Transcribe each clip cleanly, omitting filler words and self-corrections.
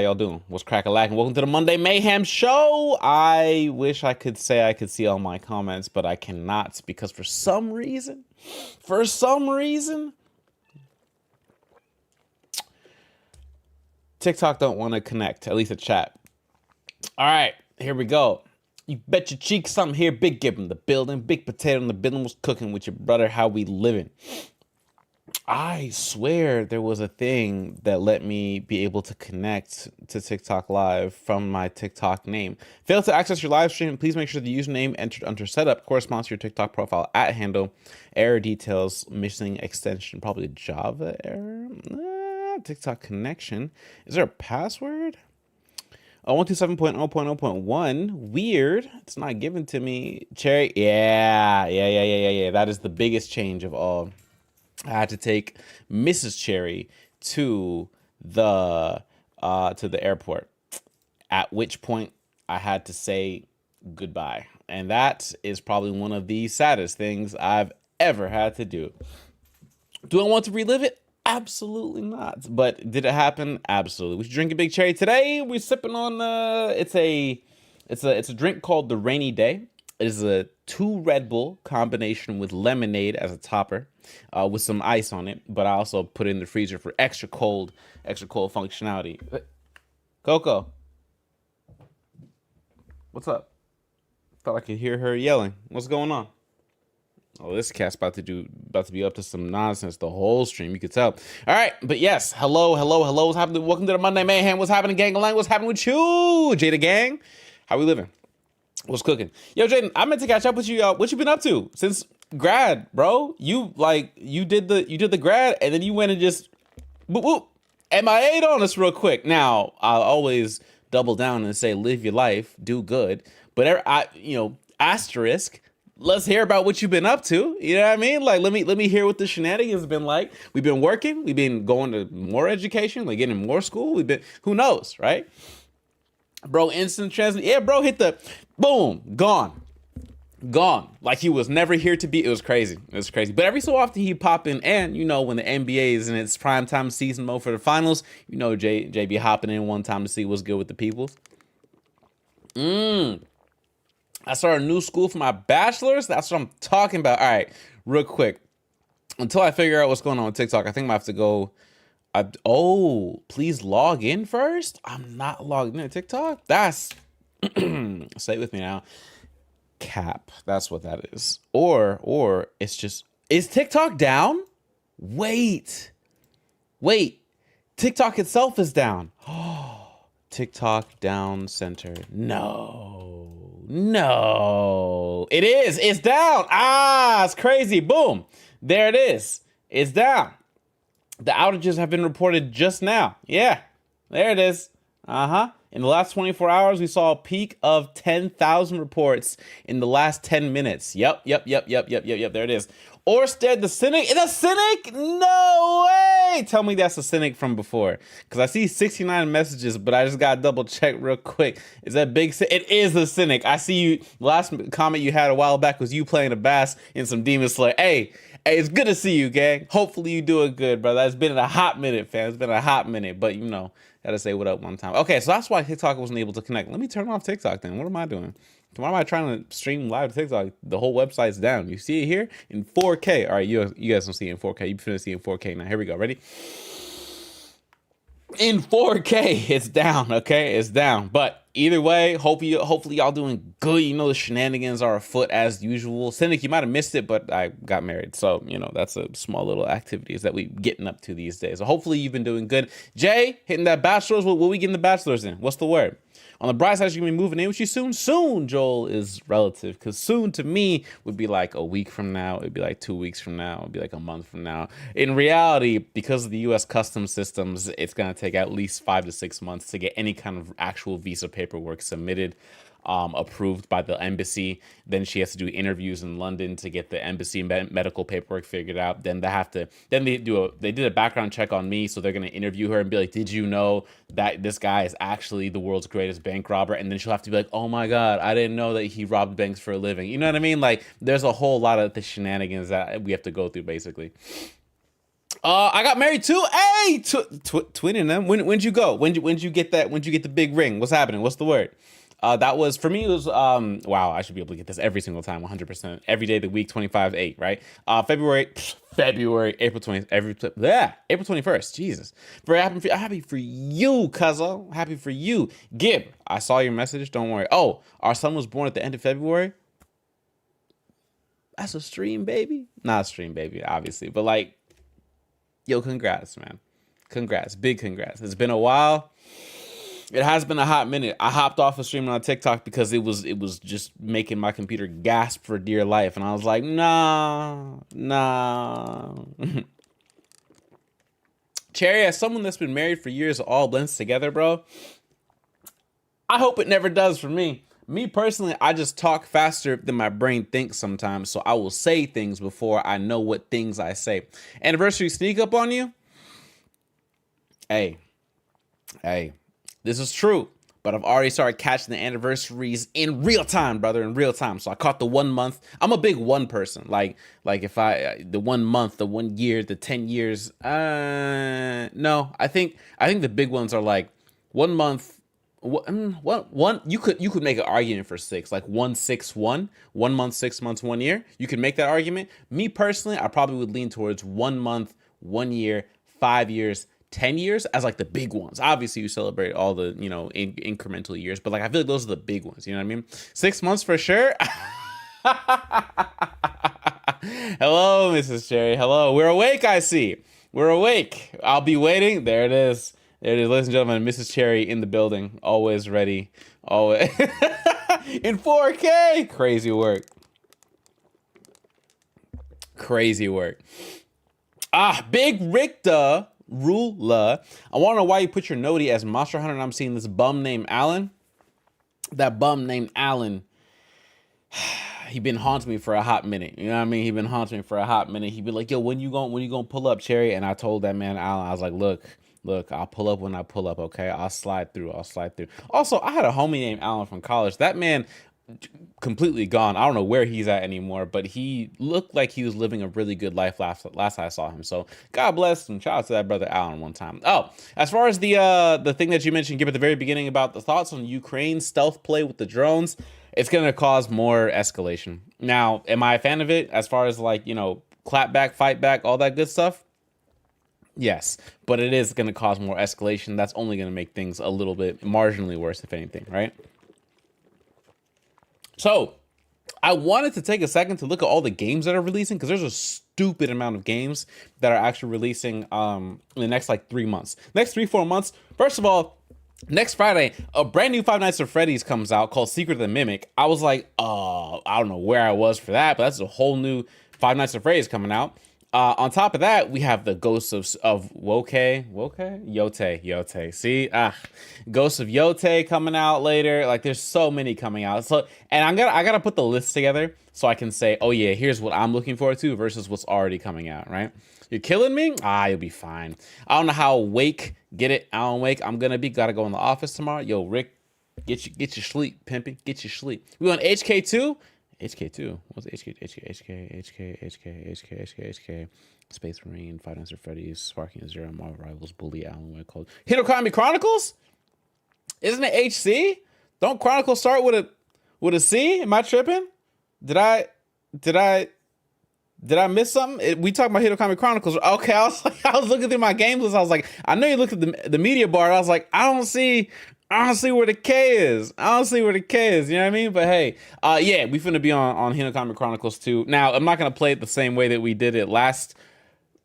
How y'all doing? What's crack-a-lackin'? Welcome to the Monday Mayhem Show. I wish I could say I could see all my comments, but I cannot because for some reason, TikTok don't want to connect, at least the chat. All right, here we go. You bet your cheeks, something here. Big Gib in the building. Big Potato in the building. Was cooking with your brother. How we living? I swear there was a thing that let me be able to connect to TikTok Live from my TikTok name. Fail to access your live stream. Please make sure the username entered under setup corresponds to your TikTok profile at handle. Error details, missing extension, probably Java error. TikTok connection. Is there a password? Oh, 127.0.0.1. Weird. It's not given to me. Cherry. Yeah. That is the biggest change of all. I had to take Mrs. Cherry to the airport, at which point I had to say goodbye. And that is probably one of the saddest things I've ever had to do. Do I want to relive it? Absolutely not. But did it happen? Absolutely. We should drink a big cherry today. We're sipping on it's a drink called the Rainy Day. It is a 2 Red Bull combination with lemonade as a topper, with some ice on it. But I also put it in the freezer for extra cold functionality. Coco, what's up? Thought I could hear her yelling. What's going on? Oh, this cat's about to be up to some nonsense the whole stream. You could tell. All right, but yes, hello. What's happening? Welcome to the Monday Mayhem. What's happening, gang? What's happening with you, Jada gang? How we living? What's cooking? Yo, Jaden, I meant to catch up with you. What you been up to since grad, bro? You did the grad, and then you went and just whoop whoop MIA'd on us real quick. Now I'll always double down and say live your life, do good. But asterisk. Let's hear about what you've been up to. You know what I mean? Like, let me hear what the shenanigans have been like. We've been working. We've been going to more education, like getting more school. Who knows, right? Bro, instant translate. Yeah, bro, hit the boom, gone. Like he was never here to be. It was crazy. But every so often he pop in, and when the NBA is in its prime time season mode for the finals, Jay be hopping in one time to see what's good with the peoples. I started a new school for my bachelor's. That's what I'm talking about. All right, real quick. Until I figure out what's going on with TikTok, I think I have to go. Please log in first. I'm not logged in to TikTok. That's say it with me now. Cap. That's what that is. Or it's just, is TikTok down? Wait. TikTok itself is down. TikTok down center. No, it is. It's down. It's crazy. Boom. There it is. It's down. The outages have been reported just now. Yeah, there it is. In the last 24 hours, we saw a peak of 10,000 reports in the last 10 minutes. Yep. There it is. Orsted, the Cynic. It's a Cynic? No way. Tell me that's a Cynic from before. Because I see 69 messages, but I just got to double check real quick. Is that big? It is a Cynic. I see you. Last comment you had a while back was you playing a bass in some Demon Slayer. Hey, it's good to see you, gang. Hopefully you doing good, brother. It's been a hot minute, fam. It's been a hot minute, but gotta say what up one time. Okay, so that's why TikTok wasn't able to connect. Let me turn off TikTok then. What am I doing? Why am I trying to stream live to TikTok? The whole website's down. You see it here in 4K. All right, you guys don't see it in 4K. You finna see it in 4K now. Here we go. Ready? In 4K, it's down. Okay, it's down. But either way, hopefully y'all doing good. The shenanigans are afoot as usual. Cynic, you might have missed it, but I got married, so that's a small little activities that we getting up to these days. So hopefully you've been doing good. Jay, hitting that bachelor's. What we getting the bachelor's in? What's the word? On the bright side, you're gonna be moving in with you soon. Soon, Joel, is relative, because soon to me would be like a week from now. It'd be like 2 weeks from now. It'd be like a month from now. In reality, because of the U.S. customs systems, it's gonna take at least 5 to 6 months to get any kind of actual visa paperwork submitted. approved by the embassy. Then she has to do interviews in London to get the embassy medical paperwork figured out. Then they did a background check on me, so they're gonna interview her and be like, did you know that this guy is actually the world's greatest bank robber? And then she'll have to be like, oh my god, I didn't know that he robbed banks for a living. You know what I mean? Like, there's a whole lot of the shenanigans that we have to go through, basically. I got married too. Hey, twinning them. When'd you go? When'd you get that? When'd you get the big ring? What's happening? What's the word? That was for me. It was wow. I should be able to get this every single time, 100%, every day of the week, 25/8, right? February, April 20th, April 21st. Jesus, very happy for you, cuzzo. Happy for you, Gib. I saw your message. Don't worry. Oh, our son was born at the end of February. That's a stream baby. Not a stream baby, obviously, but like. Yo, congrats, man. Congrats. Big congrats. It's been a while. It has been a hot minute. I hopped off of streaming on TikTok because it was just making my computer gasp for dear life. And I was like, nah. Cherry, as someone that's been married for years, all blends together, bro. I hope it never does for me. Me personally, I just talk faster than my brain thinks sometimes, so I will say things before I know what things I say. Anniversary sneak up on you? Hey, this is true, but I've already started catching the anniversaries in real time, brother, in real time. So I caught the 1 month. I'm a big one person. Like if the 1 month, the 1 year, the 10 years. No, I think the big ones are like 1 month. One you could make an argument for 6, like 161, 1 month, 6 months, 1 year. You could make that argument. Me personally, I probably would lean towards 1 month, 1 year, 5 years, 10 years as like the big ones. Obviously, you celebrate all the incremental years, but like I feel like those are the big ones. You know what I mean? 6 months for sure. Hello, Mrs. Cherry. Hello, we're awake. I see. We're awake. I'll be waiting. There it is. There it is, ladies and gentlemen, Mrs. Cherry in the building, always ready, always in 4K. Crazy work. Big Rick the Ruler. I want to know why you put your noti as Monster Hunter and I'm seeing this bum named Alan. That bum named Alan, he been haunting me for a hot minute. You know what I mean? He been haunting me for a hot minute. He be like, yo, when you gonna pull up, Cherry? And I told that man, Alan, I was like, Look, I'll pull up when I pull up, okay? I'll slide through. Also, I had a homie named Alan from college. That man completely gone. I don't know where he's at anymore, but he looked like he was living a really good life last I saw him. So God bless him. Shout out to that brother Alan one time. Oh, as far as the thing that you mentioned, Gib, at the very beginning about the thoughts on Ukraine stealth play with the drones, it's going to cause more escalation. Now, am I a fan of it as far as like, clap back, fight back, all that good stuff? Yes, but it is going to cause more escalation. That's only going to make things a little bit marginally worse, if anything, right? So I wanted to take a second to look at all the games that are releasing, because there's a stupid amount of games that are actually releasing in the next like 3 months. Next 3-4 months. First of all, next Friday, a brand new Five Nights at Freddy's comes out called Secret of the Mimic. I was like, I don't know where I was for that, but that's a whole new Five Nights at Freddy's coming out. On top of that, we have the Ghosts of Yote. See, Ghosts of Yote coming out later. Like, there's so many coming out. So, and I gotta put the list together so I can say, oh yeah, here's what I'm looking forward to versus what's already coming out. Right? You're killing me? You'll be fine. I don't know how awake. Get it? Alan Wake. I'm gonna be. Gotta go in the office tomorrow. Yo, Rick, get your sleep, pimping. Get your sleep. We on HK2. HK2. What's HK? Space Marine, Five Nights at Freddy's, Sparking Zero, Marvel Rivals, Bully, Alan Wake, Cold. Hitokami Chronicles? Isn't it HC? Don't Chronicles start with a C? Am I tripping? Did I miss something? We talked about Hitokami Chronicles. Okay, I was looking through my game list. I was like, I know you looked at the media bar. I was like, I don't see where the K is. You know what I mean? But hey, yeah, we finna be on Hinokami Chronicles 2. Now, I'm not gonna play it the same way that we did it last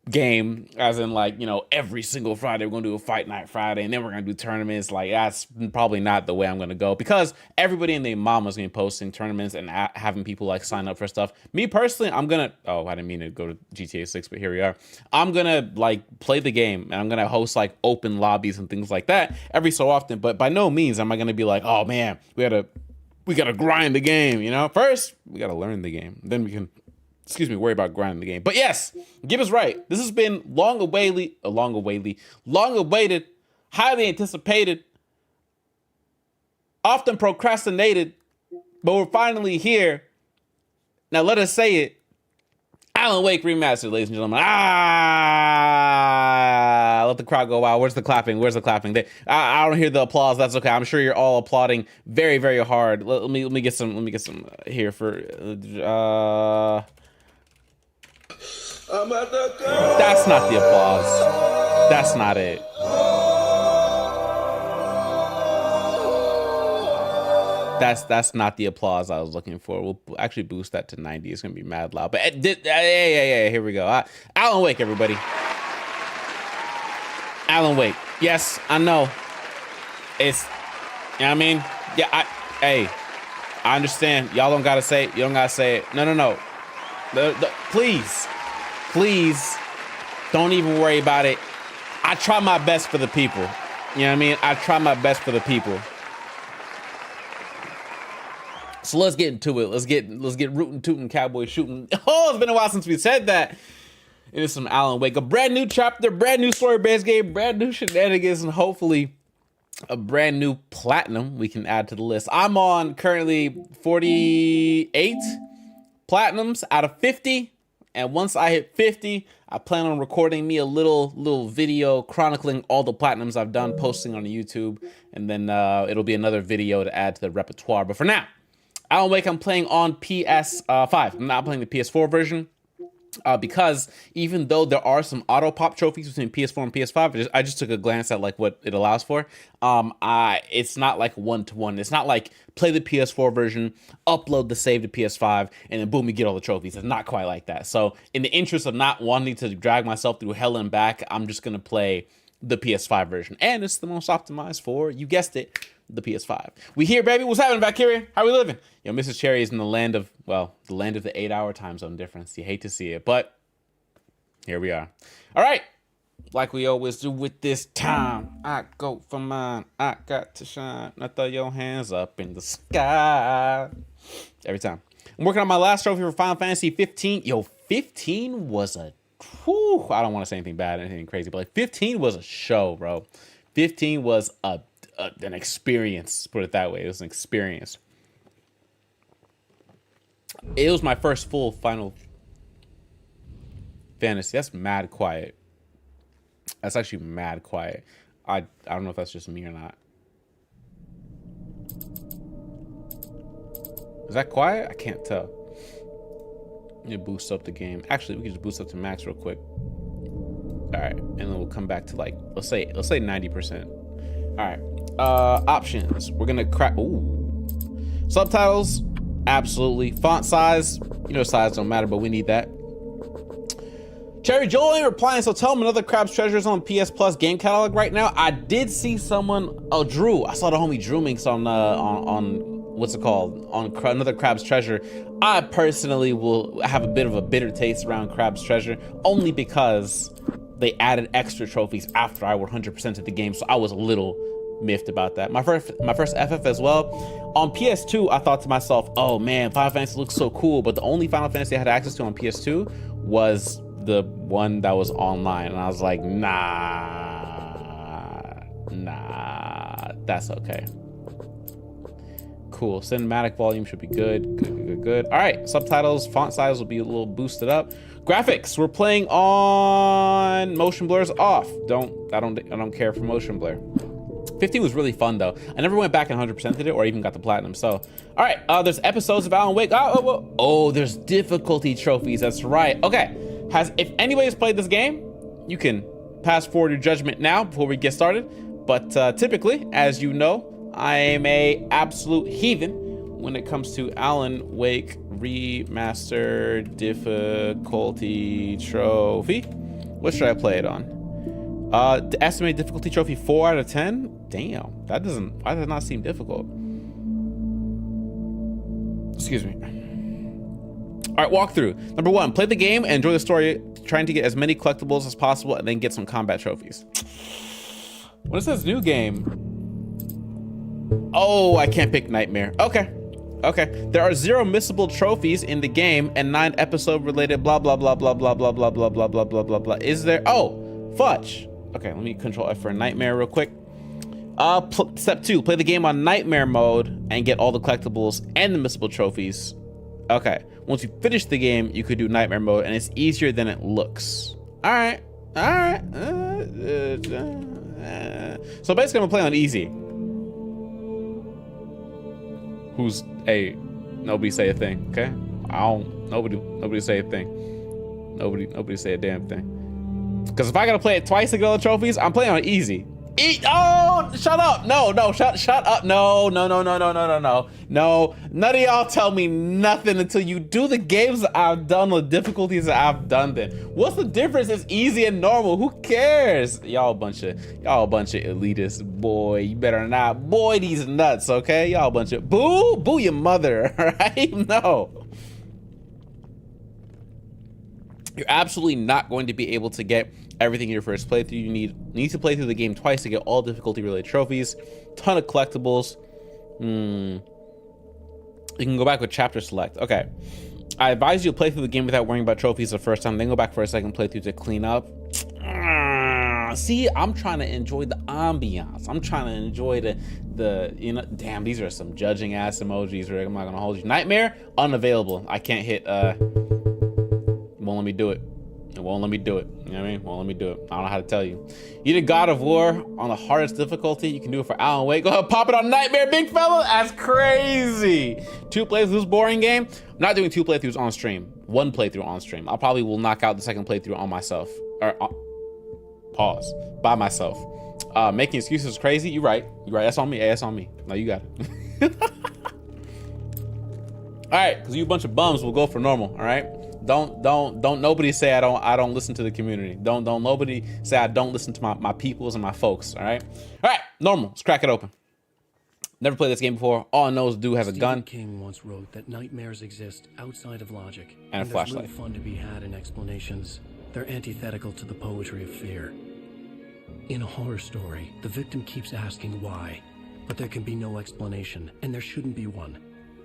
game, as in like, every single Friday we're gonna do a Fight Night Friday and then we're gonna do tournaments. Like, that's probably not the way I'm gonna go, because everybody and their mama's gonna be posting tournaments and having people like sign up for stuff. Me personally, I didn't mean to go to GTA 6, but here we are. I'm gonna like play the game and I'm gonna host like open lobbies and things like that every so often, but by no means am I gonna be like, oh man, we gotta grind the game. First we gotta learn the game, then we can worry about grinding the game. But yes, Gib is right. This has been long awaited, highly anticipated, often procrastinated, but we're finally here. Now let us say it Alan Wake Remastered, ladies and gentlemen. Ah, let the crowd go wild. Where's the clapping? Where's the clapping? I don't hear the applause. That's okay. I'm sure you're all applauding very, very hard. Let me get some. Let me get some here for. That's not the applause. That's not it. That's not the applause I was looking for. We'll actually boost that to 90. It's gonna be mad loud. But hey, here we go. Alan Wake, everybody. Alan Wake. Yes, I know. It's, you know what I mean? Yeah, I understand. Y'all don't gotta say it. You don't gotta say it. No. Please, don't even worry about it. I try my best for the people. You know what I mean? I try my best for the people. So let's get into it. Let's get rootin' tootin' cowboy shooting. Oh, it's been a while since we said that. It is some Alan Wake, a brand new chapter, brand new story-based game, brand new shenanigans, and hopefully a brand new platinum we can add to the list. I'm on currently 48 platinums out of 50, and once I hit 50, I plan on recording me a little video chronicling all the platinums I've done, posting on YouTube, and then it'll be another video to add to the repertoire. But for now, Alan Wake, I'm playing on PS5. I'm not playing the PS4 version because even though there are some auto pop trophies between PS4 and PS5, I just took a glance at like what it allows for. It's not like one-to-one. It's not like play the PS4 version, upload the save to PS5, and then boom, you get all the trophies. It's not quite like that. So in the interest of not wanting to drag myself through hell and back, I'm just gonna play the PS5 version, and it's the most optimized for, you guessed it, the PS5. We here, baby. What's happening back here? How we living? Yo, Mrs. Cherry is in the land of, well, the land of the 8-hour time zone difference. You hate to see it, but here we are. All right. Like we always do with this time, I go for mine. I got to shine. Now throw your hands up in the sky. Every time. I'm working on my last trophy for Final Fantasy 15. Yo, 15 was a, whew, I don't want to say anything bad, anything crazy, but like 15 was a show, bro. 15 was an experience, put it that way. It was an experience. It was my first full Final Fantasy. That's mad quiet. That's actually mad quiet. I don't know if that's just me or not. Is that quiet? I can't tell. Let me boost up the game. Actually, we can just boost up to max real quick. All right, and then we'll come back to like, let's say 90%. All right, options. We're gonna crack. Ooh, subtitles, absolutely. Font size, you know, size don't matter, but we need that. Cherry Joel ain't replying, so tell him another Crab's Treasures on PS Plus game catalog right now. I did see someone, Drew. I saw the homie Drew Minx on what's it called? On another Crab's Treasure. I personally will have a bit of a bitter taste around Crab's Treasure, only because they added extra trophies after I were 100% of the game, so I was a little miffed about that. My first FF as well. On PS2, I thought to myself, oh man, Final Fantasy looks so cool, but the only Final Fantasy I had access to on PS2 was the one that was online, and I was like, nah, that's okay. Cool, cinematic volume should be good. All right, subtitles, font size will be a little boosted up. Graphics, we're playing on motion blurs off. I don't care for motion blur. 15 was really fun though. I never went back and 100%ed it or even got the platinum. So, all right, there's episodes of Alan Wake. Oh, there's difficulty trophies. That's right. Okay, if anybody's played this game, you can pass forward your judgment now before we get started. But typically, as you know, I am a absolute heathen when it comes to Alan Wake Remastered difficulty trophy. What should I play it on? The estimated difficulty trophy 4 out of 10. Damn, why does it not seem difficult? Excuse me. All right, walkthrough. Number 1, play the game and enjoy the story, trying to get as many collectibles as possible and then get some combat trophies. When it says new game, oh, I can't pick Nightmare. Okay. There are 0 missable trophies in the game and 9 episode related blah blah blah blah blah blah blah blah blah blah blah blah blah. Is there? Oh, fudge. Okay, let me control F for Nightmare real quick. Step 2, play the game on Nightmare mode and get all the collectibles and the missable trophies Okay. Once you finish the game, you could do nightmare mode, and it's easier than it looks. All right. All right. So basically, I'm gonna play on easy. Who's hey? Nobody say a thing, okay? Nobody say a thing. Nobody say a damn thing. Because if I gotta play it twice to get all the trophies, I'm playing on easy. Oh, shut up. No, shut up. No. No, none of y'all tell me nothing until you do the games that I've done, the difficulties that I've done then. What's the difference? It's easy and normal. Who cares? Y'all a bunch of elitists, boy. You better not. Boy, these nuts, okay? Y'all a bunch of boo your mother, all right? No. You're absolutely not going to be able to get everything in your first playthrough. You need to play through the game twice to get all difficulty related trophies, ton of collectibles. You can go back with chapter select. Okay, I advise you to play through the game without worrying about trophies the first time, then go back for a second playthrough to clean up. See, I'm trying to enjoy the ambiance. I'm trying to enjoy the damn, these are some judging ass emojis, right? I'm not gonna hold you. Nightmare unavailable. I can't hit won't let me do it. It won't let me do it. You know what I mean? Won't let me do it. I don't know how to tell you. You did God of War on the hardest difficulty. You can do it for Alan Wake. Go ahead, pop it on Nightmare, big fella. That's crazy. 2 playthroughs, boring game. I'm not doing 2 playthroughs on stream. 1 playthrough on stream. I'll probably will knock out the second playthrough on myself. Or pause. By myself. Making excuses is crazy. You're right. That's on me. Hey, that's on me. No, you got it. All right, because you a bunch of bums will go for normal. All right. Don't nobody say I don't listen to the community. Don't nobody say I don't listen to my peoples and my folks. All right, normal. Let's crack it open. Never played this game before. All I know is the dude has a gun. King once wrote that nightmares exist outside of logic and a flashlight. There's little fun to be had in explanations. They're antithetical to the poetry of fear. In a horror story, the victim keeps asking why, but there can be no explanation, and there shouldn't be one.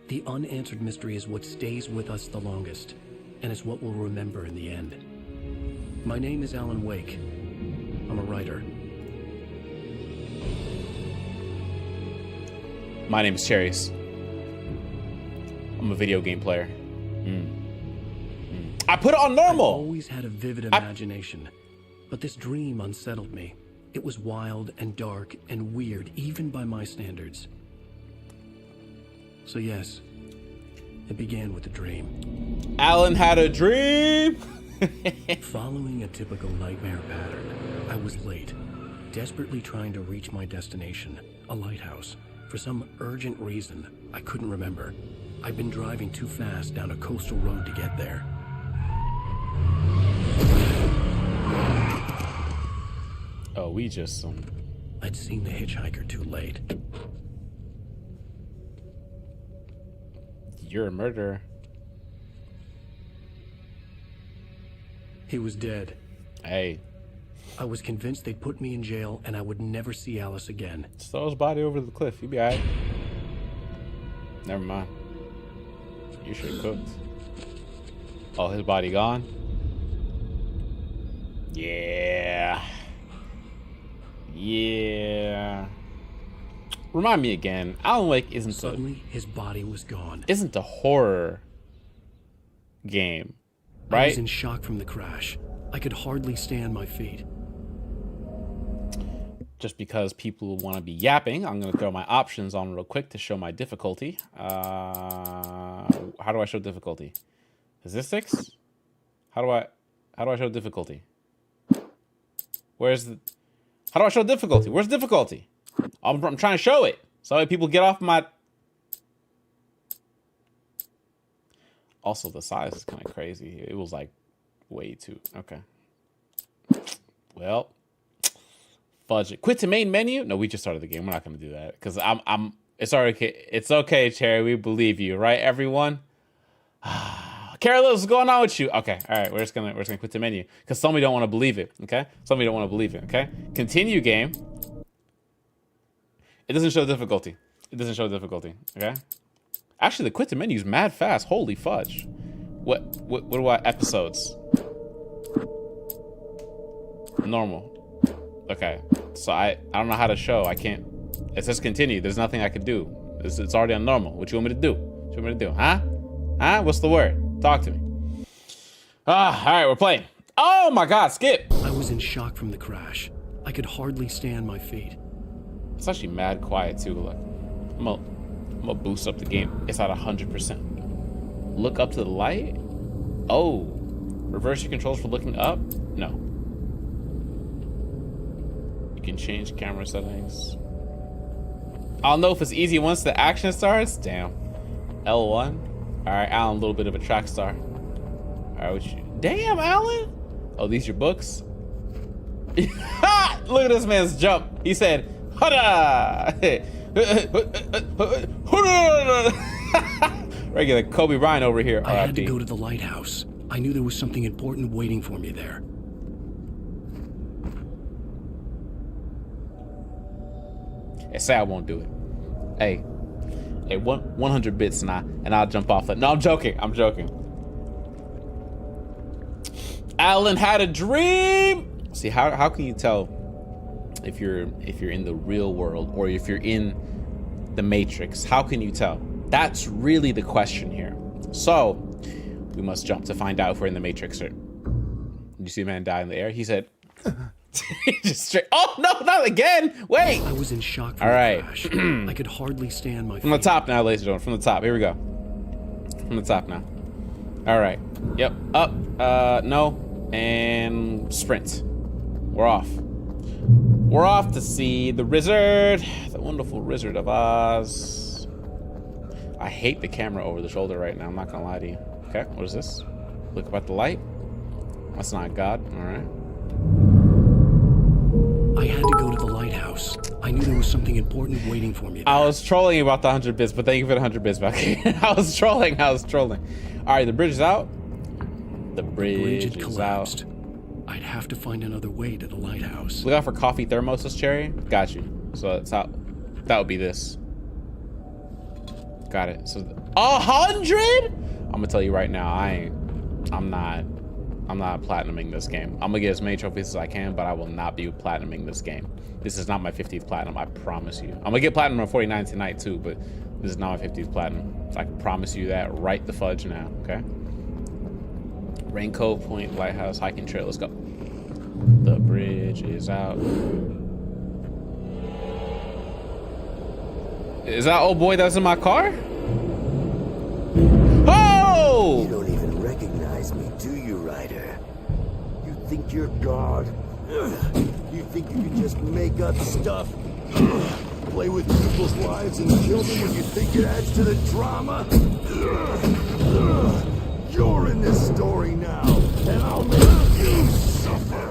The unanswered mystery is what stays with us the longest, and it's what we'll remember in the end. My name is Alan Wake. I'm a writer. My name is Cherries. I'm a video game player. I put it on normal. I've always had a vivid imagination, but this dream unsettled me. It was wild and dark and weird, even by my standards. So yes, it began with a dream. Alan had a dream. Following a typical nightmare pattern, I was late, desperately trying to reach my destination, a lighthouse. For some urgent reason, I couldn't remember. I'd been driving too fast down a coastal road to get there. Oh, we just I'd seen the hitchhiker too late. You're a murderer. He was dead. Hey. I was convinced they'd put me in jail and I would never see Alice again. Just throw his body over the cliff. You'll be alright. Never mind. You should have cooked. Oh, his body gone? Yeah. Yeah. Remind me again. Alan Wake isn't Suddenly, his body was gone. Isn't a horror game, right? I was in shock from the crash. I could hardly stay on my feet. Just because people want to be yapping, I'm going to throw my options on real quick to show my difficulty. How do I show difficulty? Is this 6? How do I show difficulty? How do I show difficulty? Where's difficulty? I'm trying to show it. So that people get off my... Also, the size is kind of crazy. It was like way too... Okay. Well, fudge it. Quit to main menu? No, we just started the game. We're not going to do that. Because it's okay. It's okay, Cherry. We believe you. Right, everyone? Carolyn, what's going on with you? Okay, all right. We're just gonna quit the menu. Because somebody don't want to believe it. Okay? Somebody don't want to believe it. Okay? Continue game. It doesn't show difficulty. It doesn't show difficulty. Okay? Actually, the quit the menu is mad fast. Holy fudge. What do I... Episodes. Normal. Okay. So I don't know how to show. I can't... It says continue. There's nothing I could do. It's already on normal. What you want me to do? What you want me to do? Huh? Huh? What's the word? Talk to me. All right, we're playing. Oh my God, skip. I was in shock from the crash. I could hardly stand my feet. It's actually mad quiet too. Look, I'm gonna boost up the game. It's at 100%. Look up to the light. Oh, reverse your controls for looking up. No. You can change camera settings. I'll know if it's easy once the action starts. Damn. L1. All right, Alan, a little bit of a track star. All right, what you? Damn, Alan. Oh, these your books? Look at this man's jump. He said, "Hada!" Regular Kobe Bryant over here. I had to go to the lighthouse. I knew there was something important waiting for me there. Say I won't do it. Hey, 100 bits and I'll jump off that. No, I'm joking. I'm joking. Alan had a dream. See, how can you tell if you're in the real world or if you're in the Matrix? How can you tell? That's really the question here. So we must jump to find out if we're in the Matrix. Or did you see a man die in the air? He said. Just straight. Oh no, not again! Wait. I was in shock from the crash. I could hardly stand my feet. From the top now, ladies and gentlemen. From the top. Here we go. From the top now. All right. Yep. Up. No. And sprint. We're off. We're off to see the Wizard, the wonderful Wizard of Oz. I hate the camera over the shoulder right now. I'm not gonna lie to you. Okay. What is this? Look up at the light. That's not God. All right. I had to go to the lighthouse. I knew there was something important waiting for me there. I was trolling about the 100 bits, but thank you for the 100 bits back here. I was trolling. All right, the bridge is out. The bridge had is collapsed. out. I'd have to find another way to the lighthouse. Look out for coffee thermoses, Cherry. Got you. So it's out. That would be this. Got it. So 100? I'm gonna tell you right now, I'm not platinuming this game. I'm gonna get as many trophies as I can, but I will not be platinuming this game. This is not my 50th platinum, I promise you. I'm gonna get platinum on 49 tonight too, but this is not my 50th platinum. So I can promise you that right the fudge now, okay? Rain Cove Point, Lighthouse, hiking trail, let's go. The bridge is out. Is that old boy that's in my car? Oh! You don't even recognize me, do you, Ryder? You think you're God? You think you can just make up stuff? Play with people's lives and kill them when you think it adds to the drama? You're in this story now, and I'll make you suffer.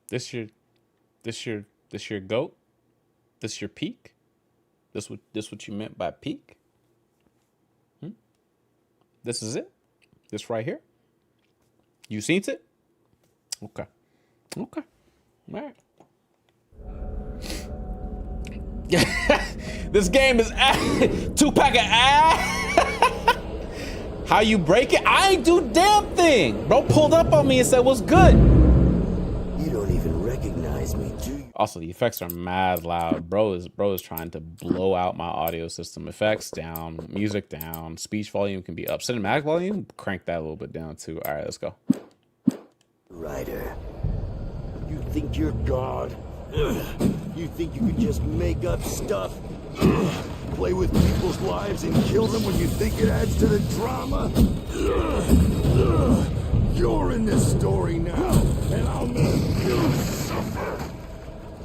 This your goat? This your peak? This what you meant by peak? This is it? This right here? You seen it? Okay. Okay. All right. This game is 2-pack of ass. How you break it? I ain't do damn thing. Bro pulled up on me and said, "What's good?" You don't even recognize me, do you? Also, the effects are mad loud. Bro is trying to blow out my audio system. Effects down, music down, speech volume can be up. Cinematic volume, crank that a little bit down too. All right, let's go. Ryder, you think you're God? You think you can just make up stuff? Play with people's lives and kill them when you think it adds to the drama? You're in this story now, and I'll make you suffer.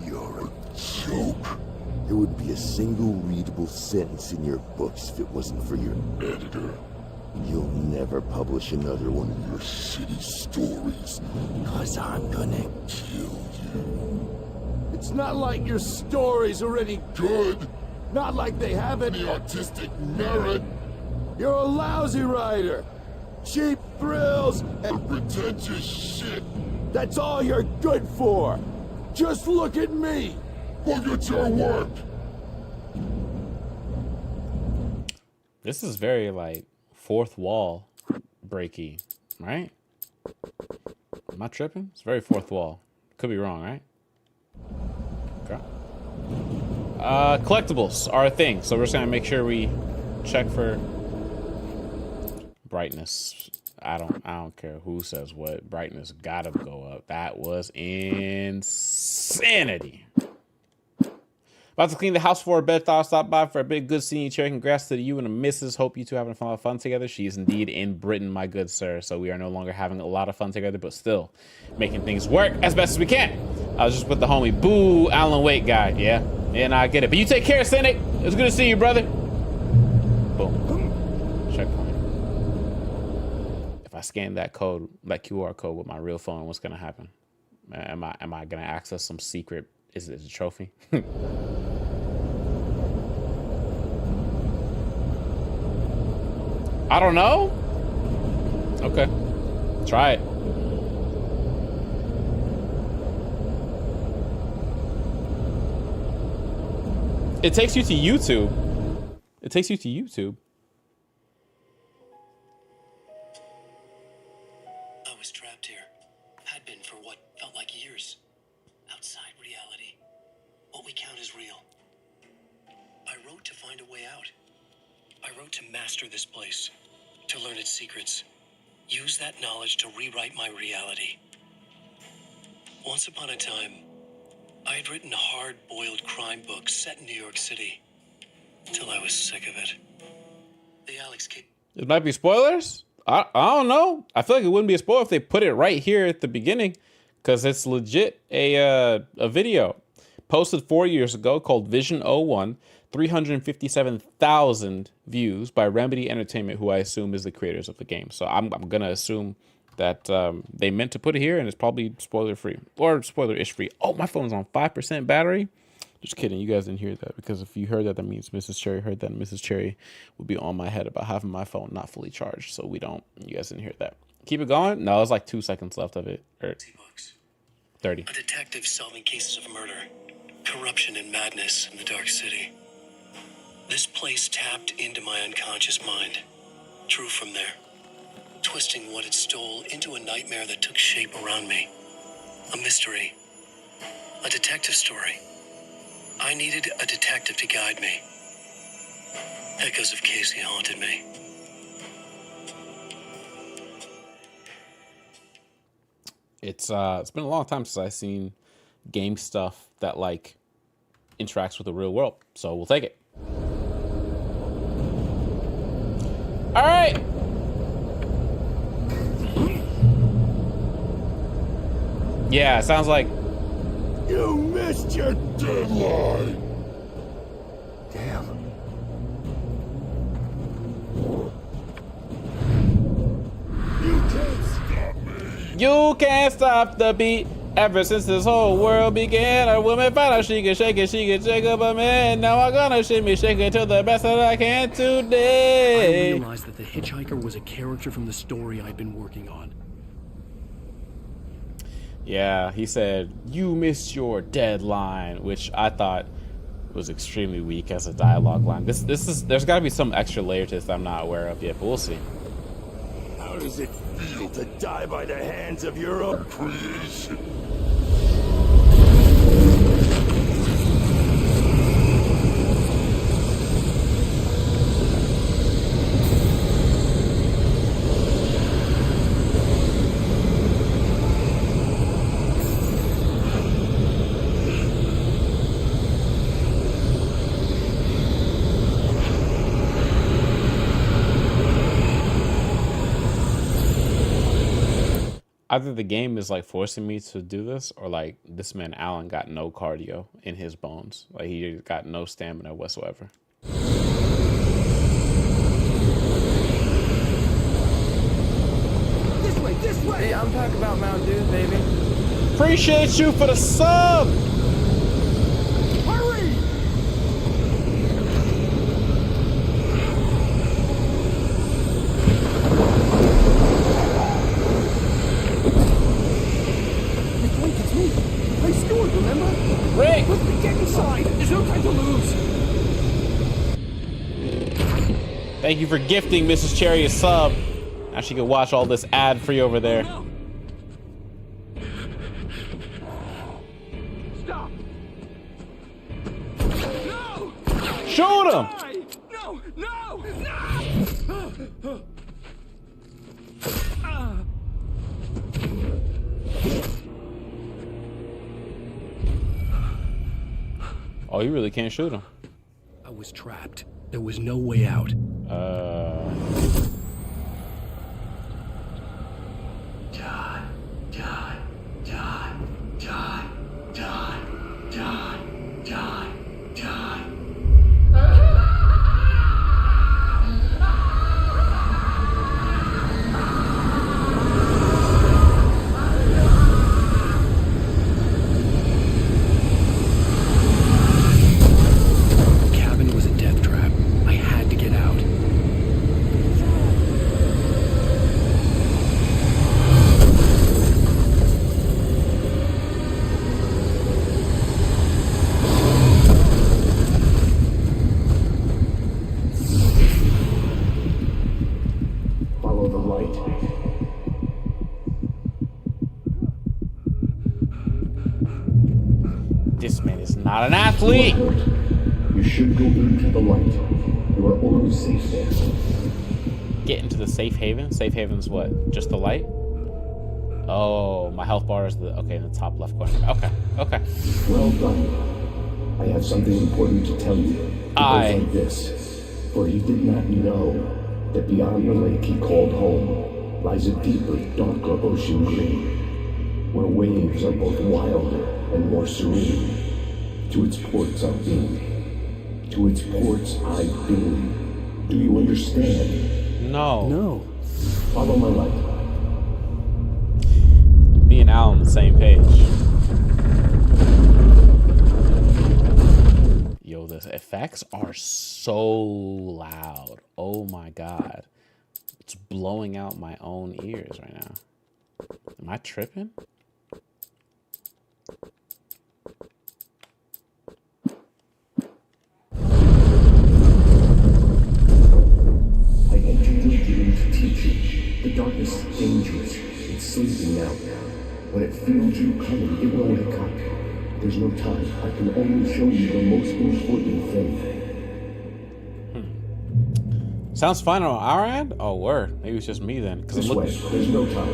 You're a joke. There would be a single readable sentence in your books if it wasn't for your editor. You'll never publish another one of your shitty stories, 'cause I'm gonna kill you. It's not like your stories are any good. Not like they have any artistic merit. You're a lousy writer. Cheap thrills and pretentious shit. That's all you're good for. Just look at me. Look at your work. This is very like fourth wall breaky, right? Am I tripping? It's very fourth wall. Could be wrong, right? Okay. Collectibles are a thing, so we're just gonna make sure we check for brightness. I don't care who says what. Brightness gotta go up. That was insanity. About to clean the house for a bed. Thought I'd stop by for a big good seeing you, Cherry. Congrats to you and the missus. Hope you two having a lot of fun together. She is indeed in Britain, my good sir. So we are no longer having a lot of fun together, but still making things work as best as we can. I was just with the homie Boo Alan Wake guy. Yeah, and I get it. But you take care, Cynic. It's good to see you, brother. Boom. Checkpoint. If I scan that code, that QR code with my real phone, what's gonna happen? Am I gonna access some secret? Is it a trophy? I don't know. Okay. Try it. It takes you to YouTube. It takes you to YouTube. I was trapped here. Had been for what felt like years. Outside reality. What we count as real. I wrote to find a way out. I wrote to master this place, to learn its secrets, use that knowledge to rewrite my reality. Once upon a time, I had written hard-boiled crime books set in New York City, till I was sick of it. The Alex case. It might be spoilers. I don't know. I feel like it wouldn't be a spoiler if they put it right here at the beginning, because it's legit a video posted 4 years ago called Vision 01. 357,000 views by Remedy Entertainment, who I assume is the creators of the game. So I'm gonna assume that they meant to put it here, and it's probably spoiler free or spoiler-ish free. Oh, my phone's on 5% battery. Just kidding. You guys didn't hear that, because if you heard that, that means Mrs. Cherry heard that, and Mrs. Cherry would be on my head about having my phone not fully charged. So we don't. You guys didn't hear that. Keep it going. No, it's like 2 seconds left of it. Or 30. A detective solving cases of murder, corruption, and madness in the Dark City. This place tapped into my unconscious mind, drew from there, twisting what it stole into a nightmare that took shape around me. A mystery, a detective story. I needed a detective to guide me. Echoes of Casey haunted me. It's been a long time since I've seen game stuff that like interacts with the real world, so we'll take it. All right. Yeah, it sounds like You missed your deadline. Damn. You can't stop me. you can't stop the beat. Ever since this whole world began, a woman found out she can shake up a man. Now I'm gonna shimmy, shake it to the best that I can I today. realized that the hitchhiker was a character from the story I'd been working on. Yeah, he said, you missed your deadline, which I thought was extremely weak as a dialogue line. This is, there's gotta be some extra layer to this I'm not aware of yet, but we'll see. How does it feel to die by the hands of your own creation? Either the game is like forcing me to do this, or like this man Alan got no cardio in his bones. Like he got no stamina whatsoever. This way! Hey, I'm talking about Mountain Dew, baby. Appreciate you for the sub! Hurry! It's me. Hey, Stuart, remember? Rick! Let's get inside. There's no time to lose. Thank you for gifting Mrs. Cherry a sub. Now she can watch all this ad-free over there. No. Stop. No. Shoot him! No. No. No. Oh, you really can't shoot him. I was trapped. There was no way out. Die, die, die, die, die, die, die, die. The cabin was a death trap. I had to get out. Follow the light. This man is not an athlete. You should go into the light. You are always safe there. Get into the safe haven. Safe haven's what? Just the light? Oh, my health bar is okay in the top left corner. Okay, okay. Well done. I have something important to tell you. It goes like this. For he did not know that beyond the lake he called home lies a deeper, darker ocean green, where waves are both wilder and more serene. To its ports I've been. To its ports I've been. Do you understand? No. No. Follow my light. Me and Al on the same page. Yo, the effects are so loud. Oh my god. It's blowing out my own ears right now. Am I tripping? I entered your dream to teach you. The darkness is dangerous. It's sleeping now. When it feels you coming, it will wake up. There's no time. I can only show you the most important thing. Sounds fine on our end? Oh, word. Maybe it's just me then. Because This way. There's no time.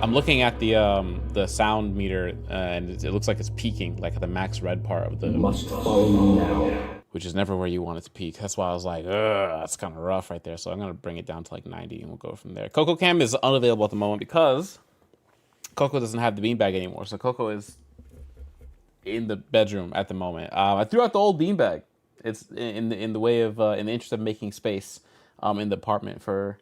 I'm looking at the sound meter, and it looks like it's peaking, like at the max red part of the... You must follow me now. Which is never where you want it to peak. That's why I was like, ugh, that's kind of rough right there. So I'm going to bring it down to like 90 and we'll go from there. Coco Cam is unavailable at the moment because Coco doesn't have the beanbag anymore. So Coco is in the bedroom at the moment. I threw out the old beanbag. It's in the way of, in the interest of making space in the apartment for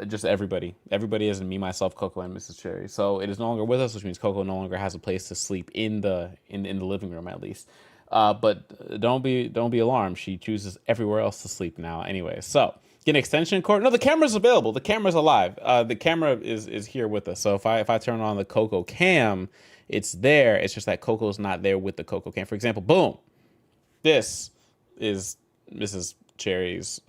just everybody. Everybody is me, myself, Coco, and Mrs. Cherry. So it is no longer with us, which means Coco no longer has a place to sleep in the living room at least. But don't be alarmed. She chooses everywhere else to sleep now anyway. So get an extension cord. No, the camera's available. The camera's alive. The camera is here with us. So if I turn on the Coco Cam, it's there. It's just that Coco's not there with the Coco Cam. For example, boom. This is Mrs. Cherry's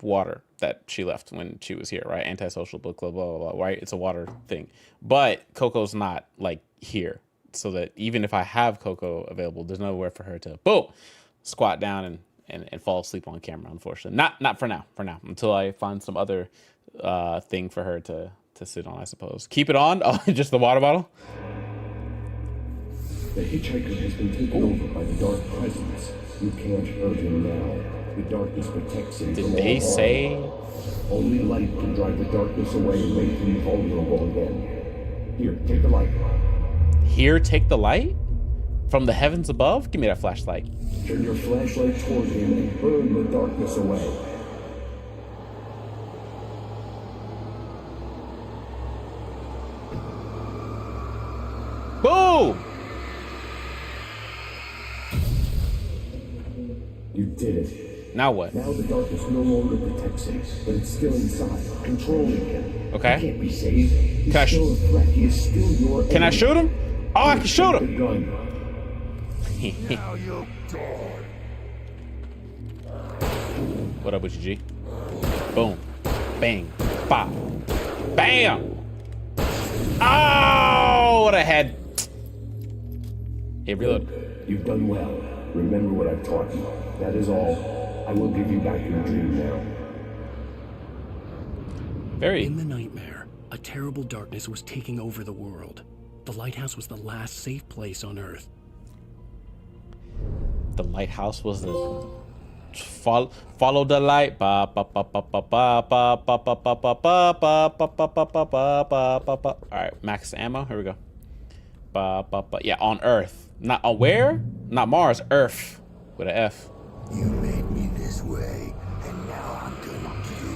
water that she left when she was here, right? Antisocial book club, blah, blah, blah, right? It's a water thing. But Coco's not like here. So that even if I have Coco available, there's nowhere for her to, boom, squat down and fall asleep on camera, unfortunately. Not for now, until I find some other thing for her to sit on, I suppose. Keep it on? Oh, just the water bottle? The hitchhiker has been taken over by the dark presence. You can't hurt him now. The darkness protects him from all They harm. say... Only light can drive the darkness away and make him vulnerable again. Here, take the light. Here, take the light? From the heavens above? Give me that flashlight. Turn your flashlight toward him and burn the darkness away. Boom! You did it. Now what? Now the darkness no longer protects him, but it's still inside, controlling him. Okay. He can't be saved. He's Can I still a threat. He is still your Can I enemy. shoot him? Oh, I can shoot The him! gun. Now you'll die. What up with you, G? Boom. Bang. Bop. Bam! Oh, what a head. Hey, reload. You've done well. Remember what I've taught you. That is all. I will give you back your dream now. In the nightmare, a terrible darkness was taking over the world. The lighthouse was the last safe place on Earth. The lighthouse was the follow the light. Ba ba ba ba ba ba ba ba ba ba ba ba ba ba ba ba ba ba ba ba. All right, max ammo. Here we go. Ba ba ba. Yeah, on Earth, not on where? Not Mars. Earth with an F. You made me this way, and now I'm gonna kill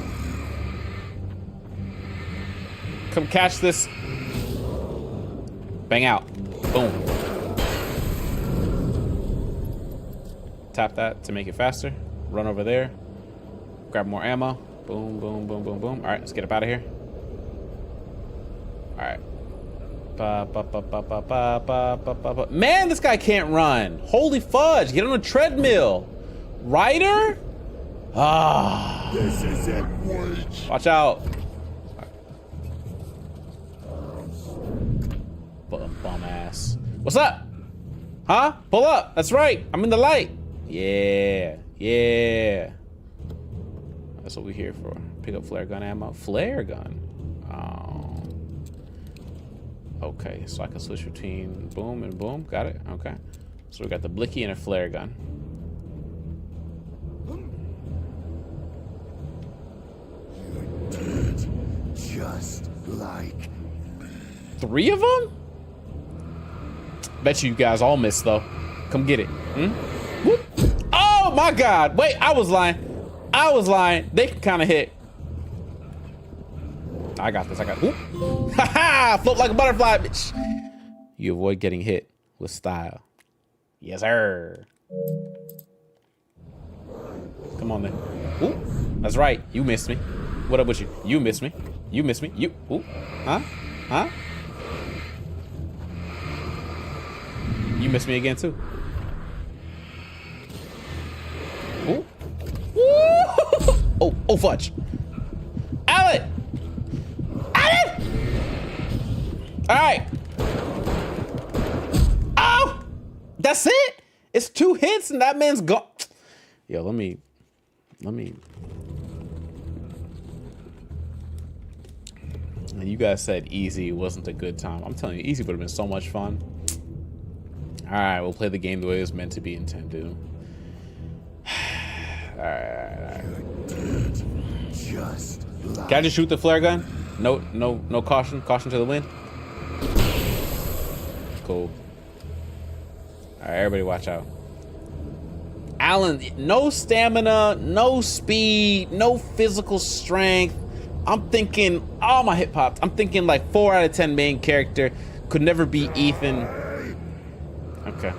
you. Come catch this. Bang out. Boom. Tap that to make it faster. Run over there. Grab more ammo. Boom, boom, boom, boom, boom. All right, let's get up out of here. All right. Ba, ba, ba, ba, ba, ba, ba, ba, ba, ba. Man, this guy can't run. Holy fudge. Get on a treadmill. Ryder? Ah. This isn't work. Watch out. Bum ass. What's up? Huh? Pull up. That's right. I'm in the light. Yeah. Yeah. That's what we're here for. Pick up flare gun ammo. Flare gun? Oh. Okay, so I can switch between boom and boom. Got it? Okay. So we got the blicky and a flare gun. You did just like 3 of them? Bet you guys all missed though. Come get it. Whoop. Oh my God. Wait, I was lying. I was lying. They can kind of hit. I got this. I got it. Ha ha! Float like a butterfly, bitch. You avoid getting hit with style. Yes, sir. Come on then. Ooh. That's right. You missed me. What up with you? You missed me. You missed me. You. Ooh. Huh? Huh? You missed me again too. Ooh. Ooh. Oh, fudge. Alan! Alan! All right. Oh! That's it? It's 2 hits and that man's gone. Yo, let me. You guys said easy wasn't a good time. I'm telling you, easy would have been so much fun. All right, we'll play the game the way it was meant to be intended. All right. just like. Can I just shoot the flare gun? No caution. Caution to the wind. Cool. All right, everybody watch out. Alan, no stamina, no speed, no physical strength. I'm thinking, oh, my hip popped. I'm thinking like 4 out of 10 main character. Could never be Ethan. Okay.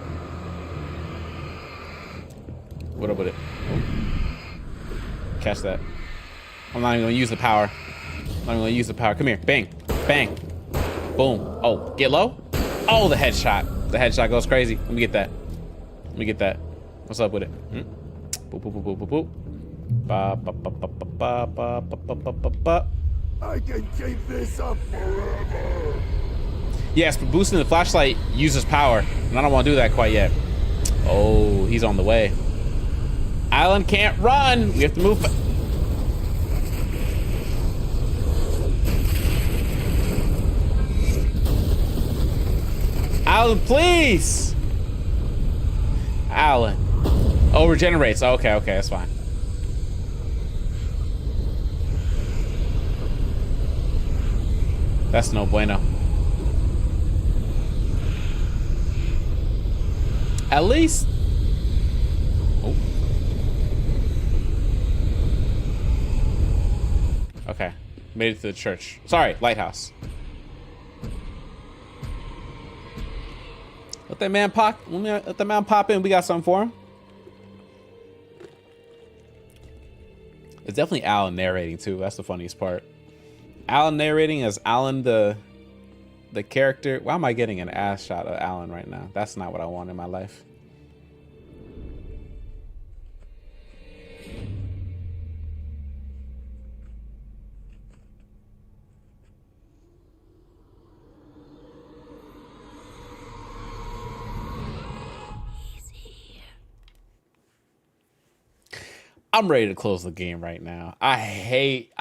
What up with it? Oh. Catch that. I'm not even gonna use the power. I'm not even gonna use the power. Come here. Bang. Bang. Boom. Oh, get low? Oh, the headshot. The headshot goes crazy. Let me get that. Let me get that. What's up with it? Boop, boop, boop, boop, boop, boop. Ba, ba, ba, ba, ba, ba, ba, ba, ba, ba, ba. I can keep this up forever. Yes, but boosting the flashlight uses power, and I don't want to do that quite yet. Oh, he's on the way. Alan can't run. We have to move. Alan, please. Alan. Oh, regenerates. Okay, that's fine. That's no bueno. At least. Oh. Okay. Made it to the church. Sorry, lighthouse. Let that man pop. Let the man pop in. We got something for him. It's definitely Alan narrating too. That's the funniest part. Alan narrating as Alan the character. Why am I getting an ass shot of Alan right now? That's not what I want in my life. I'm ready to close the game right now. I hate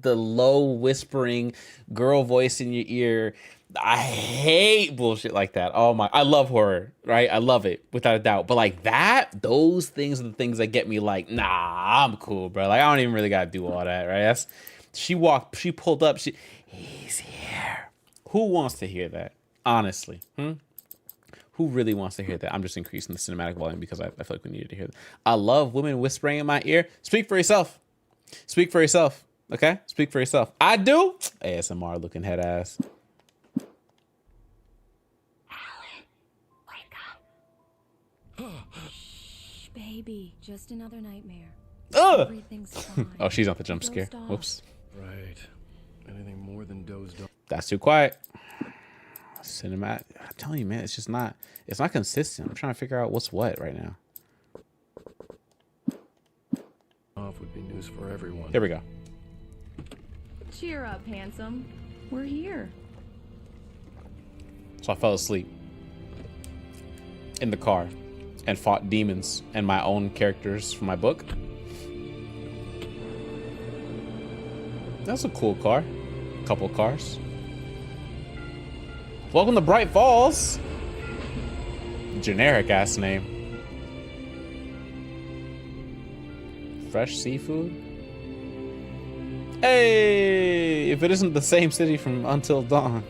the low whispering girl voice in your ear. I hate bullshit like that. Oh my, I love horror, right? I love it without a doubt. But like that, those things are the things that get me like, nah, I'm cool, bro. Like I don't even really gotta do all that, right? She pulled up, he's here. Who wants to hear that? Honestly, Who really wants to hear that? I'm just increasing the cinematic volume because I feel like we needed to hear that. I love women whispering in my ear. Speak for yourself. Speak for yourself. Okay? Speak for yourself. I do. ASMR looking head ass. Shh, baby. Just another nightmare. Ugh. Everything's fine. Oh, she's on the jump You scare. dozed off. Whoops. Right. Anything more than dozed off. That's too quiet. Cinematic. I'm telling you, man, it's not consistent. I'm trying to figure out what's what right now. Off would be news for everyone. Here we go. Cheer up, handsome. We're here. So I fell asleep in the car and fought demons and my own characters from my book. That's a cool car. Couple cars. Welcome to Bright Falls. Generic ass name. Fresh seafood. Hey, if it isn't the same city from Until Dawn.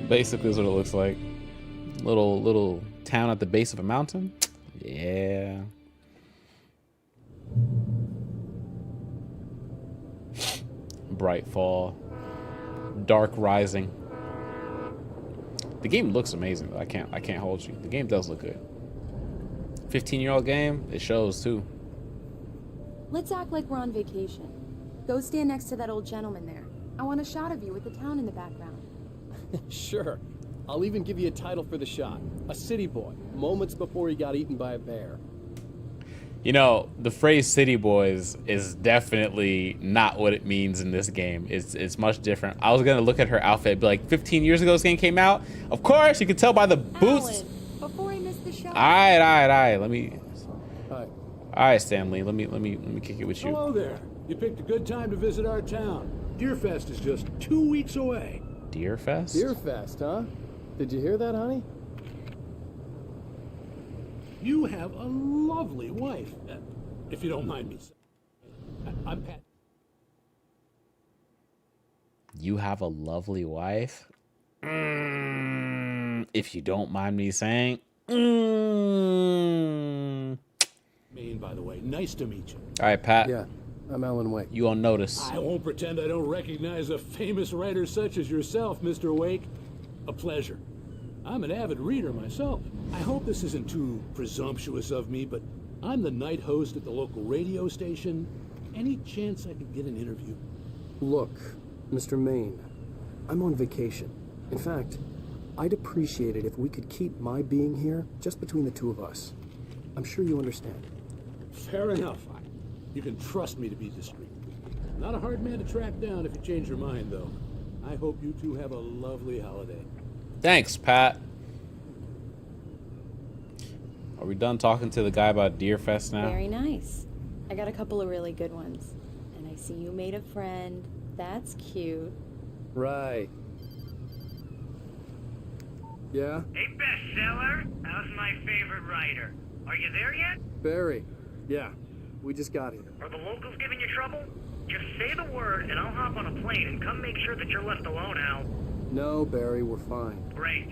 Basically is what it looks like. Little town at the base of a mountain. Yeah. Bright Fall. Dark Rising. The game looks amazing, though. I can't hold you. The game does look good. 15-year-old game, it shows too. Let's act like we're on vacation. Go stand next to that old gentleman there. I want a shot of you with the town in the background. Sure. I'll even give you a title for the shot. A city boy, moments before he got eaten by a bear. You know, the phrase city boys is definitely not what it means in this game. It's much different. I was going to look at her outfit and be like, 15 years ago this game came out? Of course, you can tell by the boots. Alan, before I miss the shot. All right. Let me... Hi. All right, Stanley. Let me kick it with you. Hello there. You picked a good time to visit our town. Deerfest is just 2 weeks away. Deerfest? Deerfest, huh? Did you hear that, honey? You have a lovely wife, if you don't mind me saying. I'm Pat. You have a lovely wife? If you don't mind me saying. Maine, by the way. Nice to meet you. All right, Pat. Yeah, I'm Alan Wake. You on notice. I won't pretend I don't recognize a famous writer such as yourself, Mr. Wake. A pleasure. I'm an avid reader myself. I hope this isn't too presumptuous of me, but I'm the night host at the local radio station. Any chance I could get an interview? Look, Mr. Maine, I'm on vacation. In fact, I'd appreciate it if we could keep my being here just between the two of us. I'm sure you understand. Fair enough. You can trust me to be discreet. Not a hard man to track down if you change your mind, though. I hope you two have a lovely holiday. Thanks, Pat. Are we done talking to the guy about Deerfest now? Very nice. I got a couple of really good ones. And I see you made a friend. That's cute. Right. Yeah? Hey, bestseller, how's my favorite writer? Are you there yet? Barry. Yeah. We just got here. Are the locals giving you trouble? Just say the word and I'll hop on a plane and come make sure that you're left alone, Al. No, Barry, we're fine. Great.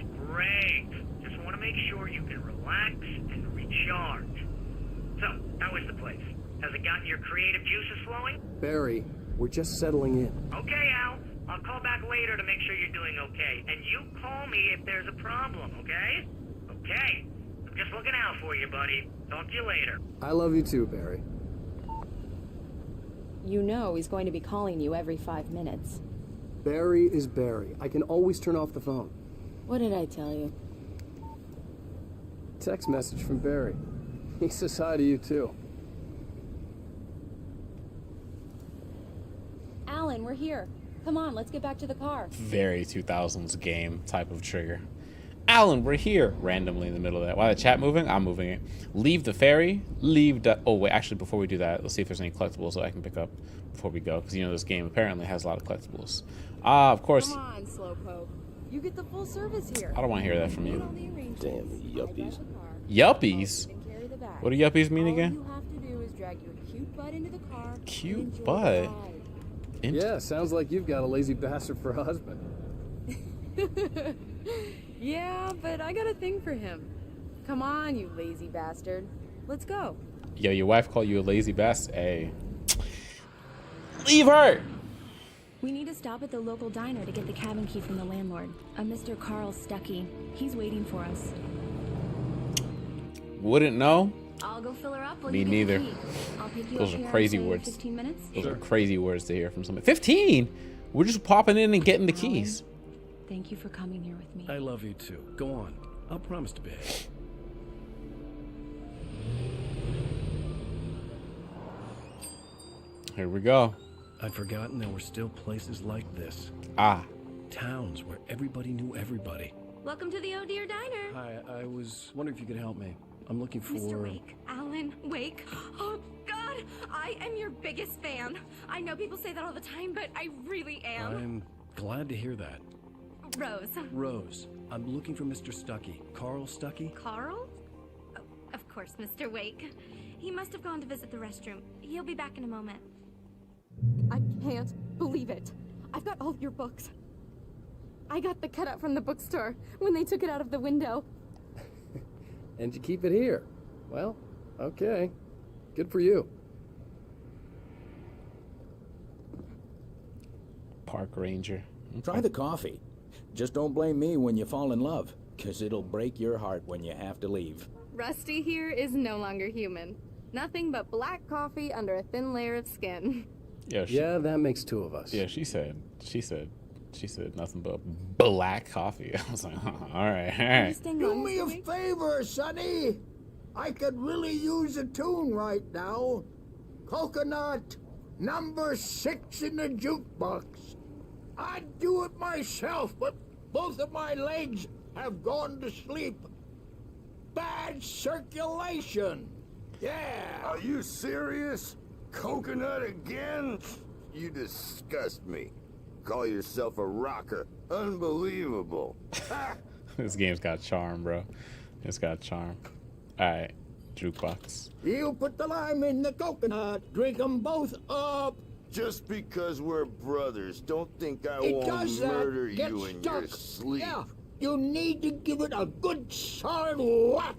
Just want to make sure you can relax and recharge. So, how is the place? Has it gotten your creative juices flowing? Barry, we're just settling in. Okay, Al. I'll call back later to make sure you're doing okay. And you call me if there's a problem, okay? Okay. I'm just looking out for you, buddy. Talk to you later. I love you too, Barry. You know he's going to be calling you every 5 minutes. Barry is Barry. I can always turn off the phone. What did I tell you? Text message from Barry. He says hi to you too. Alan, we're here. Come on, let's get back to the car. Very 2000s game type of trigger. Alan, we're here. Randomly in the middle of that. While the chat moving, I'm moving it. Leave the ferry. Leave the... Oh, wait. Actually, before we do that, let's see if there's any collectibles that I can pick up before we go. Because, you know, this game apparently has a lot of collectibles. Ah, of course. Come on, Slowpoke. You get the full service here. I don't want to hear that from you. Damn, yuppies. Yuppies? What do yuppies mean again? All you have to do is drag your cute butt into the car. Cute butt? Yeah, sounds like you've got a lazy bastard for a husband. Yeah, but I got a thing for him. Come on, you lazy bastard. Let's go. Yo, your wife called you a lazy bastard? Hey. Leave her! We need to stop at the local diner to get the cabin key from the landlord, a Mr. Carl Stuckey. He's waiting for us. Wouldn't know? I'll go fill her up. Me neither. I'll pick you Those up are here crazy in, say, words. 15 minutes. Those are crazy words to hear from somebody. 15? We're just popping in and getting the keys. Thank you for coming here with me. I love you too. Go on. I'll promise to behave. Here we go. I'd forgotten there were still places like this. Ah. Towns where everybody knew everybody. Welcome to the Oh Dear Diner. Hi, I was wondering if you could help me. I'm looking for... Mr. Wake. Alan Wake. Oh, God! I am your biggest fan. I know people say that all the time, but I really am. I'm glad to hear that. Rose. Rose, I'm looking for Mr. Stuckey. Carl Stuckey? Carl? Oh, of course, Mr. Wake. He must have gone to visit the restroom. He'll be back in a moment. I can't believe it. I've got all of your books. I got the cutout from the bookstore when they took it out of the window. And you keep it here. Well, okay. Good for you. Park ranger. Try the coffee. Just don't blame me when you fall in love, 'cause it'll break your heart when you have to leave. Rusty here is no longer human. Nothing but black coffee under a thin layer of skin. Yeah, that makes two of us. Yeah, she said nothing but black coffee. I was like, all right. Do me a favor, Sonny. I could really use a tune right now. Coconut, number 6 in the jukebox. I'd do it myself, but both of my legs have gone to sleep. Bad circulation. Yeah. Are you serious? Coconut again? You disgust me. Call yourself a rocker. Unbelievable. This game's got charm, bro. It's got charm. Alright, jukebox. You put the lime in the coconut. Drink them both up. Just because we're brothers, don't think I It won't does that. murder Get you in stuck. your sleep. Yeah, you need to give it a good solid whack.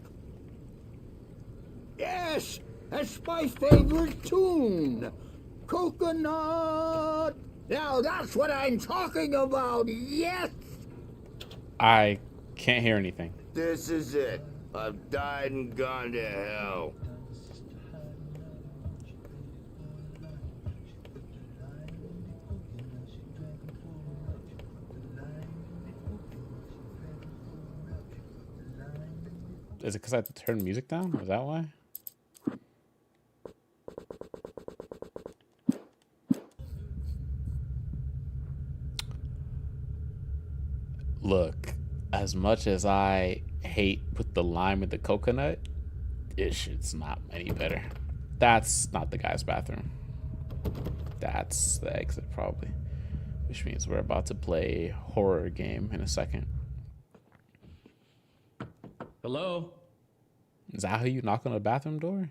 Yes, that's my favorite tune. Coconut. Now that's what I'm talking about, yes. I can't hear anything. This is it. I've died and gone to hell. Is it because I have to turn music down? Is that why? Look, as much as I hate with the lime and the coconut, this shit's not any better. That's not the guy's bathroom. That's the exit, probably. Which means we're about to play a horror game in a second. Hello? Is that how you knock on a bathroom door?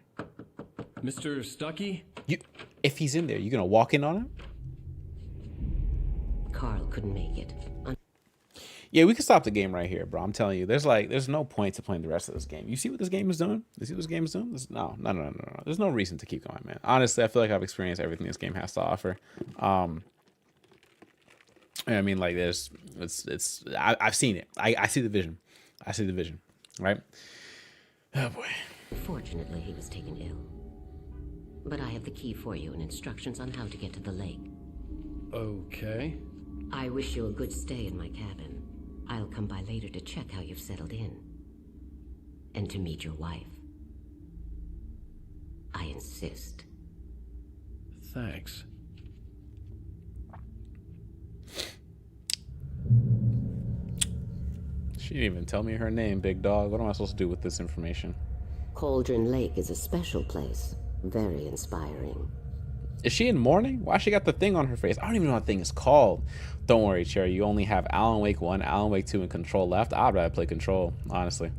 Mr. Stuckey? If he's in there, you gonna walk in on him? Carl couldn't make it. Yeah, we can stop the game right here, bro. I'm telling you, there's no point to playing the rest of this game. You see what this game is doing? You see what this game is doing? No. There's no reason to keep going, man. Honestly, I feel like I've experienced everything this game has to offer. I mean, like, I've seen it. I see the vision. I see the vision, right? Oh boy. Fortunately, he was taken ill. But I have the key for you and instructions on how to get to the lake. Okay. I wish you a good stay in my cabin. I'll come by later to check how you've settled in. And to meet your wife. I insist. Thanks. She didn't even tell me her name, big dog. What am I supposed to do with this information? Cauldron Lake is a special place. Very inspiring. Is she in mourning? Why she got the thing on her face? I don't even know what that thing is called. Don't worry, Cherry. You only have Alan Wake 1, Alan Wake 2, and Control left. I'd rather play Control, honestly.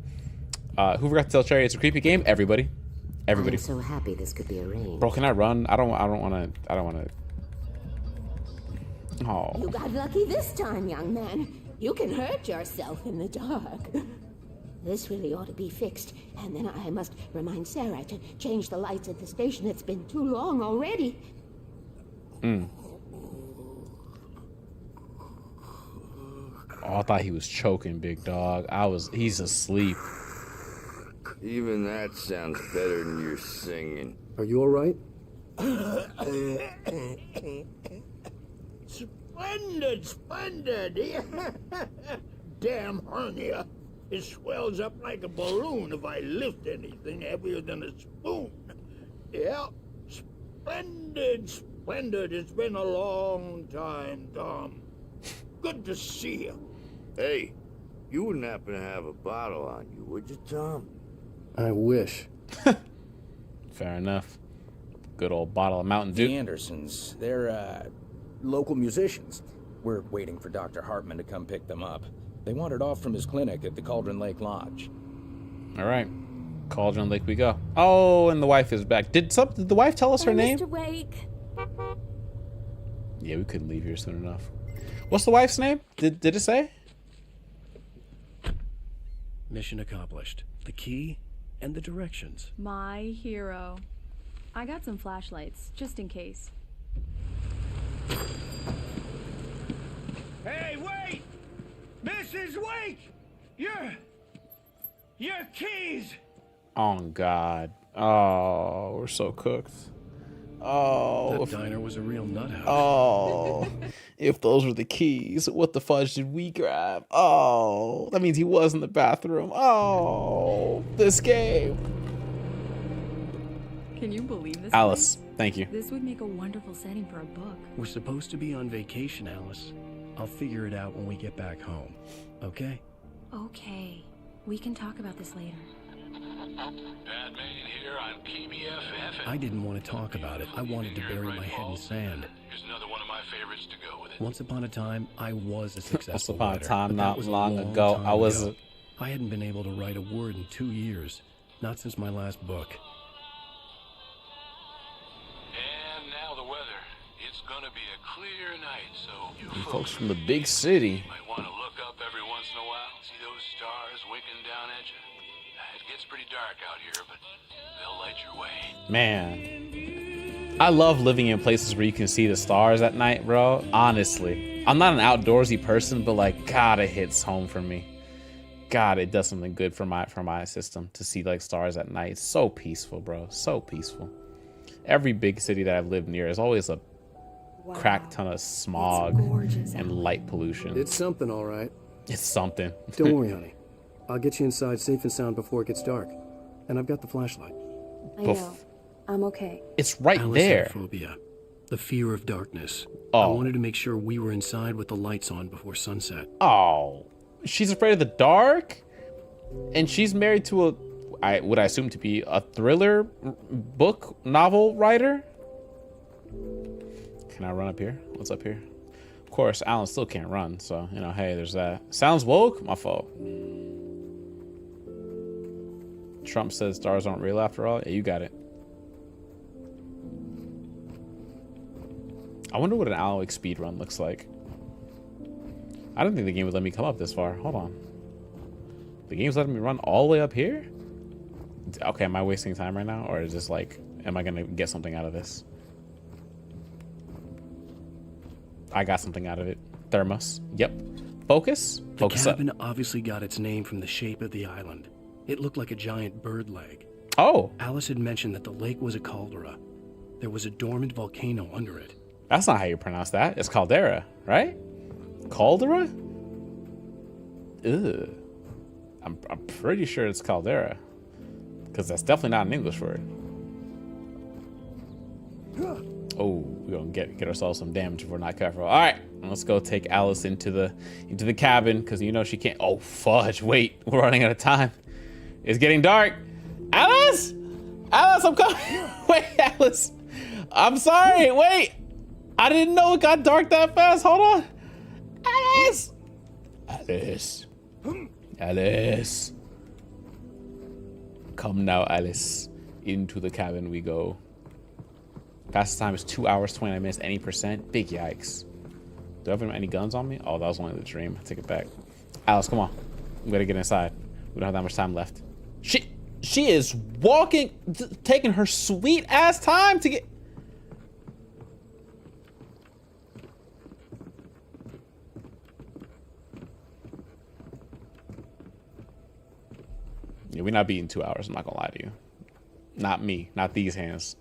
Who forgot to tell Cherry it's a creepy game? Everybody. Everybody. I'm so happy this could be arranged. Bro, can I run? I don't wanna. Oh. You got lucky this time, young man. You can hurt yourself in the dark. This really ought to be fixed, and then I must remind Sarah to change the lights at the station. It's been too long already. Oh, I thought he was choking, big dog. He's asleep. Even that sounds better than your singing. Are you alright? Splendid, splendid. Damn hernia. It swells up like a balloon if I lift anything heavier than a spoon. Yeah, splendid, splendid. It's been a long time, Tom. Good to see you. Hey, you wouldn't happen to have a bottle on you, would you, Tom? I wish. Fair enough. Good old bottle of Mountain Dew. The Andersons, they're, local musicians. We're waiting for Dr. Hartman to come pick them up. They wandered off from his clinic at the Cauldron Lake Lodge. All right. Cauldron Lake we go. Oh, and the wife is back. Did the wife tell us her name? Mr. Wake. Yeah, we couldn't leave here soon enough. What's the wife's name? Did it say? Mission accomplished. The key and the directions. My hero. I got some flashlights, just in case. Hey, wait! Mrs. Wake! Your keys! Oh, God. Oh, we're so cooked. Oh. That diner was a real nut house. Oh. If those were the keys, what the fudge did we grab? Oh. That means he was in the bathroom. Oh. This game. Can you believe this? Alice, place? thank you. This would make a wonderful setting for a book. We're supposed to be on vacation, Alice. I'll figure it out when we get back home. Okay? Okay. We can talk about this later. Bad Main here on KBFF. I didn't want to talk about it. I wanted to bury my head in sand. Here's another one of my favorites to go with it. Once upon a time, I was a successful Once upon a writer, time, but that not was a long ago, time I was ago. I hadn't been able to write a word in 2 years. Not since my last book. And now the weather. It's gonna be a clear night, so you folks from the big city. might want to look up every once in a while. See those stars winking down at you? It gets pretty dark out here, but they'll light your way. Man, I love living in places where you can see the stars at night, bro. Honestly, I'm not an outdoorsy person, but like, God, it hits home for me. God, it does something good for my system to see like stars at night. It's so peaceful, bro. So peaceful. Every big city that I've lived near is always a crack ton of smog and light pollution. It's something, all right. It's something. Don't worry, honey. I'll get you inside safe and sound before it gets dark. And I've got the flashlight. I know. I'm okay. It's right there. Allophobia, the fear of darkness. Oh. I wanted to make sure we were inside with the lights on before sunset. Oh, she's afraid of the dark, and she's married to I assume to be a thriller book novel writer. Can I run up here? What's up here? Of course, Alan still can't run, so you know, hey, there's that. Sounds woke? My fault. Trump says stars aren't real after all. Yeah, you got it. I wonder what an Alan Wake speed run looks like. I don't think the game would let me come up this far. Hold on. The game's letting me run all the way up here? Okay, am I wasting time right now? Or is this like, am I gonna get something out of this? I got something out of it. Thermos. Yep. Focus. Focus the up. cabin obviously got its name from the shape of the island. It looked like a giant bird leg. Oh. Alice had mentioned that the lake was a caldera. There was a dormant volcano under it. That's not how you pronounce that. It's caldera, right? Caldera? Ugh. I'm pretty sure it's caldera. Because that's definitely not an English word. Oh, we're going to get ourselves some damage if we're not careful. All right. Let's go take Alice into the cabin, because you know she can't. Oh, fudge. Wait, we're running out of time. It's getting dark. Alice! Alice, I'm coming. Wait, Alice. I'm sorry. Wait. I didn't know it got dark that fast. Hold on. Alice! Alice. Alice. Come now, Alice. Into the cabin we go. Fastest time is 2 hours, 29 minutes, any percent. Big yikes. Do I have any guns on me? Oh, that was only the dream. I take it back. Alice, come on. We gotta get inside. We don't have that much time left. She is walking, taking her sweet ass time to get. Yeah, we're not beating 2 hours. I'm not gonna lie to you. Not me. Not these hands.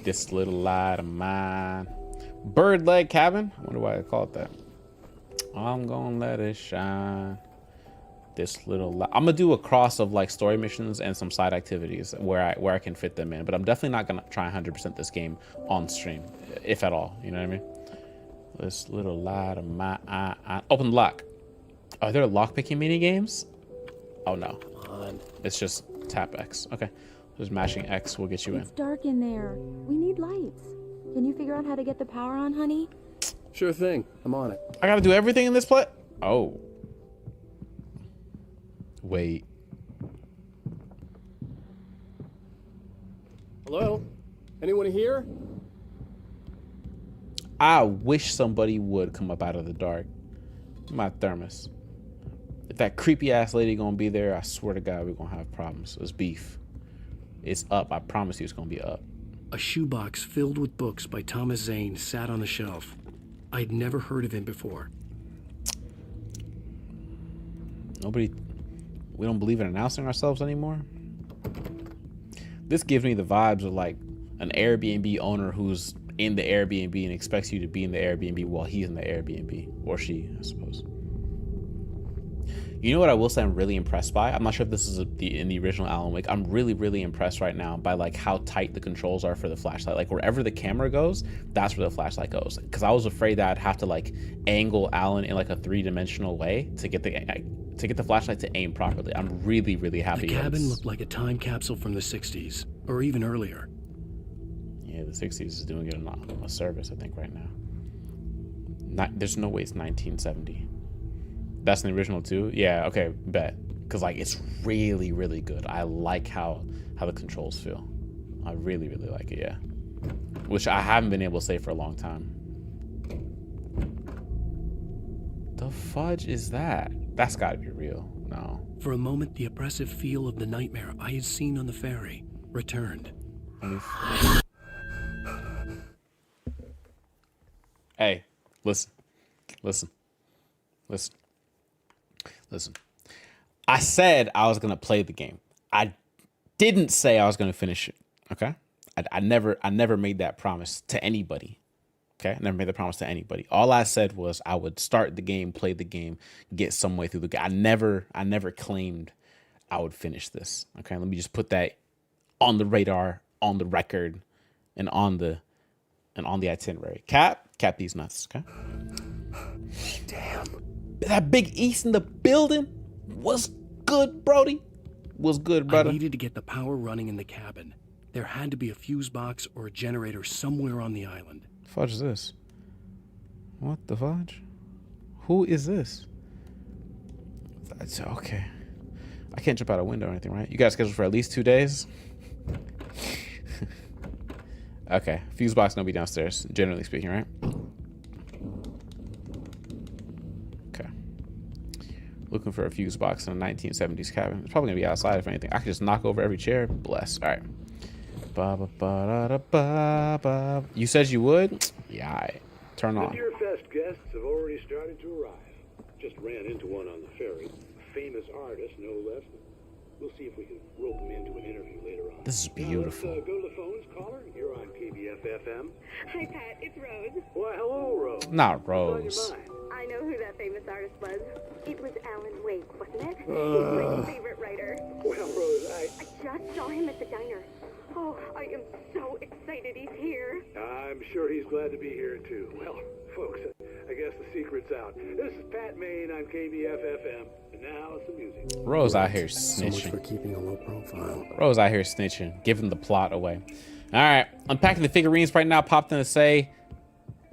This little light of mine. Bird leg cabin. I wonder why I call it that. I'm gonna let it shine. This little light. I'm gonna do a cross of like story missions and some side activities where I can fit them in. But I'm definitely not gonna try 100% this game on stream, if at all. You know what I mean? This little light of my eye. Open the lock. Are there lockpicking mini games? Oh no. Come on. It's just tap X. Okay. Just mashing X will get you in. It's dark in there. We need lights. Can you figure out how to get the power on, honey? Sure thing. I'm on it. I gotta do everything in this play? Oh. Wait. Hello? Anyone here? I wish somebody would come up out of the dark. My thermos. If that creepy ass lady gonna be there, I swear to God, we're gonna have problems. It's beef. It's up. I promise you it's gonna be up. A shoebox filled with books by Thomas Zane sat on the shelf. I'd never heard of him before. We don't believe in announcing ourselves anymore. This gives me the vibes of like an Airbnb owner who's in the Airbnb and expects you to be in the Airbnb while he's in the Airbnb, or she, I suppose. You know what I will say I'm really impressed by? I'm not sure if this is in the original Alan Wake. I'm really, really impressed right now by like how tight the controls are for the flashlight. Like wherever the camera goes, that's where the flashlight goes. Because I was afraid that I'd have to like angle Alan in like a 3-dimensional way to get the flashlight to aim properly. I'm really, really happy. The cabin looked like a time capsule from the 60s, or even earlier. Yeah, the 60s is doing it a service, I think, right now. There's no way it's 1970. That's in the original too? Yeah, okay, bet. Because like it's really, really good. I like how the controls feel. I really, really like it, yeah. Which I haven't been able to say for a long time. The fudge is that? That's gotta be real. No. For a moment, the oppressive feel of the nightmare I had seen on the ferry returned. Hey, listen. I said I was gonna play the game. I didn't say I was gonna finish it. Okay? I never made that promise to anybody. Okay? I never made the promise to anybody. All I said was I would start the game, play the game, get some way through the game. I never claimed I would finish this. Okay? Let me just put that on the radar, on the record, and on the itinerary. Cap these nuts, okay? Damn. That Big East in the building was good, Brody. Was good, brother. I needed to get the power running in the cabin. There had to be a fuse box or a generator somewhere on the island. The fudge is this? What the fudge? Who is this? That's okay. I can't jump out a window or anything, right? You guys scheduled for at least 2 days? Okay. Fuse box gonna be downstairs, generally speaking, right? Looking for a fuse box in a 1970s cabin. It's probably gonna be outside if anything. I could just knock over every chair. Bless. All right. Ba-ba-ba-da-da-ba-ba. You said you would? Yeah, all right. Turn on. The Deer Fest guests have already started to arrive. Just ran into one on the ferry. A famous artist, no less. We'll see if we can rope him into an interview later on. This is beautiful. Let's go to the phones, caller. You're on KBF-FM. Hi, Pat. It's Rose. Why, hello, Rose. Not What's Rose. on your mind? I know who that famous artist was. It was Alan Wake, wasn't it? He's my favorite writer. Well, Rose, I just saw him at the diner. Oh, I am so excited he's here. I'm sure he's glad to be here, too. Well, folks, I guess the secret's out. This is Pat Maine on KBF-FM, and now some music. Rose out here So much for snitching. keeping a low profile. Rose out here snitching, giving the plot away. All right, unpacking the figurines right now. Popped in to say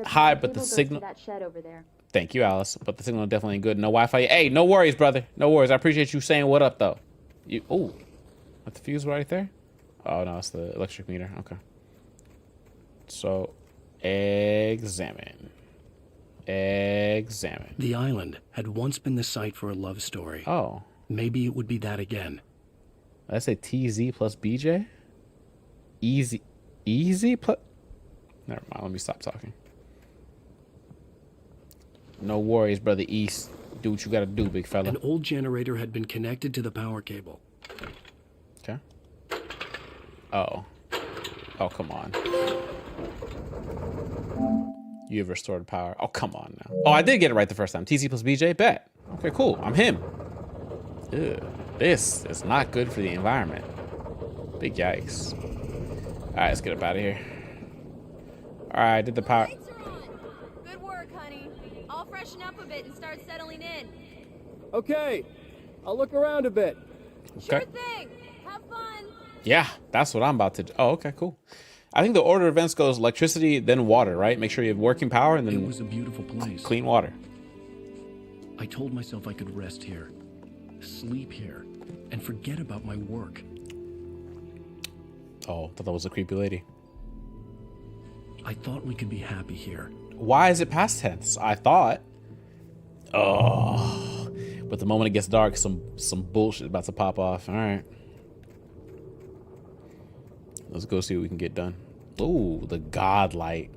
hi, but the signal. That shed over there. Thank you, Alice. But the signal definitely ain't good. No Wi-Fi. Hey, no worries, brother. No worries. I appreciate you saying what up, though. You. Oh, the fuse right there. Oh no, it's the electric meter. Okay. So, examine. Examine. The island had once been the site for a love story. Oh. Maybe it would be that again. Let's say TZ plus BJ. Easy plus. Never mind. Let me stop talking. No worries, brother East. Do what you gotta do, big fella. An old generator had been connected to the power cable. Okay. Oh. Oh, come on. You have restored power. Oh, come on now. Oh, I did get it right the first time. TZ plus BJ, bet. Okay, cool. I'm him. Ugh. This is not good for the environment. Big yikes. All right, let's get up out of here. All right, did the power. Good work, honey. I'll freshen up a bit and start settling in. Okay, I'll look around a bit. Sure thing. Have fun. Yeah, that's what I'm about to do. Oh, okay, cool. I think the order of events goes electricity, then water, right? Make sure you have working power and then It was a beautiful place. Clean water. I told myself I could rest here, sleep here, and forget about my work. Oh, thought that was a creepy lady. I thought we could be happy here. Why is it past tense? I thought. Oh, but the moment it gets dark, some bullshit about to pop off. All right. Let's go see what we can get done. Ooh, the godlight.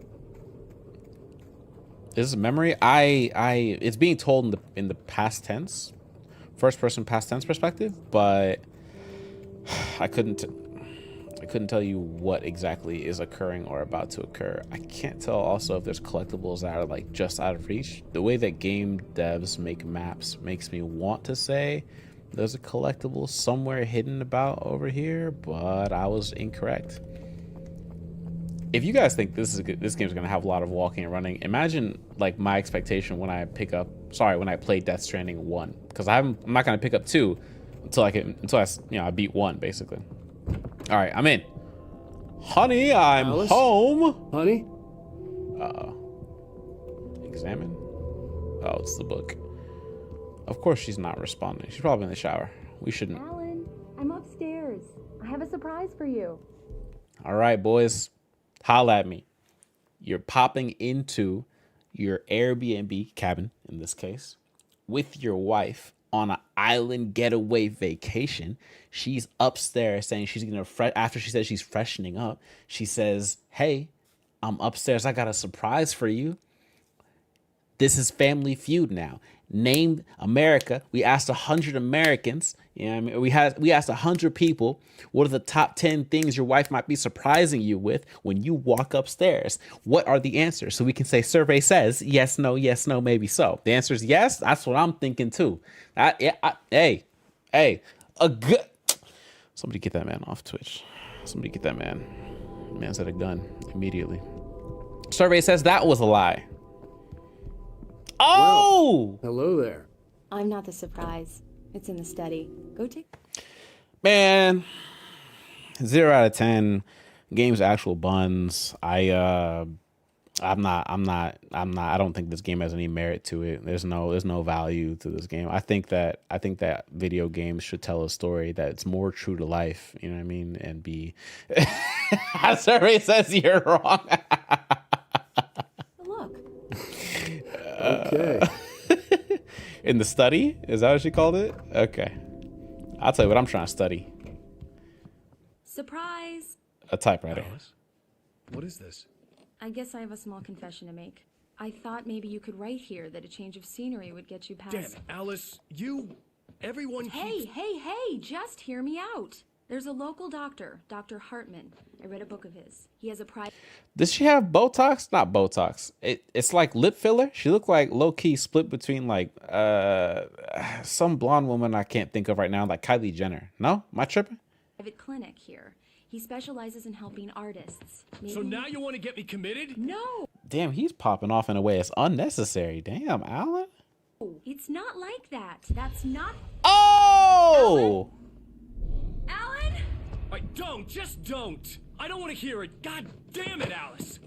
This is memory. It's being told in the past tense, first person past tense perspective, but I couldn't tell you what exactly is occurring or about to occur. I can't tell also if there's collectibles that are like just out of reach. The way that game devs make maps makes me want to say there's a collectible somewhere hidden about over here, but I was incorrect. If you guys think this game's gonna have a lot of walking and running, imagine like my expectation when I play Death Stranding 1, because I'm not gonna pick up 2 until I beat 1 basically. All right, I'm in. Honey, I'm Alice? home. Honey? Examine. Oh, it's the book. Of course she's not responding. She's probably in the shower. We shouldn't. Alan, I'm upstairs. I have a surprise for you. All right, boys. Holla at me. You're popping into your Airbnb cabin, in this case, with your wife on an island getaway vacation. She's upstairs saying she's gonna after she says she's freshening up, she says, "Hey, I'm upstairs. I got a surprise for you. This is Family Feud now. Name America." We asked 100 Americans. You know what I mean? We asked 100 people, what are the top 10 things your wife might be surprising you with when you walk upstairs? What are the answers? So we can say survey says yes, no, maybe so. The answer is yes. That's what I'm thinking too. Hey, a good. Somebody get that man off Twitch. Somebody get that man. Man's had a gun immediately. Survey says that was a lie. Oh! Well, hello there. I'm not the surprise. It's in the study. Go take. Man, 0 out of 10. Game's actual buns. I don't think this game has any merit to it. There's no value to this game. I think that video games should tell a story that's more true to life. You know what I mean? And be. Survey says you're wrong. Look. Okay. In the study? Is that what she called it? Okay. I'll tell you what I'm trying to study. Surprise! A typewriter. Alice? What is this? I guess I have a small confession to make. I thought maybe you could write here that a change of scenery would get you past... Damn it, Alice, everyone Hey, just hear me out. There's a local doctor, Dr. Hartman. I read a book of his. He has a private... Does she have Botox? Not Botox. It's like lip filler. She looked like low-key split between like some blonde woman I can't think of right now, like Kylie Jenner. No? Am I tripping? Private clinic here. He specializes in helping artists. So now you want to get me committed? No! Damn, he's popping off in a way that's unnecessary. Damn, Alan. It's not like that. That's not. Oh! Alan? Just don't. I don't want to hear it. God damn it, Alice.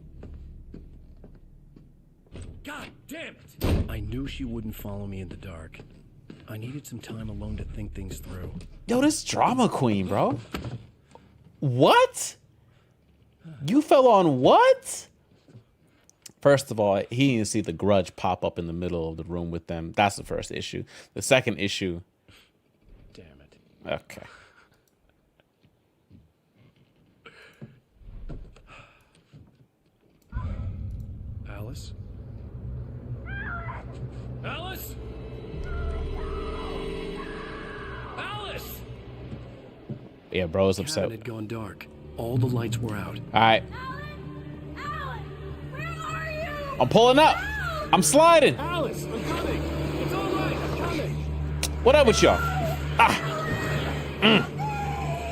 God damn it. I knew she wouldn't follow me in the dark. I needed some time alone to think things through. Yo, this drama queen, bro. What? You fell on what? First of all, he didn't see the grudge pop up in the middle of the room with them. That's the first issue. The second issue. Damn it. Okay. Alice? Alice? Alice! Yeah, bro is The upset. cabin had gone dark. All the lights were out. All right. I'm pulling up. I'm sliding. Alice, I'm coming. It's all right. I'm coming. What up with y'all?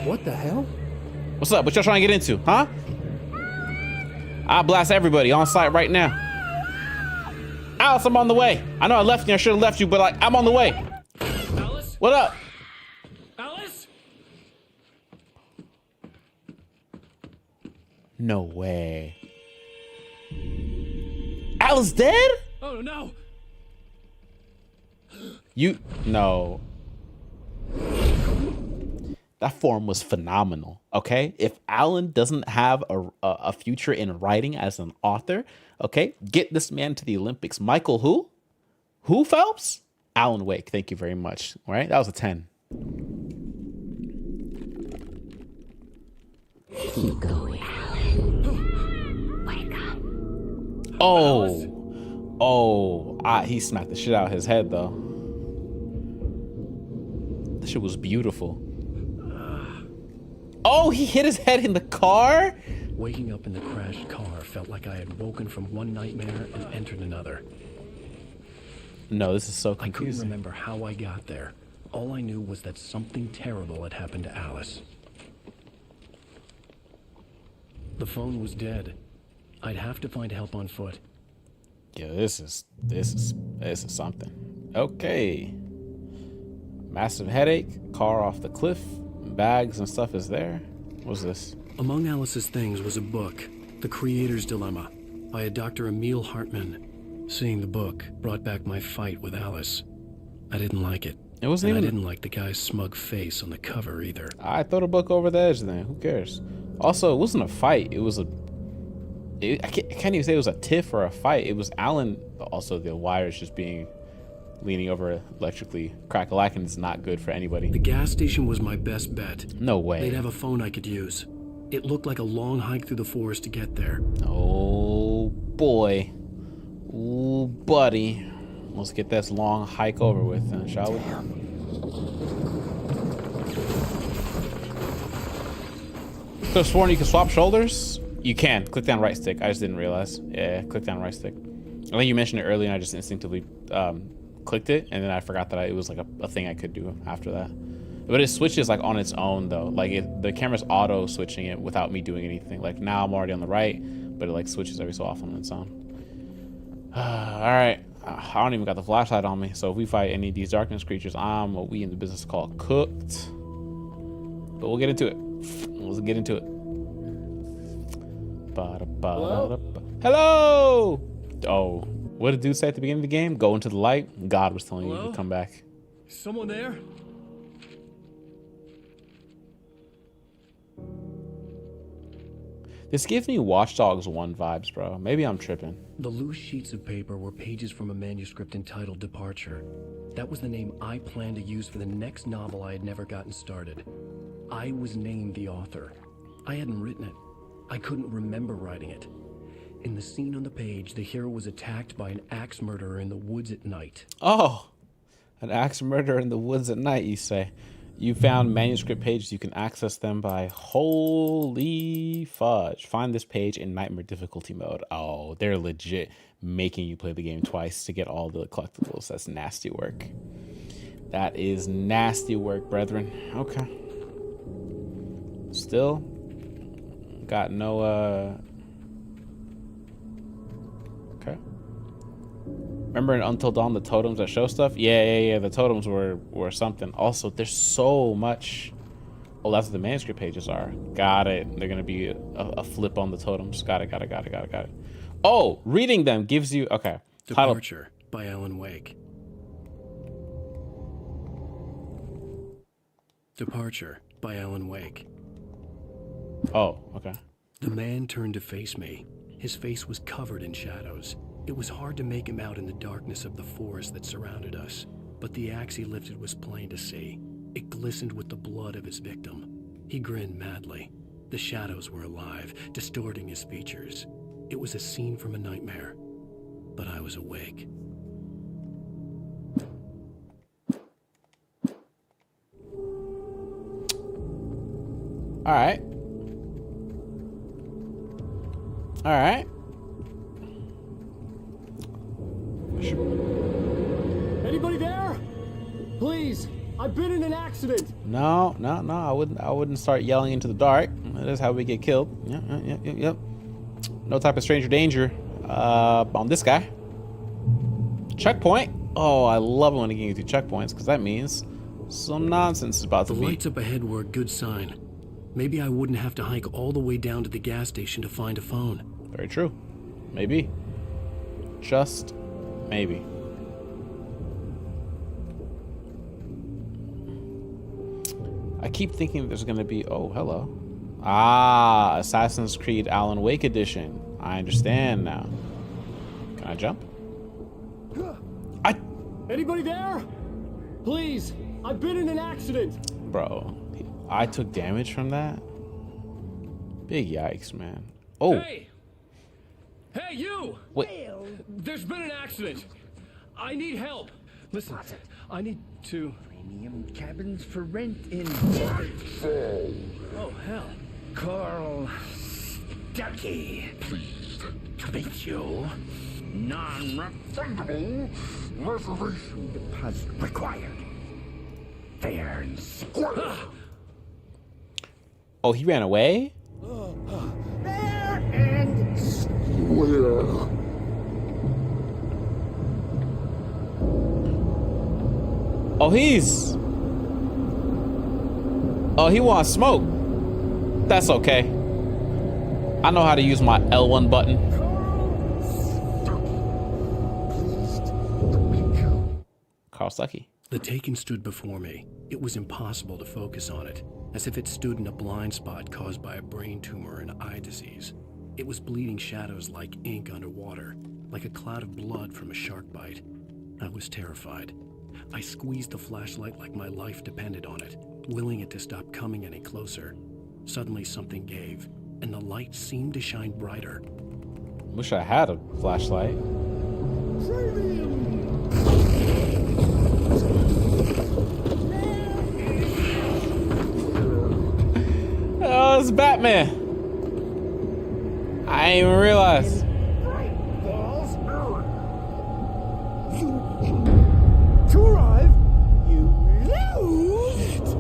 What the hell? What's up? What y'all trying to get into, huh? I'll blast everybody on site right now. Alice, I'm on the way. I know I left you. I should have left you, but like, I'm on the way. Alice? What up? Alice? No way. Alice dead? Oh no. You no. That form was phenomenal. Okay, if Alan doesn't have a future in writing as an author, okay, get this man to the Olympics. Michael, who Phelps? Alan Wake. Thank you very much. All right, that was a 10. Keep going. He smacked the shit out of his head though. That shit was beautiful. Oh, he hit his head in the car? Waking up in the crashed car felt like I had woken from one nightmare and entered another. No, this is so I couldn't confusing. remember how I got there. All I knew was that something terrible had happened to Alice. The phone was dead. I'd have to find help on foot. Yeah, this is something. Okay. Massive headache, car off the cliff, bags and stuff is there. What's this? Among Alice's things was a book, The Creator's Dilemma, by a Dr. Emil Hartman. Seeing the book brought back my fight with Alice. I didn't like it. It wasn't and even. I didn't like the guy's smug face on the cover either. I throw the book over the edge then. Who cares? Also, it wasn't a fight. It was a. I can't even say it was a tiff or a fight. It was Alan. Also, the wires just being leaning over electrically. Crack-a-lacking is not good for anybody. The gas station was my best bet. No way. They'd have a phone I could use. It looked like a long hike through the forest to get there. Oh boy. Ooh, buddy. Let's get this long hike over with then, shall we? Could have sworn you could swap shoulders. You can. Click down right stick. I just didn't realize. Yeah, click down right stick. I think you mentioned it earlier and I just instinctively clicked it, and then I forgot that it was like a thing I could do after that. But it switches like on its own though. Like the camera's auto switching it without me doing anything. Like now I'm already on the right, but it like switches every so often on its own. All right. I don't even got the flashlight on me, so if we fight any of these darkness creatures, I'm what we in the business call cooked. But we'll get into it. Let's get into it. Hello? Oh, what did dude say at the beginning of the game? Go into the light. God was telling you to come back. Someone there? This gives me Watch Dogs 1 vibes, bro. Maybe I'm tripping. The loose sheets of paper were pages from a manuscript entitled Departure. That was the name I planned to use for the next novel I had never gotten started. I was named the author. I hadn't written it. I couldn't remember writing it. In the scene on the page, the hero was attacked by an axe murderer in the woods at night. Oh, an axe murderer in the woods at night, you say. You found manuscript pages. You can access them by holy fudge. Find this page in nightmare difficulty mode. Oh, they're legit making you play the game twice to get all the collectibles. That's nasty work. That is nasty work, brethren. Okay. Still got no Remember in Until Dawn, the totems that show stuff? Yeah. The totems were something. Also, there's so much. Oh, that's what the manuscript pages are. Got it. They're gonna be a flip on the totems. Got it. Oh, reading them gives you okay. Departure by Alan Wake. Departure by Alan Wake. Oh, okay. The man turned to face me. His face was covered in shadows. It was hard to make him out in the darkness of the forest that surrounded us, but the axe he lifted was plain to see. It glistened with the blood of his victim. He grinned madly. The shadows were alive, distorting his features. It was a scene from a nightmare, but I was awake. All right. Anybody there? Please, I've been in an accident. No. I wouldn't start yelling into the dark. That is how we get killed. Yep. No type of stranger danger on this guy. Checkpoint. Oh, I love it when it gives you checkpoints because that means some nonsense is about to be. The lights up ahead were a good sign. Maybe I wouldn't have to hike all the way down to the gas station to find a phone. Very true. Maybe. Just maybe. I keep thinking there's gonna be, oh, hello. Ah, Assassin's Creed Alan Wake edition. I understand now. Can I jump? Anybody there? Please, I've been in an accident. Bro, I took damage from that? Big yikes, man. Oh. Hey, you! Wait. There's been an accident. I need help. Listen, I need to... Premium cabins for rent in... Oh, hell. Carl Stucky. Pleased to meet you. Non-refundable reservation deposit required. Fair and square. Oh, he ran away? Fair and square. Oh, he wants smoke. That's okay. I know how to use my L1 button. Carl Stucky. The Taken stood before me. It was impossible to focus on it, as if it stood in a blind spot caused by a brain tumor and eye disease. It was bleeding shadows like ink underwater, like a cloud of blood from a shark bite. I was terrified. I squeezed the flashlight like my life depended on it, willing it to stop coming any closer. Suddenly something gave, and the light seemed to shine brighter. Wish I had a flashlight. Oh, it's Batman. I didn't even realize. To arrive, you lose. It's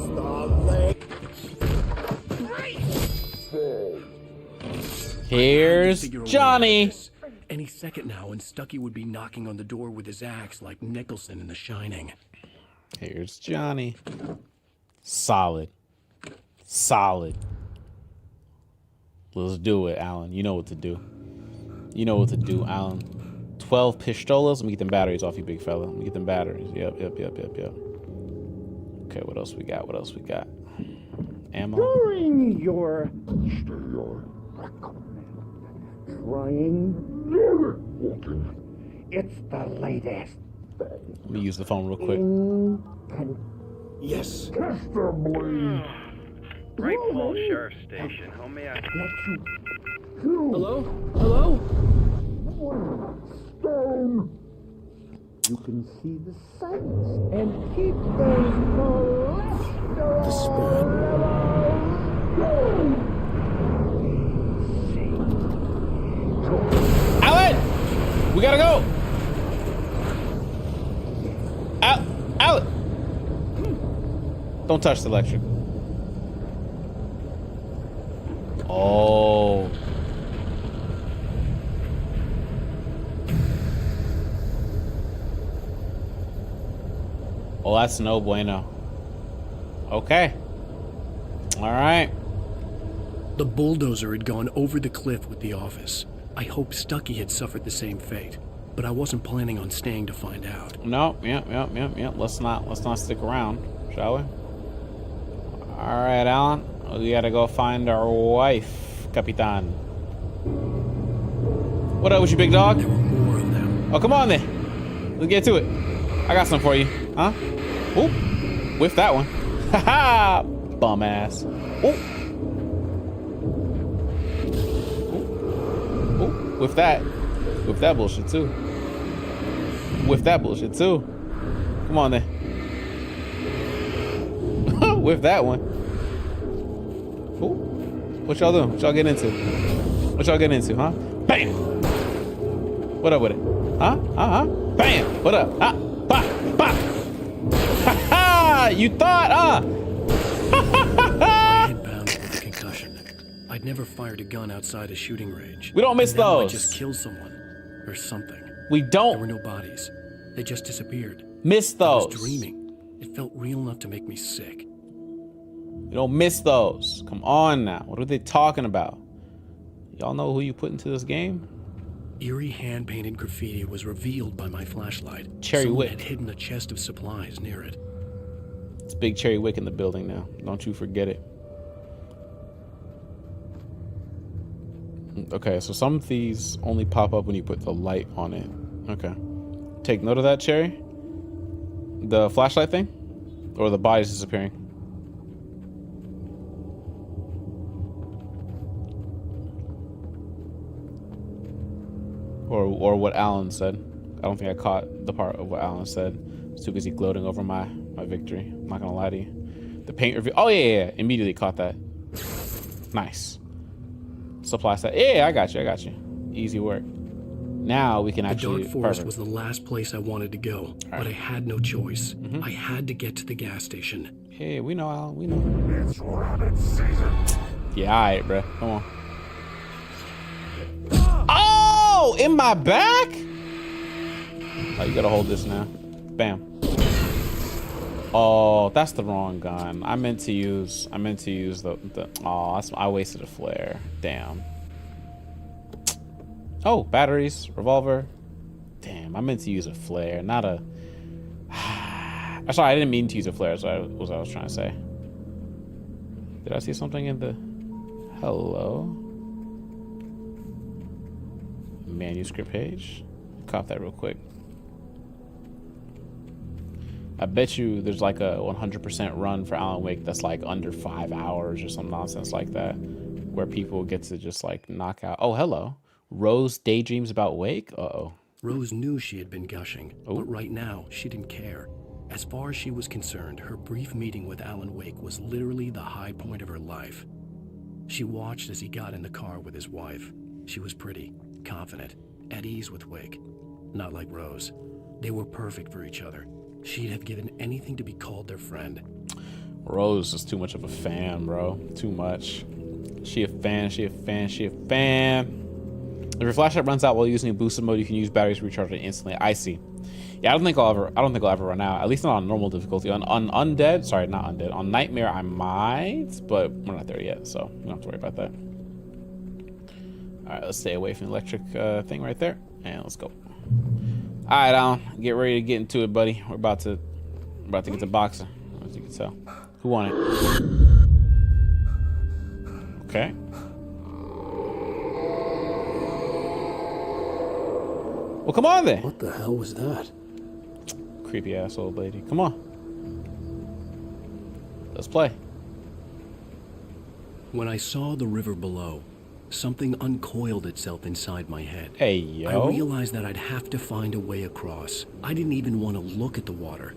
the lake. Here's Johnny. Any second now, and Stucky would be knocking on the door with his axe like Nicholson in The Shining. Here's Johnny. Solid. Let's do it, Alan. You know what to do. Alan. 12 pistolas. Let me get them batteries off you, big fella. Let me get them batteries. Yep. Okay, what else we got? Ammo. During your trying, it's the latest. Let me use the phone real quick. Yes. Great Falls Sheriff Station. How may I... Hello? Stone. You can see the sights and keep those cholesterol. The spirit. Alan! We gotta go! Alan! Don't touch the electric. Oh. Well, that's no bueno. Okay. All right. The bulldozer had gone over the cliff with the office. I hoped Stucky had suffered the same fate, but I wasn't planning on staying to find out. No, yep. Let's not stick around, shall we? All right, Alan. We gotta go find our wife, Capitan. What up with you, big dog? There were more of them. Oh, come on then. Let's get to it. I got something for you, huh? Oop. Whiff that one. Ha ha! Bum ass. Oop. Oop. Whiff that. Whiff that bullshit too. Whiff that bullshit too. Come on then. Whiff that one. Ooh. What y'all doing? What y'all getting into? What y'all getting into, huh? Bam! What up with it? Huh? Bam! What up? Ah! Bop! Bop! Ha ha! You thought, My head bounded with a concussion. I'd never fired a gun outside a shooting range. We don't miss And now I those. just killed someone. Or something. We don't. There were no bodies. They just disappeared. Miss those. I was dreaming. It felt real enough to make me sick. You don't miss those. Come on now. What are they talking about? Y'all know who you put into this game? Eerie hand-painted graffiti was revealed by my flashlight. Cherry Someone Wick. had hidden a chest of supplies near it. It's Big Cherry Wick in the building now. Don't you forget it. Okay, so some of these only pop up when you put the light on it. Okay. Take note of that, Cherry. The flashlight thing? Or the body's disappearing? Or what Alan said. I don't think I caught the part of what Alan said. I was too busy gloating over my victory. I'm not gonna lie to you. The paint review. Oh yeah. Immediately caught that. Nice. Supply set. Yeah, I got you. Easy work. Now we can actually. The dark forest was the last place I wanted to go, but I had no choice. Mm-hmm. I had to get to the gas station. Hey, we know, Alan. We know. It's rabbit season. Yeah, all right, bro. Come on. Oh, in my back? Oh, you gotta hold this now. Bam. Oh, that's the wrong gun. I meant to use the oh, I wasted a flare. Damn. Oh, batteries, revolver. Damn, I meant to use a flare, not a sorry, I didn't mean to use a flare, so what I was trying to say. Did I see something in the hello? Manuscript page. Cop that real quick. I bet you there's like a 100% run for Alan Wake that's like under 5 hours or some nonsense like that, where people get to just like knock out. Oh, hello. Rose daydreams about Wake? Uh-oh. Rose knew she had been gushing, but right now she didn't care. As far as she was concerned, her brief meeting with Alan Wake was literally the high point of her life. She watched as he got in the car with his wife. She was pretty, confident, at ease with Wake. Not like Rose. They were perfect for each other. She'd have given anything to be called their friend. Rose is too much of a fan, bro. Too much. She a fan. If your flashlight runs out while using a boosted mode, you can use batteries to recharge it instantly. I see. Yeah, I don't think I'll ever run out. At least not on normal difficulty. On undead, sorry, not undead. On nightmare, I might, but we're not there yet, so we don't have to worry about that. All right, let's stay away from the electric thing right there, and let's go. All right, Alan, get ready to get into it, buddy. We're about to get to boxing, as you can tell. Who won it? Okay. Well, come on then. What the hell was that? Creepy ass old lady. Come on. Let's play. When I saw the river below, something uncoiled itself inside my head. Hey, yo. I realized that I'd have to find a way across. I didn't even want to look at the water.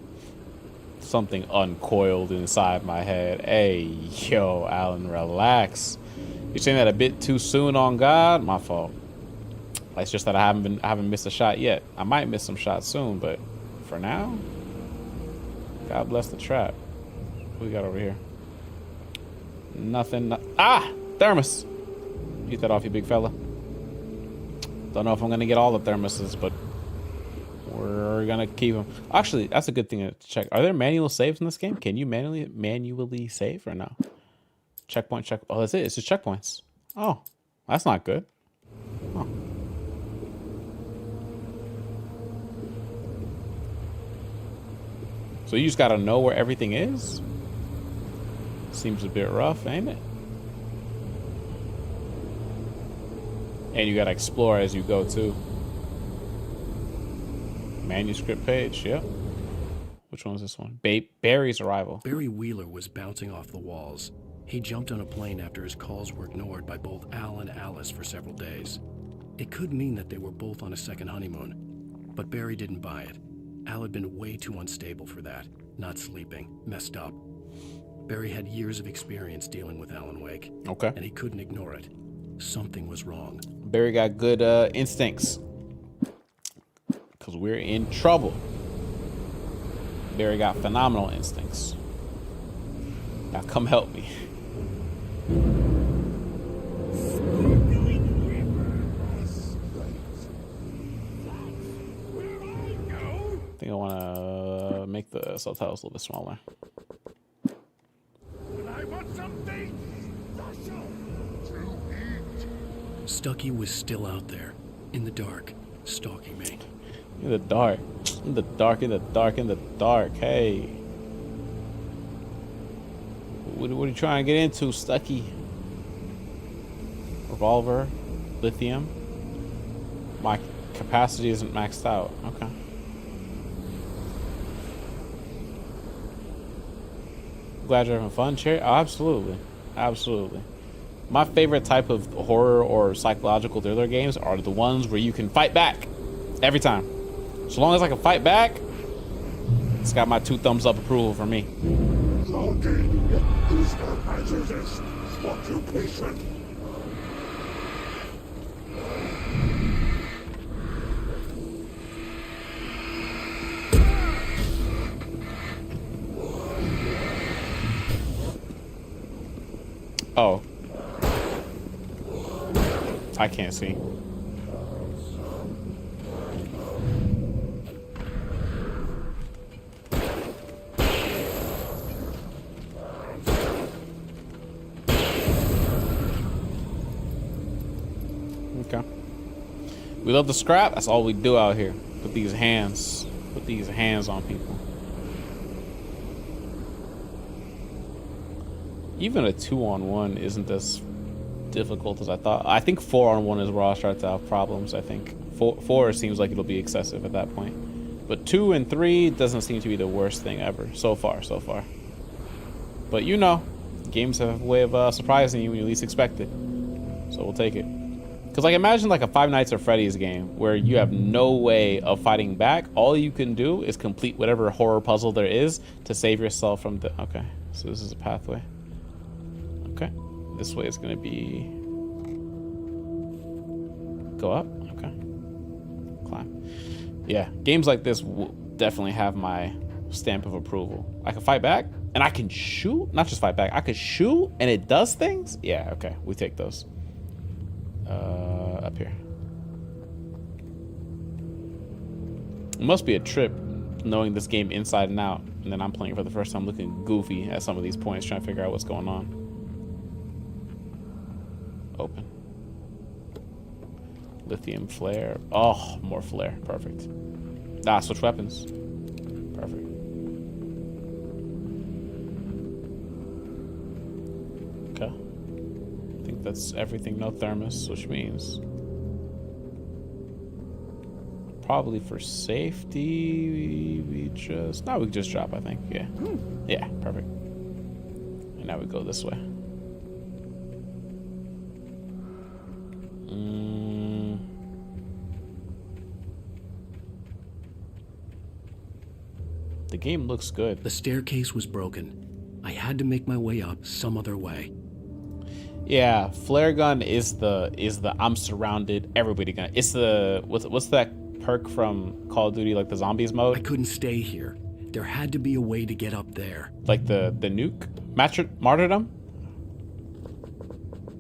Something uncoiled inside my head. Hey, yo, Alan, relax. You're saying that a bit too soon on God? My fault. It's just that I haven't missed a shot yet. I might miss some shots soon, but for now, God bless the trap. What we got over here? Nothing. Ah! Thermos! Get that off, you big fella. Don't know if I'm gonna get all the thermoses, but We're gonna keep them. Actually, that's a good thing to check. Are there manual saves in this game? Can you manually save or no? Checkpoint, check. Oh, that's it. It's just checkpoints. Oh, that's not good. Oh. So you just gotta know where everything is? Seems a bit rough, ain't it? And you gotta explore as you go too. Manuscript page, yep. Which one's this one? Barry's arrival. Barry Wheeler was bouncing off the walls. He jumped on a plane after his calls were ignored by both Al and Alice for several days. It could mean that they were both on a second honeymoon, but Barry didn't buy it. Al had been way too unstable for that. Not sleeping, messed up. Barry had years of experience dealing with Alan Wake. Okay. And he couldn't ignore it. Something was wrong. Barry got good instincts. Because we're in trouble. Barry got phenomenal instincts. Now come help me. I think I want to make the subtitles a little bit smaller. I want something to eat. Stucky was still out there, in the dark, stalking me. In the dark. In the dark, in the dark, in the dark. Hey. What are you trying to get into, Stucky? Revolver? Lithium? My capacity isn't maxed out. Okay. Glad you're having fun, Cherry? Oh, absolutely. Absolutely. My favorite type of horror or psychological thriller games are the ones where you can fight back. Every time. So long as I can fight back, it's got my 2 thumbs up approval for me. Logging is the hazardous occupation. Oh. I can't see. Okay. We love the scrap. That's all we do out here. Put these hands on people. Even a 2-on-1 isn't as difficult as I thought. I think 4-on-1 is where I'll start to have problems. I think 4 seems like it'll be excessive at that point, but 2 and 3 doesn't seem to be the worst thing ever so far. But you know, games have a way of surprising you when you least expect it, so we'll take it. Because like imagine like a Five Nights at Freddy's game where you have no way of fighting back. All you can do is complete whatever horror puzzle there is to save yourself from the... Okay, so this is a pathway. Okay, this way is gonna be... Go up? Okay. Climb. Yeah, games like this will definitely have my stamp of approval. I can fight back and I can shoot. Not just fight back, I can shoot and it does things? Yeah, okay, we take those. Up here. It must be a trip knowing this game inside and out, and then I'm playing for the first time looking goofy at some of these points, trying to figure out what's going on. Open. Lithium flare. Oh, more flare. Perfect. Ah, switch weapons. Perfect. Okay. I think that's everything. No thermos, which means probably for safety we just... No, we can just drop, I think. Yeah. Yeah, perfect. And now we go this way. The game looks good. The staircase was broken. I had to make my way up some other way. Yeah, flare gun is the I'm surrounded, everybody gun. It's the what's that perk from Call of Duty, like the zombies mode? I couldn't stay here. There had to be a way to get up there. Like the nuke? Martyrdom?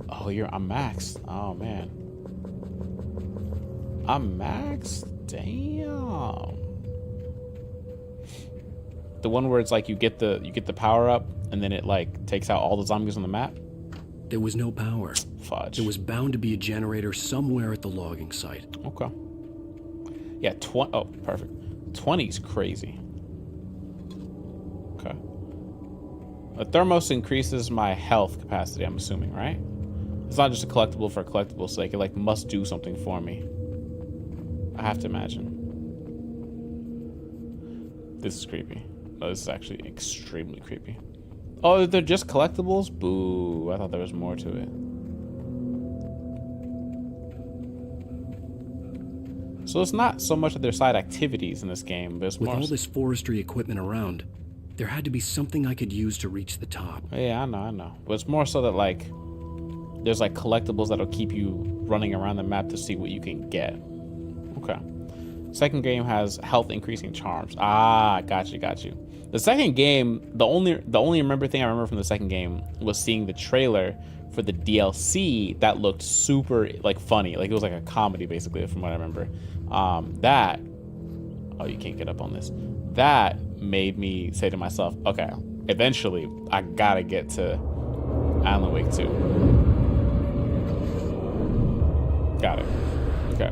Oh, I'm maxed. Oh man. I'm maxed? Damn. The one where it's like you get the power up and then it like takes out all the zombies on the map? There was no power. Fudge. There was bound to be a generator somewhere at the logging site. Okay. Yeah, oh, perfect. 20 is crazy. Okay. The thermos increases my health capacity, I'm assuming, right? It's not just a collectible for a collectible's sake. It like must do something for me. I have to imagine. This is creepy. No, this is actually extremely creepy. Oh, they're just collectibles? Boo. I thought there was more to it. So it's not so much that there's side activities in this game, but it's With more... all this forestry equipment around, there had to be something I could use to reach the top. Yeah, I know. But it's more so that, like, there's, like, collectibles that'll keep you running around the map to see what you can get. Okay. Second game has health increasing charms. Ah, got you. The second game, the only thing I remember from the second game was seeing the trailer for the DLC that looked super, like, funny. Like, it was like a comedy, basically, from what I remember. Oh, you can't get up on this. That made me say to myself, okay, eventually I gotta get to Alan Wake 2. Got it. Okay.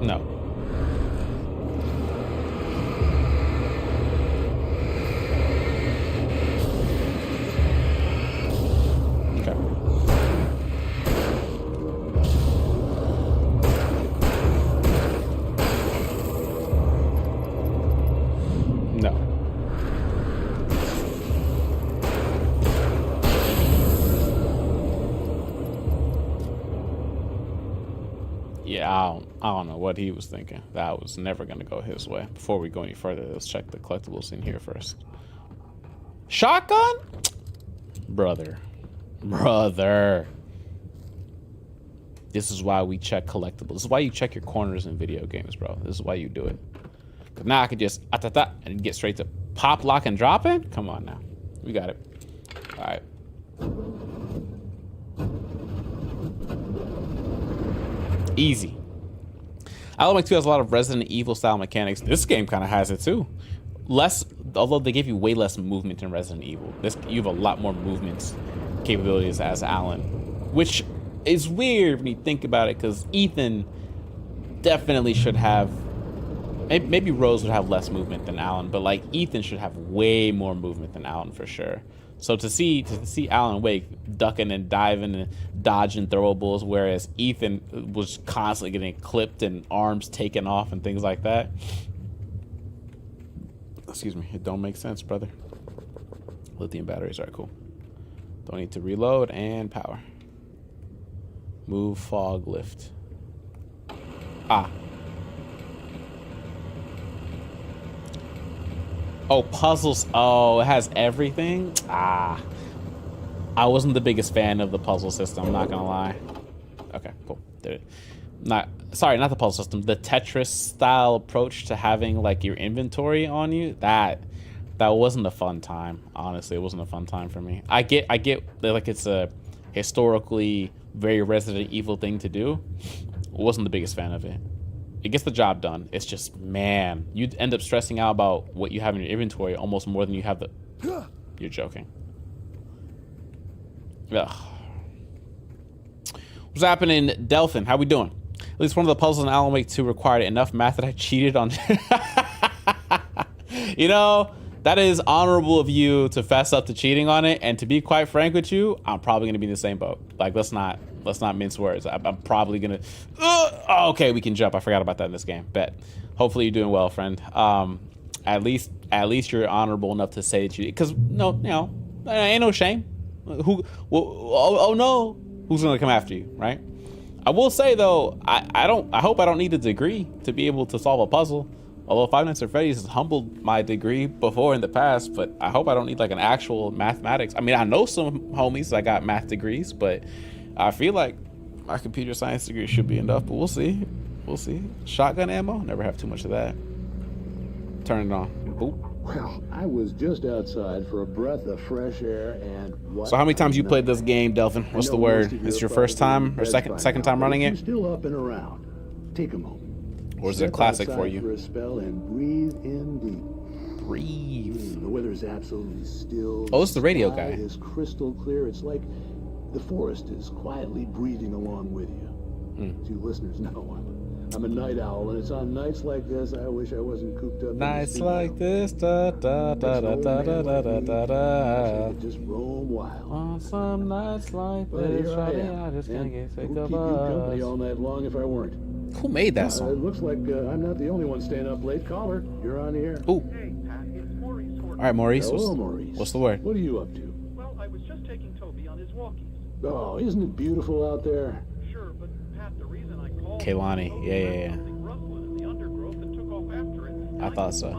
No. Okay. No. Yeah, I don't know what he was thinking. That was never going to go his way. Before we go any further, let's check the collectibles in here first. Shotgun? Brother. This is why we check collectibles. This is why you check your corners in video games, bro. This is why you do it. Because now I could just and get straight to pop, lock, and drop in? Come on now. We got it. All right. Easy. Alan Wake 2 has a lot of Resident Evil style mechanics. This game kind of has it too. Although they give you way less movement in Resident Evil. You have a lot more movement capabilities as Alan, which is weird when you think about it, because Ethan definitely should have. Maybe Rose would have less movement than Alan, but like Ethan should have way more movement than Alan for sure. So to see Alan Wake ducking and diving and dodging throwables, whereas Ethan was constantly getting clipped and arms taken off and things like that. Excuse me, it don't make sense, brother. Lithium batteries are cool. Don't need to reload and power. Move, fog, lift. Ah. Oh, puzzles. Oh, it has everything? Ah. I wasn't the biggest fan of the puzzle system, I'm not gonna lie. Okay, cool. Did it. Not the puzzle system. The Tetris style approach to having like your inventory on you, that wasn't a fun time. Honestly, it wasn't a fun time for me. I get that like it's a historically very Resident Evil thing to do. Wasn't the biggest fan of it. It gets the job done. It's just, man, you'd end up stressing out about what you have in your inventory almost more than you have the... You're joking. Ugh. What's happening, Delphin? How we doing? At least one of the puzzles in Alan Wake 2 required enough math that I cheated on... You know, that is honorable of you to fess up to cheating on it. And to be quite frank with you, I'm probably going to be in the same boat. Like, let's not mince words. I'm probably gonna. Oh, okay, we can jump. I forgot about that in this game. Bet. Hopefully you're doing well, friend. At least you're honorable enough to say that you. Because ain't no shame. Oh no, who's gonna come after you, right? I will say though, I hope I don't need a degree to be able to solve a puzzle. Although Five Nights at Freddy's has humbled my degree before in the past, but I hope I don't need like an actual mathematics. I mean, I know some homies that got math degrees, but I feel like my computer science degree should be enough, but we'll see. We'll see. Shotgun ammo? Never have too much of that. Turn it on. Oop. Well, I was just outside for a breath of fresh air and what? So how many times you played this game, Delphin? What's the word? Is your first time or second time running it? Still up and around. Take a moment. Or is it a classic Step for outside you? for a spell and breathe in deep. Breathe. The weather is absolutely still. Oh, it's the radio sky guy. is crystal clear. It's like the forest is quietly breathing along with you. To you listeners know, I'm a night owl, and it's on nights like this I wish I wasn't cooped up. Nights in the like this, da da da da da da da da da da. Just roam wild. On some nights like But this, here I shawty, am. I just can't And get sick who'd of keep you company us. all night long if I weren't. Who made that It song? looks like I'm not the only one staying up late. Caller, you're on the air. Ooh. All right, Maurice. Hello, Maurice. What's the word? What are you up to? Well, I was just taking Toby on his walkies. Oh, isn't it beautiful out there? Sure, but Pat, the reason I called Kaylani. Yeah. something rustling in the undergrowth and took off after it. I thought so.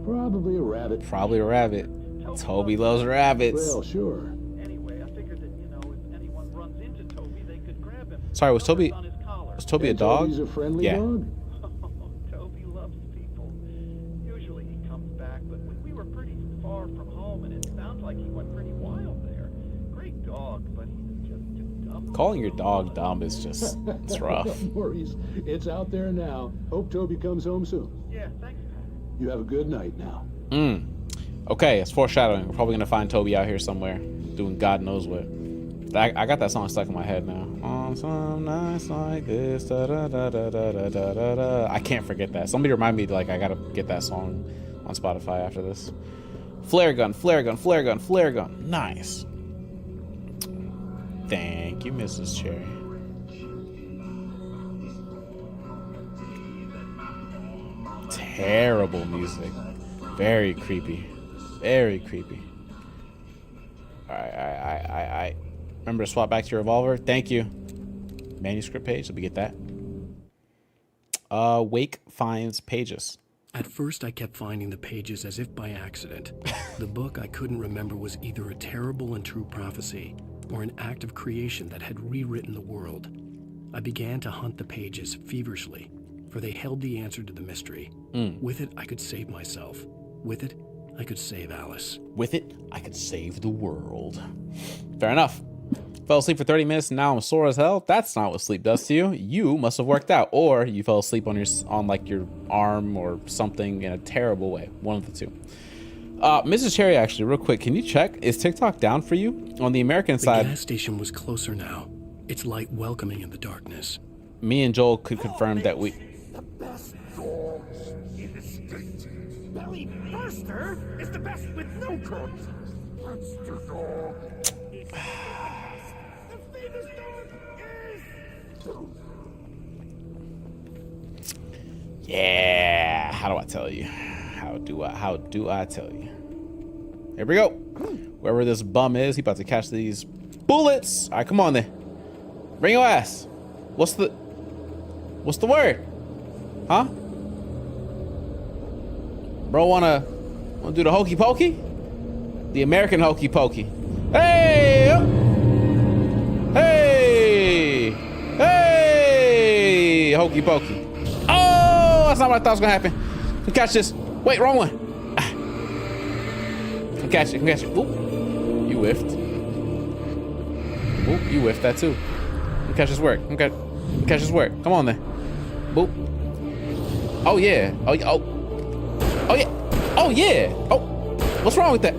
Probably a rabbit. Probably a rabbit. Toby loves rabbits. Well, sure. Anyway, I figured that, if anyone runs into Toby, they could grab him. Sorry, was Toby a dog? Toby's a friendly yeah. dog? Toby loves people. Usually he comes back, but we were pretty far from home, and it sounds like he went pretty wild there. Great dog, but he's just too dumb. Calling your dog dumb is just, it's rough. Maurice, it's out there now. Hope Toby comes home soon. Yeah, thanks, Pat. You have a good night now. Okay, it's foreshadowing. We're probably gonna find Toby out here somewhere, doing God knows what. I got that song stuck in my head now. On some nights like this, da da da da da da da da da. I can't forget that. Somebody remind me, I gotta get that song on Spotify after this. Flare gun, flare gun, flare gun, flare gun. Nice. Thank you, Mrs. Cherry. Terrible music. Very creepy. Very creepy. Alright. Remember to swap back to your revolver? Thank you. Manuscript page, let me get that. Wake finds pages. At first, I kept finding the pages as if by accident. The book I couldn't remember was either a terrible and true prophecy or an act of creation that had rewritten the world. I began to hunt the pages feverishly, for they held the answer to the mystery. With it, I could save myself. With it, I could save Alice. With it, I could save the world. Fair enough. Fell asleep for 30 minutes and now I'm sore as hell. That's not what sleep does to you. You must have worked out, or you fell asleep on your arm or something in a terrible way. One of the two. Mrs. Cherry, actually, real quick, can you check? Is TikTok down for you? On the American side, The gas station was closer now, its light welcoming in the darkness. me and Joel could confirm that we... The best dogs in the state. Belly Burster is the best with no cuts. Monster dog. The famous dog is... Yeah, how do I tell you? How do I tell you? Here we go. Wherever this bum is, he about to catch these bullets. All right, come on then. Bring your ass. What's the word? Huh? Bro, wanna do the hokey pokey? The American hokey pokey. Hey! Hey! Hey! Hokey pokey. Oh, that's not what I thought was gonna happen. Come catch this. Wait, wrong one. Come catch it. Come catch it. Oop. You whiffed. Oop, you whiffed that too. Come catch this work. Come catch this work. Come on then. Boop. Oh yeah. Oh yeah. Oh yeah. Oh yeah. Oh. What's wrong with that?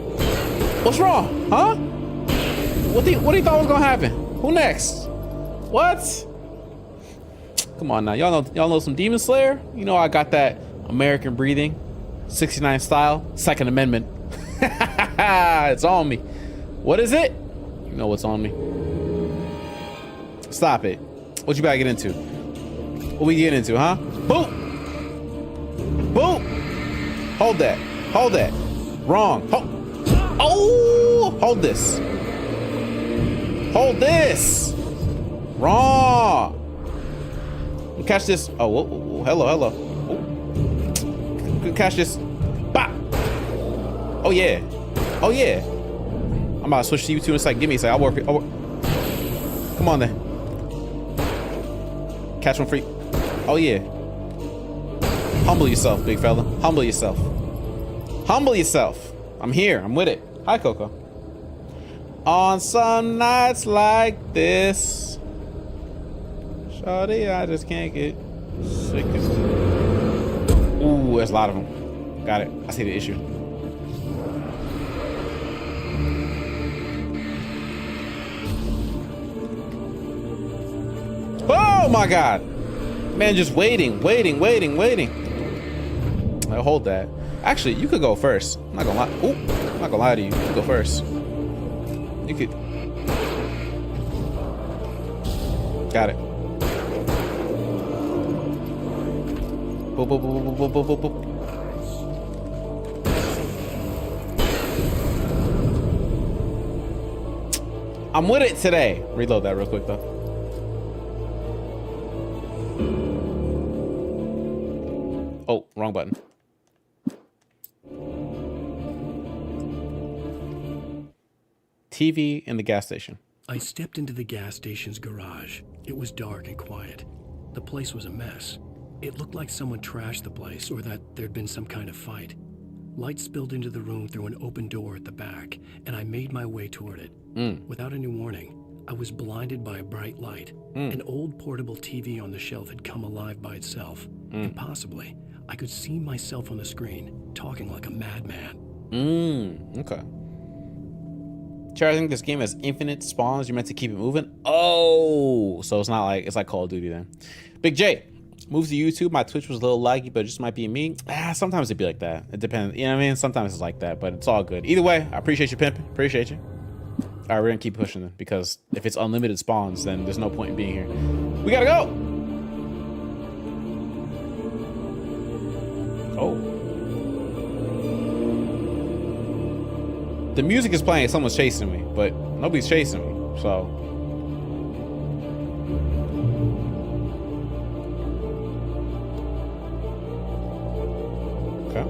What's wrong? Huh? What do you thought was gonna happen? Who next? What? Come on now. Y'all know some Demon Slayer? You know I got that American breathing, 69 style, Second Amendment. It's on me. What is it? You know what's on me. Stop it. What you about to get into? What we get into, huh? Boop. Boop. Hold that. Hold that. Wrong. Oh, hold this. Hold this. Wrong. Catch this. Oh, whoa. Hello. Oh. Catch this. Bop. Oh yeah. I'm about to switch to you two in a second. Give me a second. I'll work. Come on then. Catch one free. Oh yeah. Humble yourself, big fella. Humble yourself. Humble yourself. I'm here. I'm with it. Hi, Coco. On some nights like this, shawty, I just can't get sick of it. there's a lot of them. Got it. I see the issue. Oh my God. Man, just waiting. I'll hold that. Actually, you could go first. I'm not gonna lie. Ooh, I'm not gonna lie to you. You could go first. You could. Got it. Boop, boop, boop, boop, boop, boop, boop. I'm with it today. Reload that real quick though. Oh, wrong button. TV in the gas station. I stepped into the gas station's garage. It was dark and quiet. The place was a mess. It looked like someone trashed the place or that there'd been some kind of fight. Light spilled into the room through an open door at the back, and I made my way toward it. Without any warning, I was blinded by a bright light. An old portable TV on the shelf had come alive by itself. And possibly, I could see myself on the screen, talking like a madman. Okay. Charlie, I think this game has infinite spawns. You're meant to keep it moving. Oh, so it's not like, it's like Call of Duty then. Big J, moves to YouTube. My Twitch was a little laggy, but it just might be me. Sometimes it'd be like that. It depends. You know what I mean? Sometimes it's like that, but it's all good. Either way, I appreciate you, pimping. Appreciate you. All right, we're gonna keep pushing them because if it's unlimited spawns, then there's no point in being here. We gotta go. Oh. The music is playing, someone's chasing me, but nobody's chasing me, so. Okay.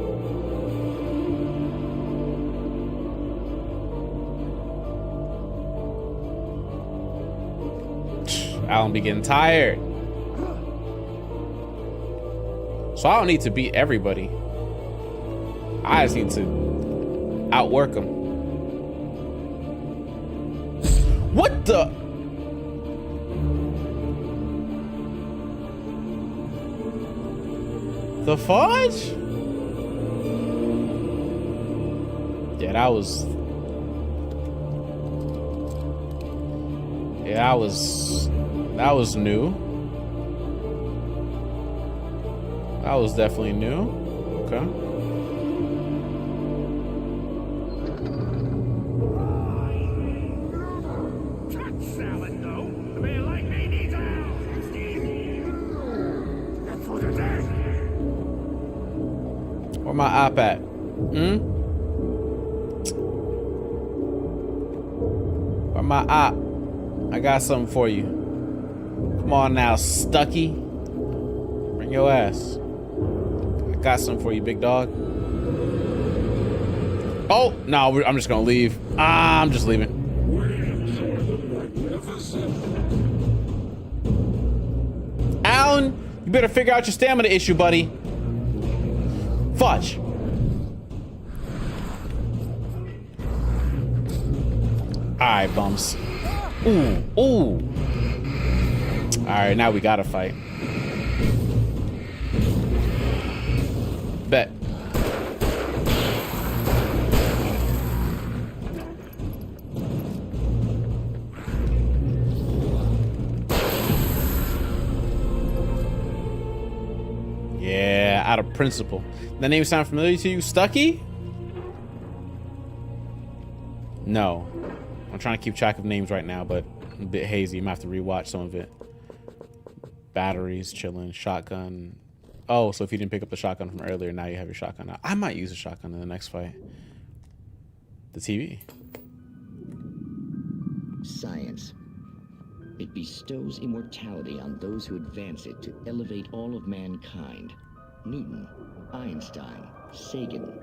Alan be getting tired. So I don't need to beat everybody. I just need to outwork them. What the? The fudge? Yeah, that was... Yeah, that was new. That was definitely new. Okay. Where my iPad? Where my op? I got something for you. Come on now, Stucky. Bring your ass. I got something for you, big dog. Oh, no, I'm just gonna leave. I'm just leaving. Alan, you better figure out your stamina issue, buddy. Fudge. Alright, bumps. Ooh, ooh. Alright, now we gotta fight. Bet. Yeah, out of principle. The name sound familiar to you? Stucky? No. I'm trying to keep track of names right now, but I'm a bit hazy. You might have to rewatch some of it. Batteries, chilling, shotgun. Oh, so if you didn't pick up the shotgun from earlier, now you have your shotgun now. I might use a shotgun in the next fight. The TV. Science. It bestows immortality on those who advance it to elevate all of mankind. Newton, Einstein, Sagan,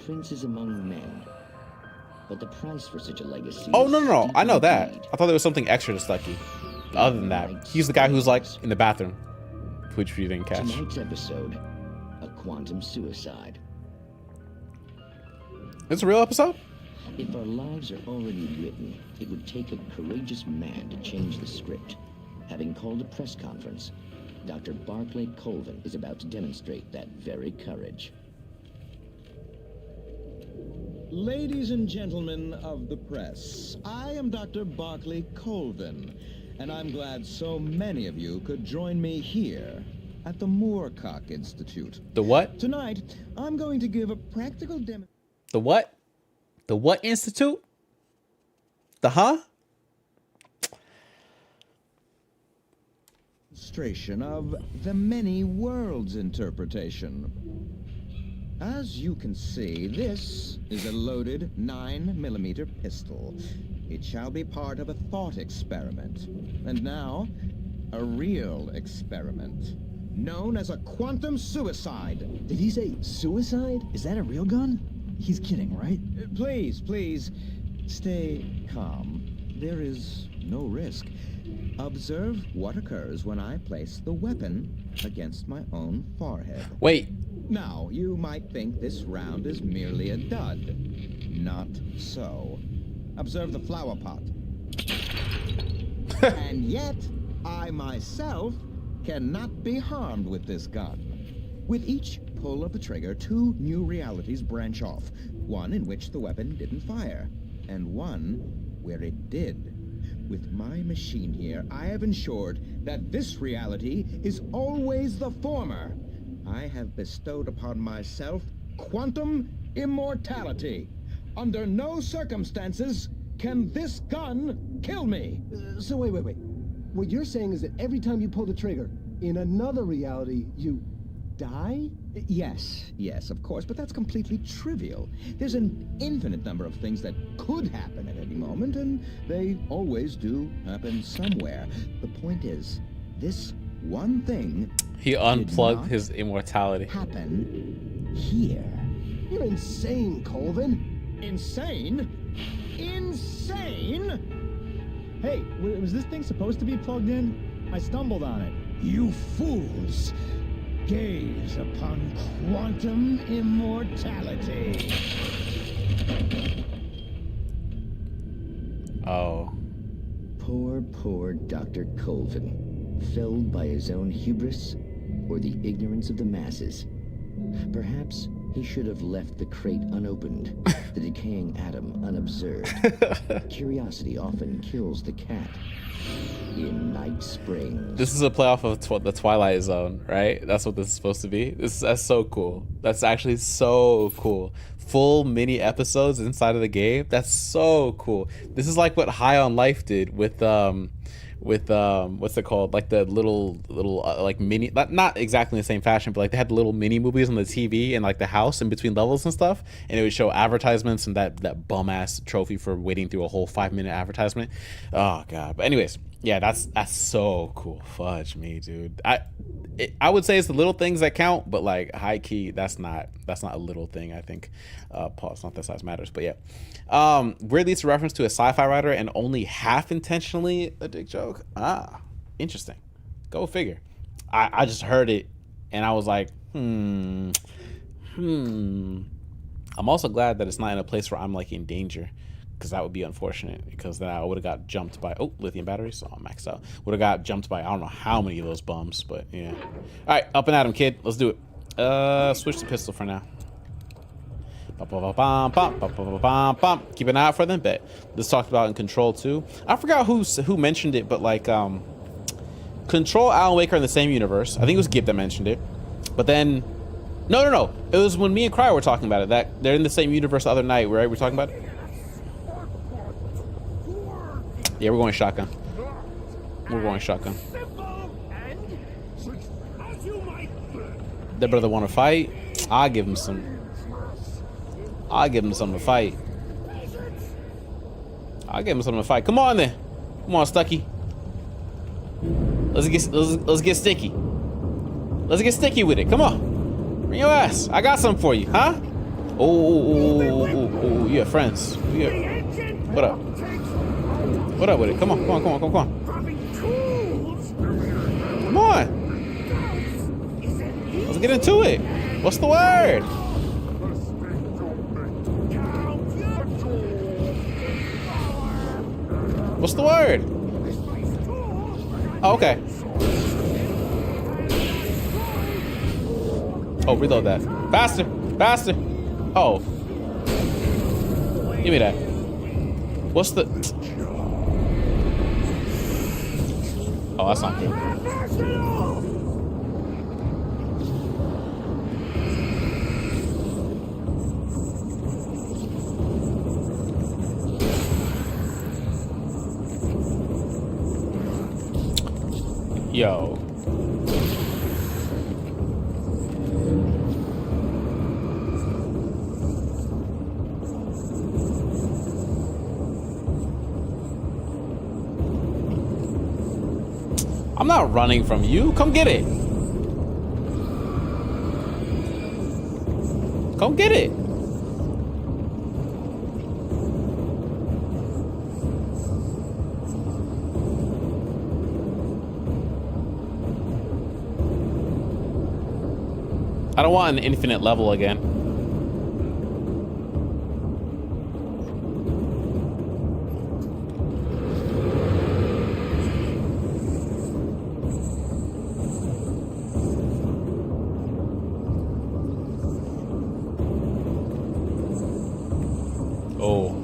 princes among men. But the price for such a legacy... Oh, no. I know that. I thought there was something extra to Stucky. Other than that, he's the guy who's like in the bathroom, which you didn't catch. Tonight's episode, a quantum suicide. It's a real episode? If our lives are already written, it would take a courageous man to change the script. Having called a press conference, Dr. Barclay Colvin is about to demonstrate that very courage. Ladies and gentlemen of the press, I am Dr. Barclay Colvin, and I'm glad so many of you could join me here at the Moorcock Institute. The what? Tonight, I'm going to give a practical The what? The what institute? The huh? demonstration of the many worlds interpretation. As you can see, this is a loaded 9mm pistol. It shall be part of a thought experiment. And now, a real experiment, known as a quantum suicide. Did he say suicide? Is that a real gun? He's kidding, right? Please, please, stay calm. There is no risk. Observe what occurs when I place the weapon against my own forehead. Wait. Now, you might think this round is merely a dud. Not so. Observe the flower pot. And yet, I myself cannot be harmed with this gun. With each pull of the trigger, two new realities branch off. One in which the weapon didn't fire, and one where it did. With my machine here, I have ensured that this reality is always the former. I have bestowed upon myself quantum immortality. Under no circumstances can this gun kill me. So wait. What you're saying is that every time you pull the trigger, in another reality, you die? Yes, of course, but that's completely trivial. There's an infinite number of things that could happen at any moment, and they always do happen somewhere. The point is, this one thing he unplugged his immortality. Happen here. You're insane, Colvin. Insane? Insane? Hey, was this thing supposed to be plugged in? I stumbled on it. You fools! Gaze upon quantum immortality. Oh. Poor Dr. Colvin, felled by his own hubris or the ignorance of the masses. Perhaps he should have left the crate unopened, the decaying atom unobserved. Curiosity often kills the cat. In Night Springs. This is a playoff of the Twilight Zone, right? That's what this is supposed to be. That's so cool. That's actually so cool. Full mini episodes inside of the game. That's so cool. This is like what High on Life did with what's it called? Like the little like mini, not exactly in the same fashion, but like they had the little mini movies on the TV and like the house in between levels and stuff, and it would show advertisements and that bum ass trophy for waiting through a whole 5-minute advertisement. Oh god. But anyways, yeah, that's so cool. Fudge me, dude. I would say it's the little things that count, but like high key, that's not a little thing. I think pause, not that size matters, but yeah. Weirdly, it's a reference to a sci-fi writer and only half intentionally a dick joke. Interesting. Go figure. I just heard it and I was like, I'm also glad that it's not in a place where I'm like in danger, because that would be unfortunate, because then I would have got jumped by lithium batteries, so I'm maxed out. Would have got jumped by I don't know how many of those bums, but yeah. All right, up and at him, kid. Let's do it. Switch the pistol for now. Keep an eye out for them. Bet this talked about in Control 2. I forgot who mentioned it, but like Control, Alan Wake are in the same universe. I think it was Gib that mentioned it, but then no, it was when me and Cryer were talking about it, that they're in the same universe the other night, right? We're talking about it. Yeah, we're going shotgun. That brother want to fight? I'll give him some. I'll give him something to fight. Come on then. Come on, Stucky. Let's get sticky. Let's get sticky with it. Come on. Bring your ass. I got something for you, huh? Oh, you have friends. What up? What up with it? Come on. Come on. Let's get into it. What's the word? What's the word? Oh, okay. Oh, reload that. Faster! Faster! Oh. Give me that. What's the... Oh, that's not good. Yo. I'm not running from you. Come get it. Come get it. I don't want an infinite level again. Oh.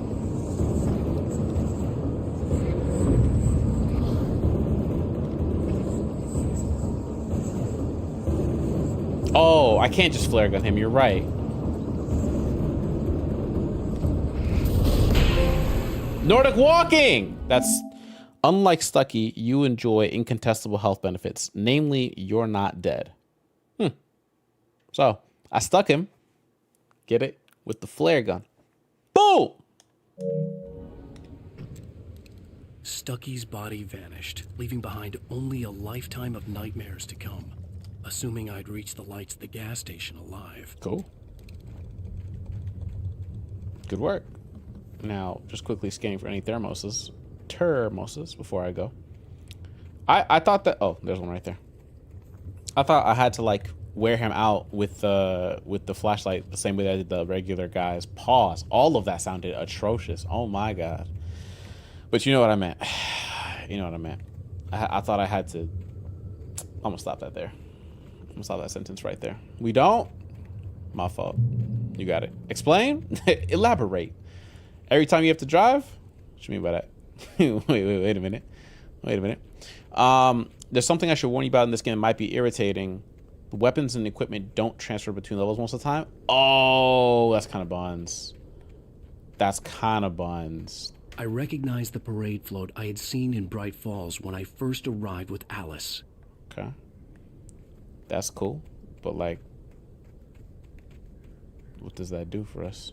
Oh, I can't just flare gun him. You're right. Nordic walking! That's... Unlike Stucky, you enjoy incontestable health benefits. Namely, you're not dead. So, I stuck him. Get it? With the flare gun. Boom! Stucky's body vanished, leaving behind only a lifetime of nightmares to come. Assuming I'd reach the lights at the gas station alive. Cool. Good work. Now, just quickly scanning for any thermoses before I go. I thought that... Oh, there's one right there. I thought I had to, like, wear him out with the flashlight the same way that I did the regular guy's paws. All of that sounded atrocious. Oh, my God. But you know what I meant. You know what I meant. I thought I had to... I'm going to stop that there. I'm gonna stop that sentence right there. We don't? My fault. You got it. Explain? Elaborate. Every time you have to drive? What you mean by that? wait a minute. Wait a minute. There's something I should warn you about in this game. It might be irritating. The weapons and equipment don't transfer between levels most of the time. Oh, that's kind of buns. That's kind of buns. I recognized the parade float I had seen in Bright Falls when I first arrived with Alice. Okay. That's cool, but like, what does that do for us?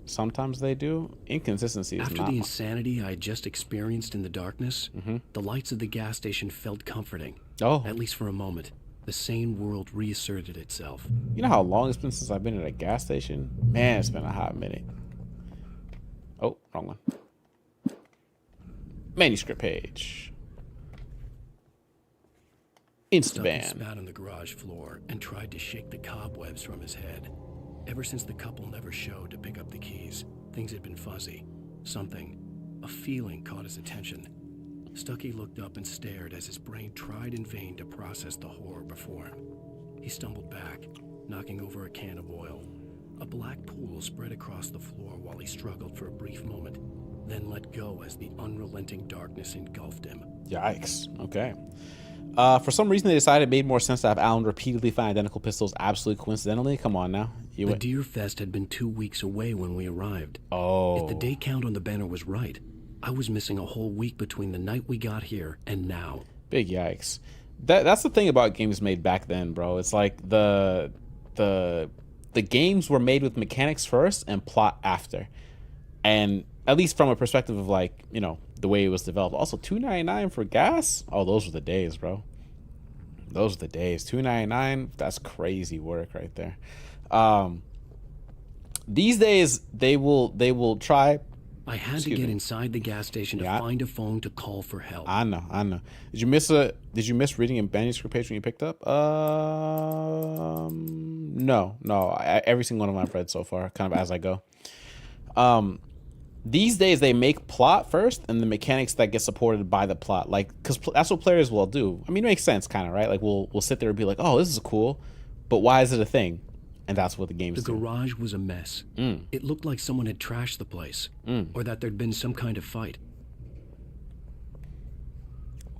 Sometimes they do. Inconsistency is After not... the insanity I had just experienced in the darkness, the lights of the gas station felt comforting. Oh. At least for a moment. The sane world reasserted itself. You know how long it's been since I've been at a gas station? Man, it's been a hot minute. Oh, wrong one. Manuscript page. Stucky spat on the garage floor and tried to shake the cobwebs from his head. Ever since the couple never showed to pick up the keys, things had been fuzzy. A feeling caught his attention. Stucky looked up and stared as his brain tried in vain to process the horror before him. He stumbled back, knocking over a can of oil. A black pool spread across the floor while he struggled for a brief moment, then let go as the unrelenting darkness engulfed him. Yikes. Okay. For some reason, they decided it made more sense to have Alan repeatedly find identical pistols absolutely coincidentally. Come on now. The Deer Fest had been 2 weeks away when we arrived. Oh. If the day count on the banner was right, I was missing a whole week between the night we got here and now. Big yikes. That's the thing about games made back then, bro. It's like the games were made with mechanics first and plot after. And at least from a perspective of, like, you know, the way it was developed. Also, $2.99 for gas? Oh, those were the days, bro. Those were the days. $2.99, that's crazy work right there. These days they will try. I had to get inside the gas station to find a phone to call for help. I know. Did you miss reading a manuscript page when you picked up? No. Every single one of them I've read so far, kind of as I go. These days they make plot first and the mechanics that get supported by the plot, like, because that's what players will do. I mean, it makes sense, kind of, right? Like we'll sit there and be like, oh, this is cool, but why is it a thing? And that's what the game's The garage was a mess. It looked like someone had trashed the place, or that there'd been some kind of fight.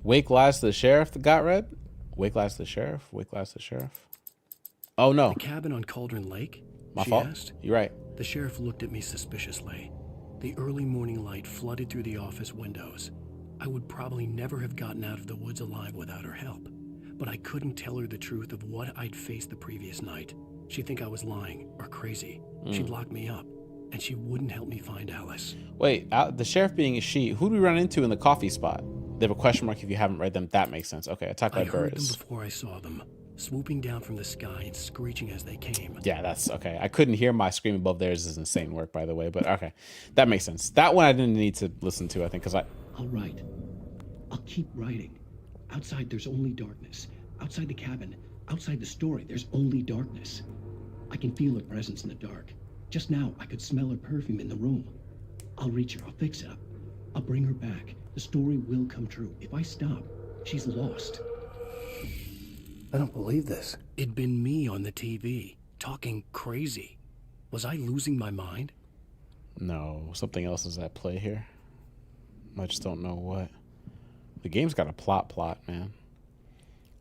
Wake lies to the sheriff that got read? Wake lies to the sheriff? Wake lies to the sheriff? Oh, no. The cabin on Cauldron Lake? My She fault. asked. You're right. The sheriff looked at me suspiciously. The early morning light flooded through the office windows. I would probably never have gotten out of the woods alive without her help. But I couldn't tell her the truth of what I'd faced the previous night. She'd think I was lying or crazy. She'd lock me up, and she wouldn't help me find Alice. Wait, the sheriff being a she, who do we run into in the coffee spot? They have a question mark if you haven't read them. That makes sense. Okay, attack by I heard them birds. before I saw them, swooping down from the sky and screeching as they came. Yeah, that's okay. I couldn't hear my scream above theirs is insane work, by the way, but okay. That makes sense. That one I didn't need to listen to, I think, because I'll write. I'll keep writing. Outside, there's only darkness. Outside the cabin, outside the story, there's only darkness. I can feel her presence in the dark. Just now, I could smell her perfume in the room. I'll reach her. I'll fix it up. I'll bring her back. The story will come true. If I stop, she's lost. I don't believe this. It'd been me on the TV, talking crazy. Was I losing my mind? No, something else is at play here. I just don't know what. The game's got a plot, man.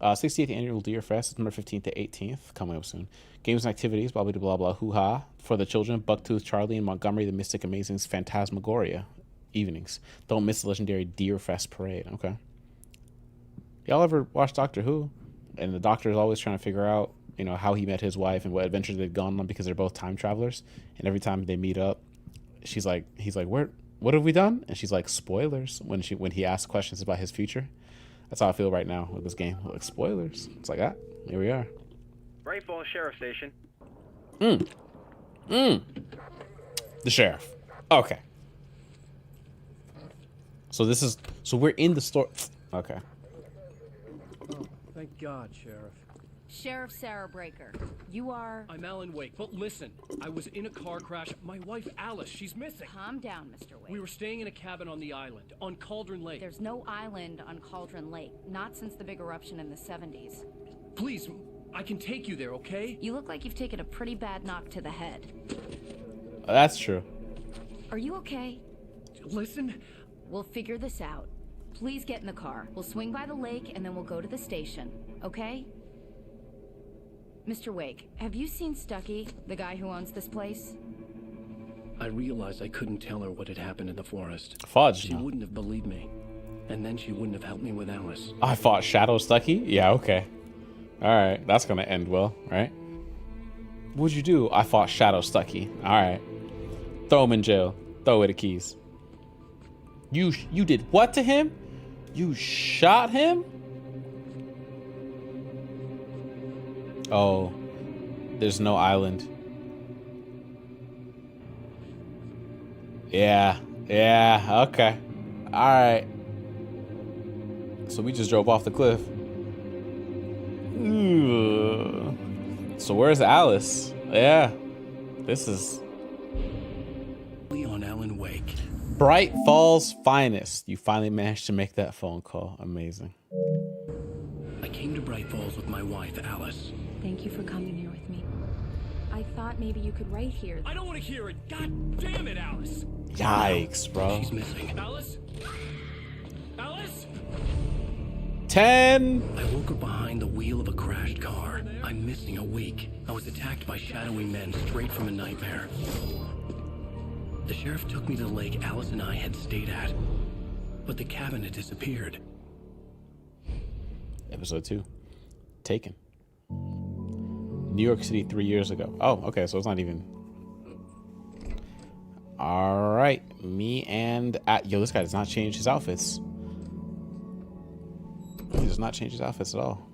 68th Annual Deer Fest, September 15th to 18th, coming up soon. Games and activities, blah, blah, blah, blah, hoo-ha. For the children, Bucktooth Charlie and Montgomery, the Mystic Amazing's Phantasmagoria evenings. Don't miss the legendary Deer Fest parade. Okay. Y'all ever watch Doctor Who? And the Doctor is always trying to figure out, you know, how he met his wife and what adventures they've gone on because they're both time travelers. And every time they meet up, he's like, what have we done? And she's like, spoilers. When he asks questions about his future. That's how I feel right now with this game. Like, spoilers. It's like, here we are. Bright Falls Sheriff Station. The sheriff. Okay. So we're in the store. Okay. Oh, thank God, Sheriff. Sheriff Sarah Breaker, you are... I'm Alan Wake, but listen, I was in a car crash. My wife, Alice, she's missing. Calm down, Mr. Wake. We were staying in a cabin on the island, on Cauldron Lake. There's no island on Cauldron Lake, not since the big eruption in the 70s. Please, I can take you there, okay? You look like you've taken a pretty bad knock to the head. That's true. Are you okay? Listen. We'll figure this out. Please get in the car. We'll swing by the lake and then we'll go to the station, okay? Mr. Wake, have you seen Stucky, the guy who owns this place? I realized I couldn't tell her what had happened in the forest. Fudge. She wouldn't have believed me. And then she wouldn't have helped me with Alice. I fought Shadow Stucky? Yeah, okay. Alright, that's gonna end well, right? What'd you do? I fought Shadow Stucky. Alright. Throw him in jail. Throw away the keys. You did what to him? You shot him? Oh, there's no island. Yeah, okay. Alright. So we just drove off the cliff. Ooh. So where's Alice? Yeah, this is... On Alan Wake. Bright Falls finest. You finally managed to make that phone call. Amazing. I came to Bright Falls with my wife, Alice. Thank you for coming here with me. I thought maybe you could write here. I don't want to hear it. God damn it, Alice. Yikes, bro. She's missing. Alice? Alice? 10. I woke her behind the wheel of a crashed car. I'm missing a week. I was attacked by shadowy men straight from a nightmare. The sheriff took me to the lake Alice and I had stayed at. But the cabin had disappeared. Episode 2. Taken. New York City 3 years ago. Oh, okay, so it's not even... Alright. Me and... Yo, this guy does not change his outfits. He does not change his outfits at all.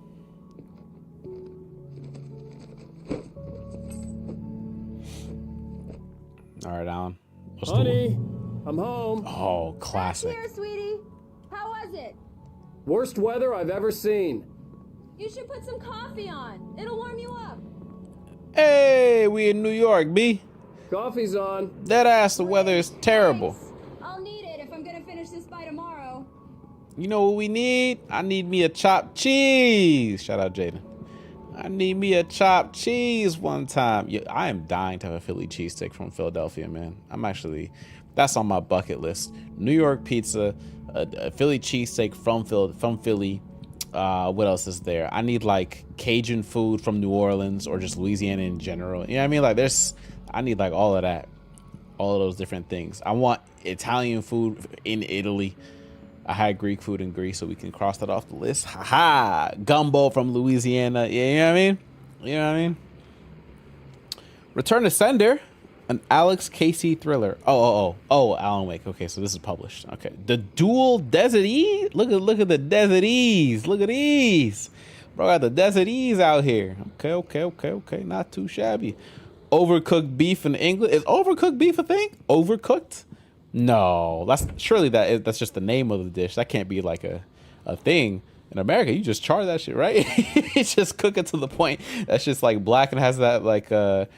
Alright, Alan. What's Honey, I'm home. Oh, classic. Here, sweetie. How was it? Worst weather I've ever seen. You should put some coffee on. It'll warm you up. Hey, we in New York, B. Coffee's on. That ass, the weather is terrible. Thanks. I'll need it if I'm gonna finish this by tomorrow. You know what we need? I need me a chopped cheese. Shout out, Jaden. All I need me a chopped cheese one time. Yeah, I am dying to have a Philly cheesesteak from Philadelphia, man. That's on my bucket list. New York pizza, a Philly cheesesteak from Philly. What else is there? I need like Cajun food from New Orleans or just Louisiana in general. You know what I mean? Like I need like all of that. All of those different things. I want Italian food in Italy. I had Greek food in Greece, so we can cross that off the list. Haha, gumbo from Louisiana. Yeah, you know what I mean? You know what I mean? Return to Sender, an Alex Casey thriller. Oh, Alan Wake. Okay, so this is published. Okay, the Dual Desert Ease. Look at the Desert Ease. Look at these, bro. Got the Desert Ease out here. Okay. Not too shabby. Overcooked beef in England. Is overcooked beef a thing? Overcooked? No, that's just the name of the dish. That can't be like a thing. In America, you just char that shit, right? You just cook it to the point that's just like black and has that like the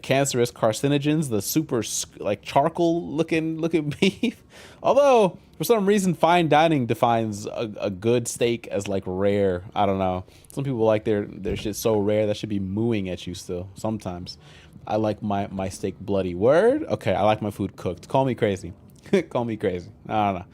cancerous carcinogens, the super like charcoal looking beef. Although for some reason fine dining defines a good steak as like rare. I don't know. Some people like their shit so rare that should be mooing at you still sometimes. I like my steak bloody. Word? Okay, I like my food cooked. Call me crazy. Call me crazy. I don't know.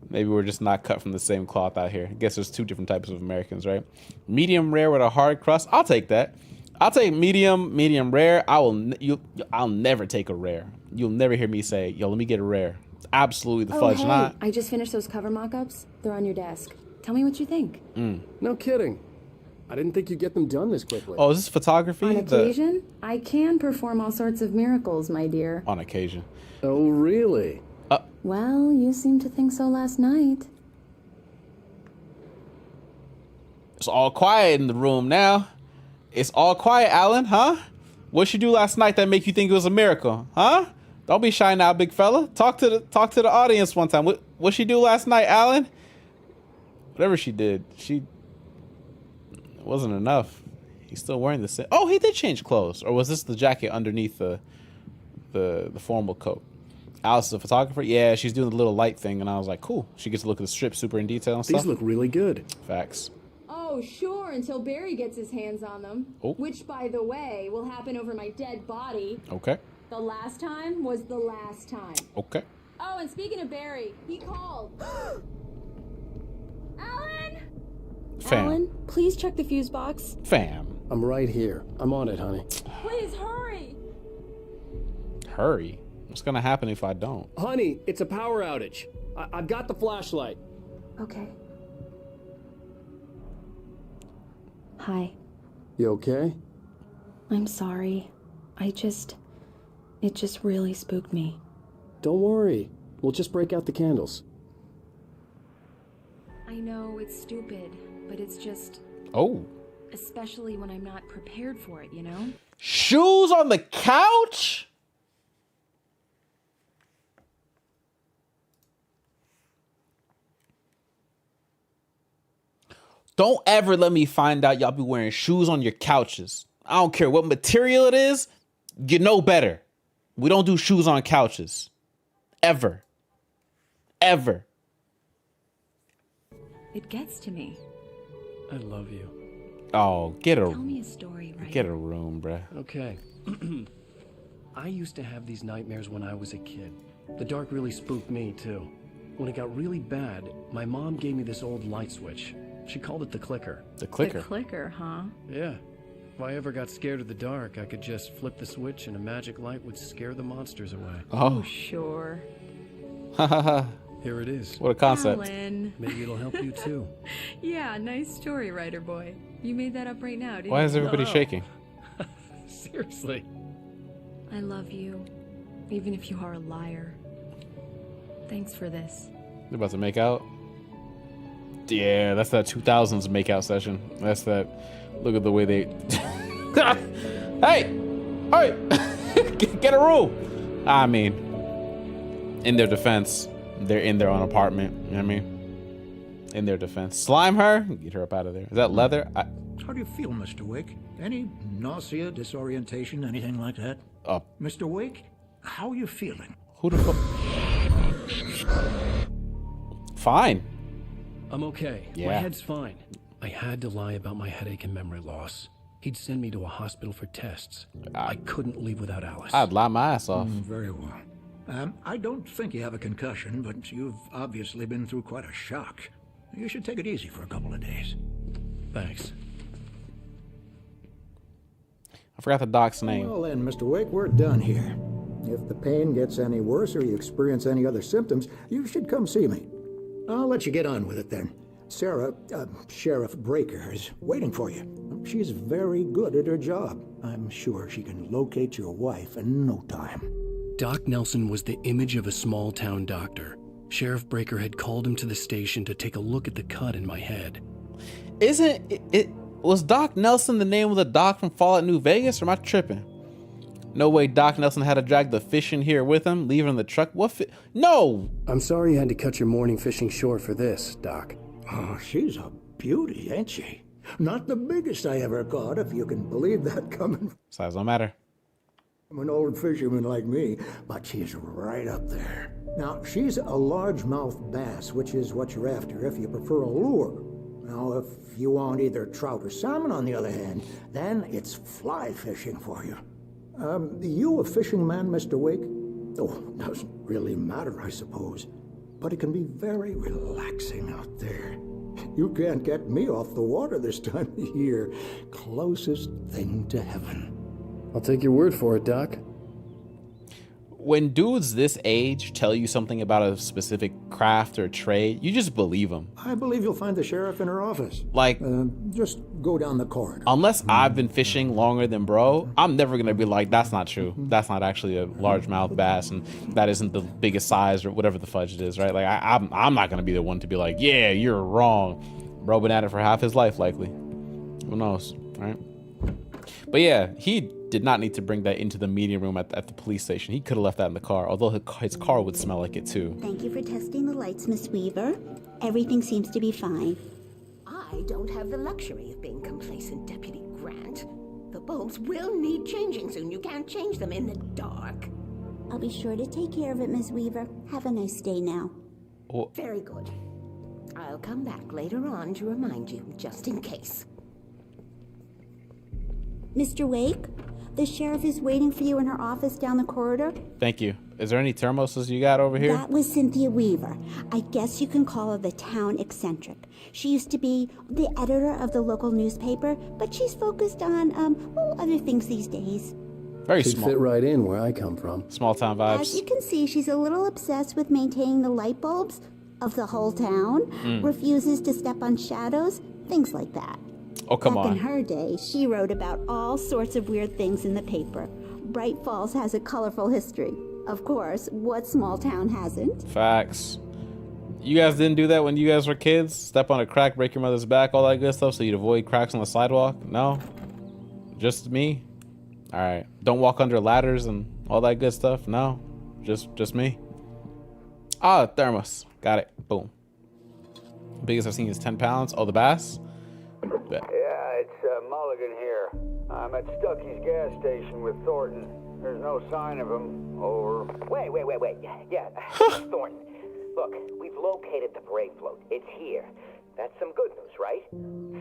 Maybe we're just not cut from the same cloth out here. I guess there's two different types of Americans, right? Medium rare with a hard crust. I'll take that. I'll take medium rare. I'll never take a rare. You'll never hear me say, yo, let me get a rare. Absolutely the fudge hey, not. I just finished those cover mock-ups. They're on your desk. Tell me what you think. No kidding. I didn't think you'd get them done this quickly. Oh, is this photography? On occasion, I can perform all sorts of miracles, my dear. On occasion. Oh, really? Well, you seemed to think so last night. It's all quiet in the room now. It's all quiet, Alan, huh? What'd she do last night that make you think it was a miracle, huh? Don't be shy now, big fella. Talk to the audience one time. What'd she do last night, Alan? Whatever she did, it wasn't enough. He's still wearing the same. Oh, he did change clothes, or was this the jacket underneath the formal coat? Alice is a photographer. Yeah, she's doing the little light thing, and I was like, cool. She gets to look at the strip super in detail and stuff. These look really good. Facts. Oh, sure, until Barry gets his hands on them. Oh. Which, by the way, will happen over my dead body. Okay. The last time was the last time. Okay. Oh, and speaking of Barry, he called. Alan? Fam. Alan, please check the fuse box. Fam. I'm right here. I'm on it, honey. Please hurry. Hurry? What's gonna happen if I don't? Honey, it's a power outage. I've got the flashlight. Okay. Hi. You okay? I'm sorry. It just really spooked me. Don't worry. We'll just break out the candles. I know it's stupid, but it's just... Oh. Especially when I'm not prepared for it, you know? Shoes on the couch? Don't ever let me find out y'all be wearing shoes on your couches. I don't care what material it is. You know better. We don't do shoes on couches. Ever. Ever. It gets to me. I love you. Oh, Tell me a story, right? Get a room, bruh. Okay. I used to have these nightmares when I was a kid. The dark really spooked me, too. When it got really bad, my mom gave me this old light switch. She called it the clicker. The clicker? The clicker, huh? Yeah. If I ever got scared of the dark, I could just flip the switch and a magic light would scare the monsters away. Oh. Sure. Here it is. What a concept. Alan. Maybe it'll help you, too. Yeah, nice story, writer boy. You made that up right now, didn't you? Why is everybody shaking? Seriously. I love you, even if you are a liar. Thanks for this. They're about to make out? Yeah, that's that 2000s makeout session. That's that. Look at the way they. Hey! Get a room! I mean, in their defense, they're in their own apartment. You know what I mean? In their defense. Slime her? Get her up out of there. Is that leather? How do you feel, Mr. Wake? Any nausea, disorientation, anything like that? Mr. Wake, how are you feeling? Who the fuck? Fine. I'm okay. Yeah. My head's fine. I had to lie about my headache and memory loss. He'd send me to a hospital for tests. I couldn't leave without Alice. I'd lie my ass off. Very well. I don't think you have a concussion, but you've obviously been through quite a shock. You should take it easy for a couple of days. Thanks. I forgot the doc's name. Well then, Mr. Wake, we're done here. If the pain gets any worse or you experience any other symptoms, you should come see me. I'll let you get on with it then. Sarah, Sheriff Breaker, is waiting for you. She's very good at her job. I'm sure she can locate your wife in no time. Doc Nelson was the image of a small-town doctor. Sheriff Breaker had called him to the station to take a look at the cut in my head. Was Doc Nelson the name of the doc from Fallout New Vegas, or am I tripping? No way Doc Nelson had to drag the fish in here with him, leaving the truck. No! I'm sorry you had to cut your morning fishing short for this, Doc. Oh, she's a beauty, ain't she? Not the biggest I ever caught, if you can believe that coming Size don't matter. from an old fisherman like me, but she's right up there. Now, she's a largemouth bass, which is what you're after if you prefer a lure. Now, if you want either trout or salmon, on the other hand, then it's fly fishing for you. You a fishing man, Mr. Wake? Oh, doesn't really matter, I suppose. But it can be very relaxing out there. You can't get me off the water this time of year. Closest thing to heaven. I'll take your word for it, Doc. When dudes this age tell you something about a specific craft or trade, you just believe them. I believe you'll find the sheriff in her office. Like, just go down the corridor. Unless I've been fishing longer than bro, I'm never gonna be like, that's not true. That's not actually a largemouth bass, and that isn't the biggest size or whatever the fudge it is, right? Like, I'm not gonna be the one to be like, yeah, you're wrong. Bro been at it for half his life, likely. Who knows, right? But yeah, he did not need to bring that into the meeting room at the police station. He could have left that in the car, although his car would smell like it too. Thank you for testing the lights, Miss Weaver. Everything seems to be fine. I don't have the luxury of being complacent, Deputy Grant. The bulbs will need changing soon. You can't change them in the dark. I'll be sure to take care of it, Miss Weaver. Have a nice day now. Oh. Very good. I'll come back later on to remind you, just in case. Mr. Wake, the sheriff is waiting for you in her office down the corridor. Thank you. Is there any thermoses you got over here? That was Cynthia Weaver. I guess you can call her the town eccentric. She used to be the editor of the local newspaper, but she's focused on, other things these days. Very She'd small. fit right in where I come from. Small town vibes. As you can see, she's a little obsessed with maintaining the light bulbs of the whole town, refuses to step on shadows, things like that. Oh, come Back on. in her day, she wrote about all sorts of weird things in the paper. Bright Falls has a colorful history. Of course, what small town hasn't? Facts. You guys didn't do that when you guys were kids? Step on a crack, break your mother's back, all that good stuff, so you'd avoid cracks on the sidewalk? No? Just me? Alright. Don't walk under ladders and all that good stuff? No? Just me? Ah, thermos. Got it. Boom. Biggest I've seen is 10 pounds. Oh, the bass? Bet. Yeah, it's Mulligan here. I'm at Stucky's gas station with Thornton. There's no sign of him. Over. Wait. Yeah, Thornton. Look, we've located the parade float. It's here. That's some good news, right?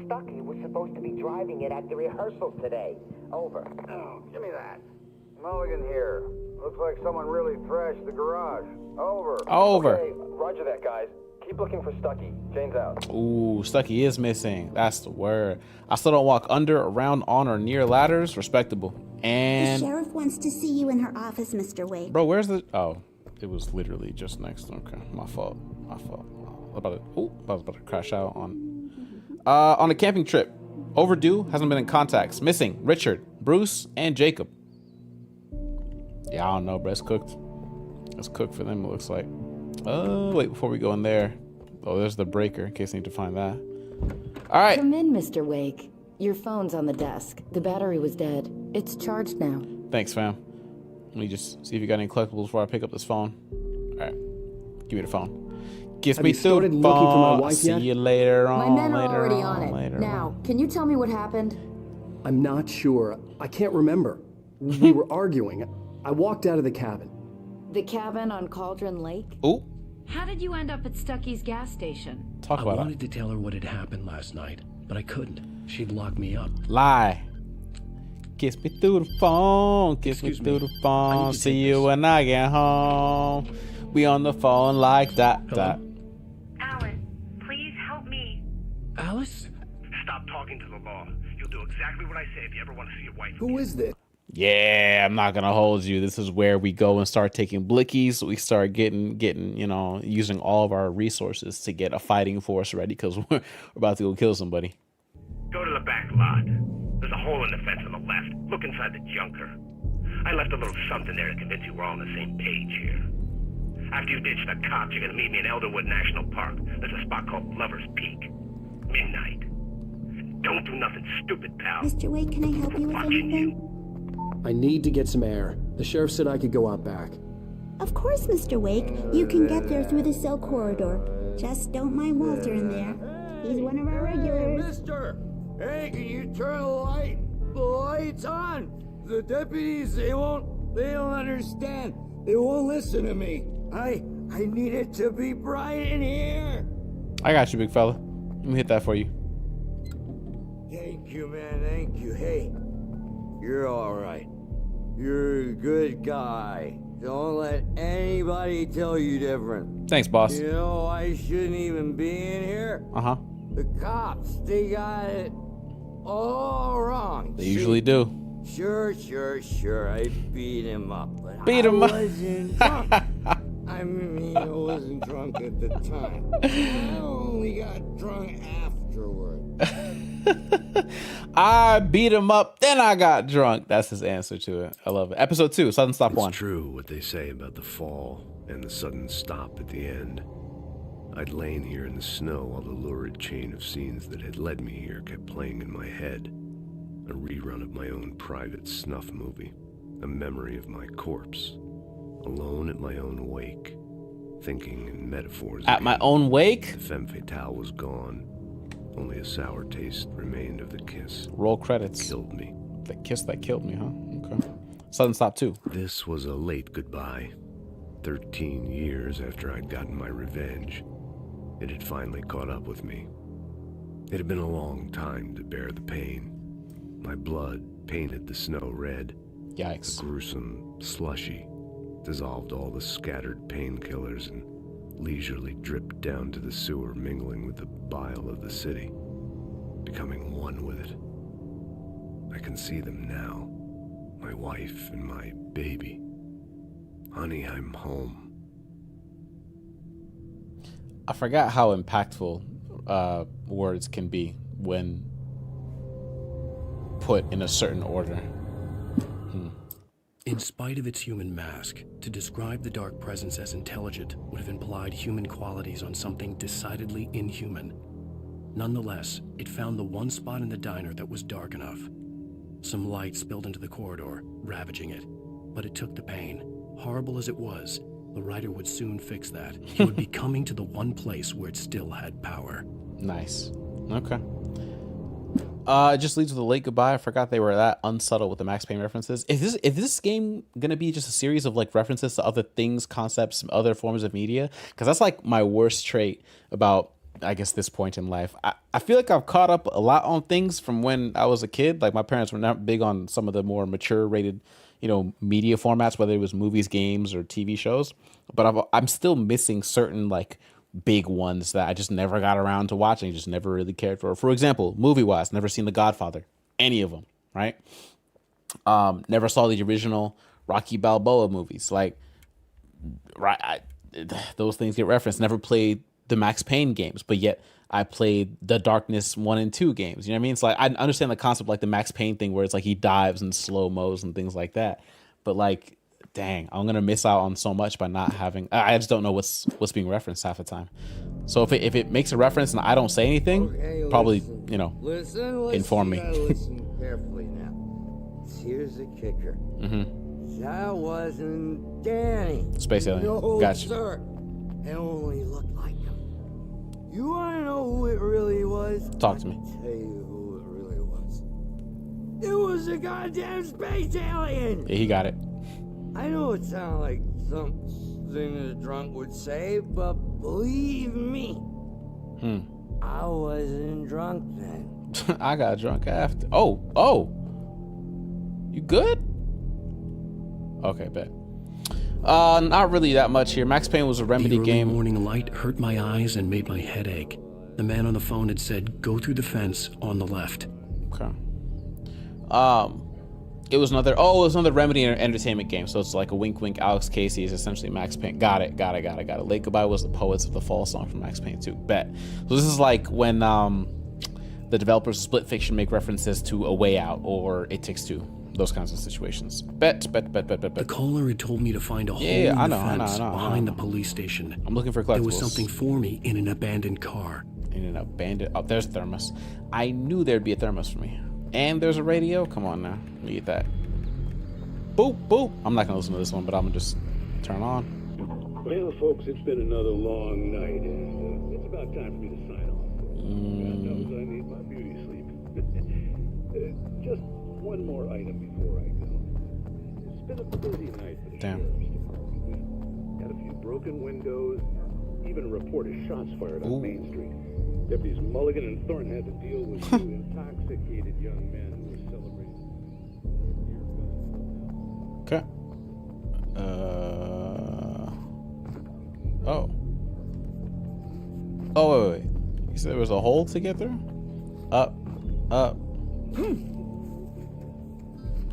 Stucky was supposed to be driving it at the rehearsal today. Over. Oh, give me that. Mulligan here. Looks like someone really thrashed the garage. Over. Over. Okay, roger that, guys. Keep looking for Stucky. Jane's out. Ooh, Stucky is missing. That's the word. I still don't walk under, around, on, or near ladders. Respectable. And The sheriff wants to see you in her office, Mr. Wake. bro, where's the? Oh, it was literally just next. Okay, my fault. I was about to crash out on a camping trip. Overdue. Hasn't been in contacts. Missing. Richard, Bruce, and Jacob. Yeah, I don't know, bro. It's cooked. It's cooked for them. It looks like. Wait, before we go in there. Oh, there's the breaker in case I need to find that. All right. Come in, Mr. Wake. Your phone's on the desk. The battery was dead. It's charged now. Thanks, fam. Let me just see if you got any collectibles before I pick up this phone. All right. Give me the phone. Kiss Have me you through started the looking for my phone. wife See yet? you later on. My men are later already on, on it. later Now, can you tell me what happened? I'm not sure. I can't remember. We were arguing. I walked out of the cabin. The cabin on Cauldron Lake? Oh. How did you end up at Stucky's gas station? I wanted to tell her what had happened last night, but I couldn't. She'd lock me up. Lie. Kiss me through the phone. Kiss me through the phone. See you when I get home. We on the phone like that. That. Alice, please help me. Alice? Stop talking to the law. You'll do exactly what I say if you ever want to see your wife. Who is this? Yeah, I'm not gonna hold you. This is where we go and start taking blickies. We start getting, using all of our resources to get a fighting force ready because we're about to go kill somebody. Go to the back lot. There's a hole in the fence on the left. Look inside the junker. I left a little something there to convince you we're all on the same page here. After you ditch the cops, you're gonna meet me in Elderwood National Park. There's a spot called Lover's Peak. Midnight. Don't do nothing stupid, pal. Mr. Wade, can I help you with anything? I need to get some air. The sheriff said I could go out back. Of course, Mr. Wake. You can get there through the cell corridor. Just don't mind Walter in there. He's one of our regulars. Hey, mister! Hey, can you turn the light? The light's on! The deputies, they don't understand. They won't listen to me. I need it to be bright in here. I got you, big fella. Let me hit that for you. Thank you, man. Thank you. Hey, you're all right. You're a good guy. Don't let anybody tell you different. Thanks, boss. You know, I shouldn't even be in here. Uh-huh. The cops, they got it all wrong. They usually do. Sure. I beat him up. But Beat him up. I wasn't drunk. I mean, I wasn't drunk at the time. I only got drunk afterward. I beat him up, then I got drunk. That's his answer to it. I love it. Episode 2, Sudden Stop 1. It's true what they say about the fall and the sudden stop at the end. I'd lain here in the snow while the lurid chain of scenes that had led me here kept playing in my head. A rerun of my own private snuff movie. A memory of my corpse. Alone at my own wake. Thinking in metaphors. At my own wake? The femme fatale was gone. Only a sour taste remained of the kiss. Roll credits. Killed me. The kiss that killed me, huh? Okay. Sudden Stop 2. This was a late goodbye. 13 years after I'd gotten my revenge. It had finally caught up with me. It had been a long time to bear the pain. My blood painted the snow red. Yikes. The gruesome slushy dissolved all the scattered painkillers and leisurely dripped down to the sewer, mingling with the bile of the city, becoming one with it. I can see them now, my wife and my baby. Honey, I'm home. I forgot how impactful words can be when put in a certain order. In spite of its human mask, to describe the dark presence as intelligent would have implied human qualities on something decidedly inhuman. Nonetheless, it found the one spot in the diner that was dark enough. Some light spilled into the corridor, ravaging it. But it took the pain. Horrible as it was, the writer would soon fix that. He would be coming to the one place where it still had power. Nice. Okay. It just leads with a late goodbye. I forgot they were that unsubtle with the Max Payne references. Is this game gonna be just a series of like references to other things, concepts, other forms of media? Because that's like my worst trait about, I guess, this point in life. I feel like I've caught up a lot on things from when I was a kid. Like my parents were not big on some of the more mature rated, media formats, whether it was movies, games, or TV shows. But I'm still missing certain like big ones that I just never got around to watching, just never really cared for. For example, movie-wise, never seen The Godfather, any of them, right? Never saw the original Rocky Balboa movies. Like, those things get referenced. Never played the Max Payne games, but yet I played the Darkness 1 and 2 games. You know what I mean? It's like, I understand the concept, like the Max Payne thing, where it's like he dives and slow-mos and things like that. But like, dang, I'm gonna miss out on so much by not having. I just don't know what's being referenced half the time. So if it makes a reference and I don't say anything, Okay, probably listen, inform me. You gotta listen carefully now. Here's the kicker. That wasn't Danny. Space alien. No, Gotcha. sir. It only looked like him. You wanna know who it really was? Talk to me. I'll tell you who it really was. It was a goddamn space alien. Yeah, he got it. I know it sounds like something a drunk would say, but believe me, I wasn't drunk then. I got drunk after. You good? Okay, bet. Not really that much here. Max Payne was a Remedy game. The morning light hurt my eyes and made my head ache. The man on the phone had said, "Go through the fence on the left." Okay. It was another Remedy Entertainment game. So it's like a wink, wink. Alex Casey is essentially Max Payne. Got it. Late Goodbye was the Poets of the Fall song from Max Payne 2. Bet. So this is like when the developers of Split Fiction make references to A Way Out or It Takes Two. Those kinds of situations. Bet. The caller had told me to find a hole in the fence behind the police station. I'm looking for collectibles. There was something for me in an abandoned car. Oh, there's a thermos. I knew there'd be a thermos for me. And there's a radio. Come on now. Let me get that. Boop, boop. I'm not gonna listen to this one, but I'm gonna just turn on. Well, folks, it's been another long night, and it's about time for me to sign off. God knows I need my beauty sleep. Just one more item before I go. It's been a busy night for the sheriff's department. We've got a few broken windows, even a report of shots fired on Main Street. Deputies Mulligan and Thornton had to deal with two intoxicated young men who were celebrating. Okay. Oh, wait. You said there was a hole to get through? Up.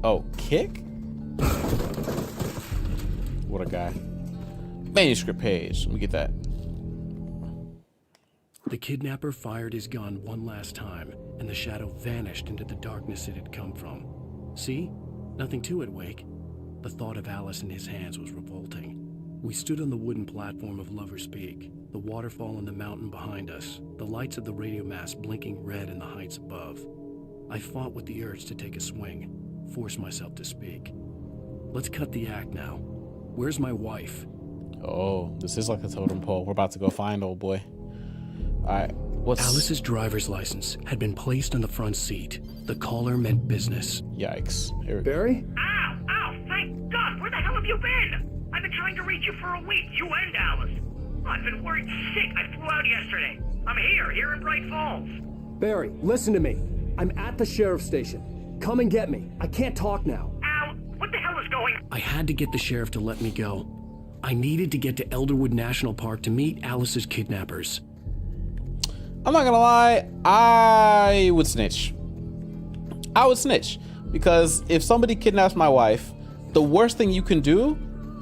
Oh, kick? What a guy. Manuscript page. Let me get that. The kidnapper fired his gun one last time, and the shadow vanished into the darkness it had come from. See? Nothing to it, Wake. The thought of Alice in his hands was revolting. We stood on the wooden platform of Lover's Peak, the waterfall in the mountain behind us, the lights of the radio mast blinking red in the heights above. I fought with the urge to take a swing, force myself to speak. Let's cut the act now. Where's my wife? Oh, this is like a totem pole. We're about to go find old boy. Alright, what's... Alice's driver's license had been placed on the front seat. The caller meant business. Yikes. Here we go. Barry? Ow! Thank God! Where the hell have you been? I've been trying to reach you for a week, you and Alice. I've been worried sick. I flew out yesterday. I'm here in Bright Falls. Barry, listen to me. I'm at the sheriff's station. Come and get me. I can't talk now. Al, what the hell is going on? I had to get the sheriff to let me go. I needed to get to Elderwood National Park to meet Alice's kidnappers. I'm not gonna lie, I would snitch. Because if somebody kidnaps my wife, the worst thing you can do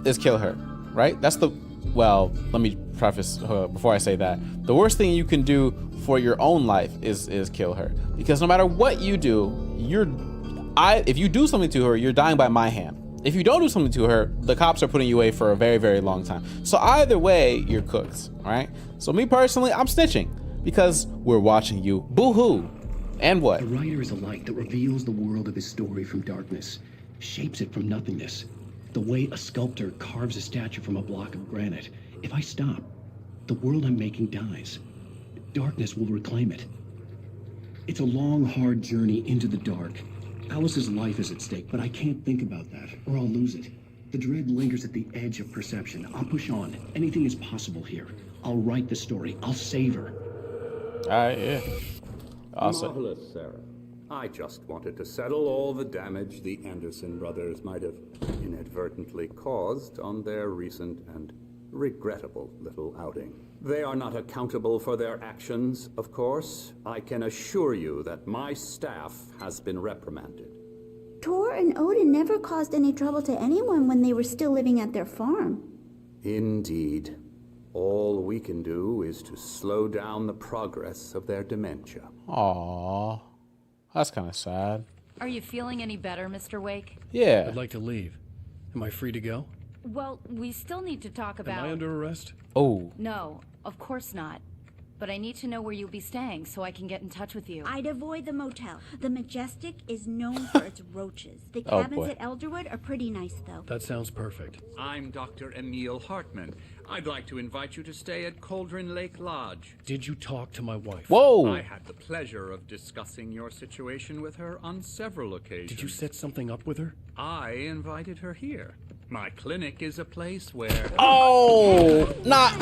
is kill her, right? Well, let me preface before I say that. The worst thing you can do for your own life is kill her. Because no matter what you do, if you do something to her, you're dying by my hand. If you don't do something to her, the cops are putting you away for a very, very long time. So either way, you're cooked, all right? So me personally, I'm snitching because we're watching you. Boo-hoo. And what? The writer is a light that reveals the world of his story from darkness, shapes it from nothingness. The way a sculptor carves a statue from a block of granite. If I stop, the world I'm making dies. Darkness will reclaim it. It's a long, hard journey into the dark. Alice's life is at stake, but I can't think about that, or I'll lose it. The dread lingers at the edge of perception. I'll push on. Anything is possible here. I'll write the story. I'll save her. Alright, yeah. Awesome. Marvelous, Sarah. I just wanted to settle all the damage the Anderson brothers might have inadvertently caused on their recent and regrettable little outing. They are not accountable for their actions, of course. I can assure you that my staff has been reprimanded. Tor and Odin never caused any trouble to anyone when they were still living at their farm. Indeed. All we can do is to slow down the progress of their dementia. Aww. That's kind of sad. Are you feeling any better, Mr. Wake? Yeah. I'd like to leave. Am I free to go? Well, we still need to talk about... Am I under arrest? Oh. No, of course not. But I need to know where you'll be staying so I can get in touch with you. I'd avoid the motel. The Majestic is known for its roaches. The cabins at Elderwood are pretty nice, though. That sounds perfect. I'm Dr. Emil Hartman. I'd like to invite you to stay at Cauldron Lake Lodge. Did you talk to my wife? Whoa! I had the pleasure of discussing your situation with her on several occasions. Did you set something up with her? I invited her here. My clinic is a place where... Oh! Not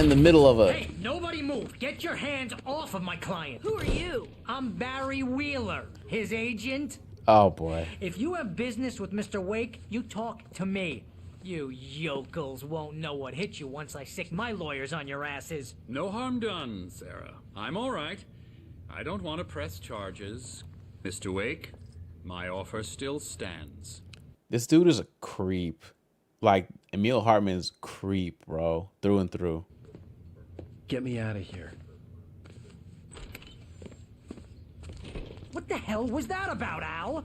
in the middle of a... Hey, nobody move! Get your hands off of my client. Who are you? I'm Barry Wheeler, his agent. Oh boy. If you have business with Mr. Wake, you talk to me. You yokels won't know what hit you once I sick my lawyers on your asses. No harm done, Sarah. I'm all right. I don't want to press charges. Mr. Wake, my offer still stands. This dude is a creep. Like, Emil Hartman's creep, bro. Through and through. Get me out of here. What the hell was that about, Al?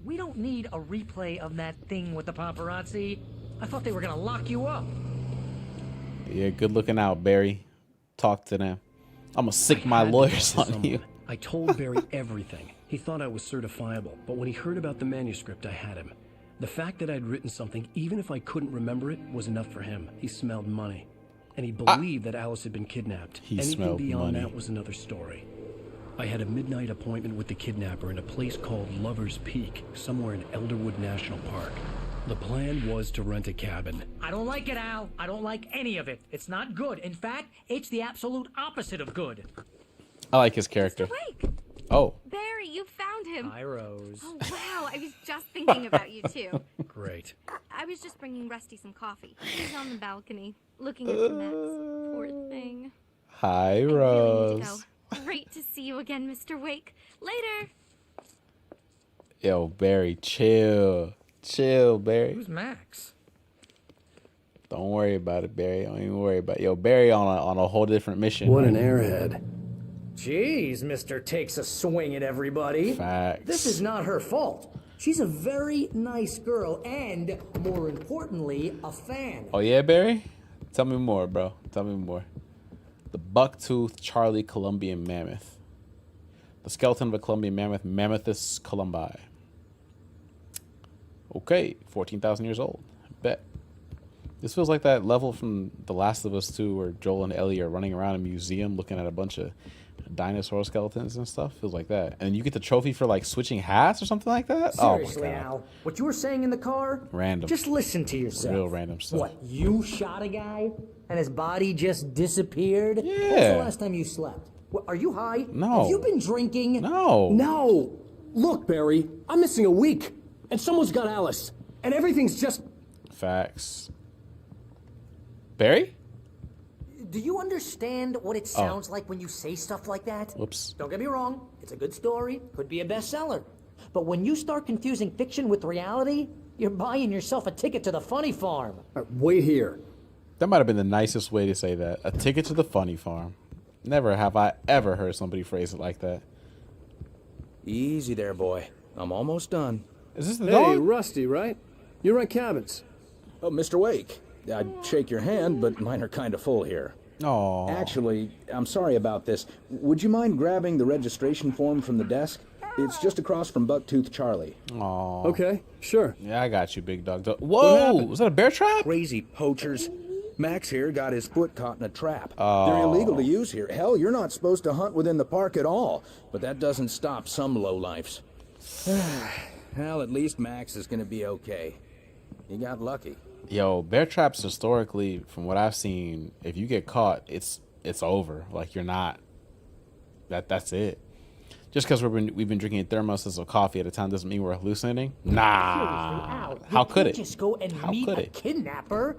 We don't need a replay of that thing with the paparazzi. I thought they were gonna lock you up. Yeah, good looking out, Barry. Talk to them. I'm gonna sick my lawyers on you. I told Barry everything. He thought I was certifiable, but when he heard about the manuscript, I had him. The fact that I'd written something, even if I couldn't remember it, was enough for him. He smelled money. And he believed that Alice had been kidnapped. Anything beyond that was another story. I had a midnight appointment with the kidnapper in a place called Lover's Peak, somewhere in Elderwood National Park. The plan was to rent a cabin. I don't like it, Al. I don't like any of it. It's not good. In fact, it's the absolute opposite of good. I like his character. Mr. Wake! Oh. Barry, you found him. Hi, Rose. Oh, wow. I was just thinking about you, too. Great. I was just bringing Rusty some coffee. He's on the balcony, looking at the nets. Poor thing. Hi, I really Rose. need to go. Great to see you again, Mr. Wake. Later. Yo, Barry, chill. Chill, Barry. Who's Max? Don't worry about it, Barry. Don't even worry about it. Yo, Barry on a whole different mission. What an airhead. Jeez, Mr. Takes a swing at everybody. Facts. This is not her fault. She's a very nice girl and, more importantly, a fan. Oh, yeah, Barry? Tell me more, bro. Tell me more. The buck-toothed Charlie Columbian mammoth. The skeleton of a Columbian mammoth, Mammothus columbi. Okay, 14,000 years old. I bet. This feels like that level from The Last of Us 2 where Joel and Ellie are running around a museum looking at a bunch of dinosaur skeletons and stuff. Feels like that. And you get the trophy for like switching hats or something like that? Seriously, oh my God. Al, what you were saying in the car? Random. Just listen to yourself. Real random stuff. What, you shot a guy and his body just disappeared? Yeah. When was the last time you slept? What, are you high? No. Have you been drinking? No. No. Look, Barry, I'm missing a week, and someone's got Alice, and everything's just... Facts. Barry? Do you understand what it sounds like when you say stuff like that? Whoops. Don't get me wrong. It's a good story. Could be a bestseller. But when you start confusing fiction with reality, you're buying yourself a ticket to the funny farm. Wait here. That might have been the nicest way to say that. A ticket to the funny farm. Never have I ever heard somebody phrase it like that. Easy there, boy. I'm almost done. Is this the Hey, dog? Rusty, right? You rent cabins. Oh, Mr. Wake. I'd shake your hand, but mine are kind of full here. Oh. Actually, I'm sorry about this. Would you mind grabbing the registration form from the desk? It's just across from Bucktooth Charlie. Oh. Okay, sure. Yeah, I got you, big dog. Whoa! Was that a bear trap? Crazy poachers. Max here got his foot caught in a trap. Oh. They're illegal to use here. Hell, you're not supposed to hunt within the park at all. But that doesn't stop some lowlifes. Well, at least Max is going to be okay. He got lucky. Yo, bear traps historically, from what I've seen, if you get caught, it's over. Like you're not. That's it. Just because we've been drinking thermoses of coffee at a time doesn't mean we're hallucinating. Nah. How could it? Just go and meet a kidnapper.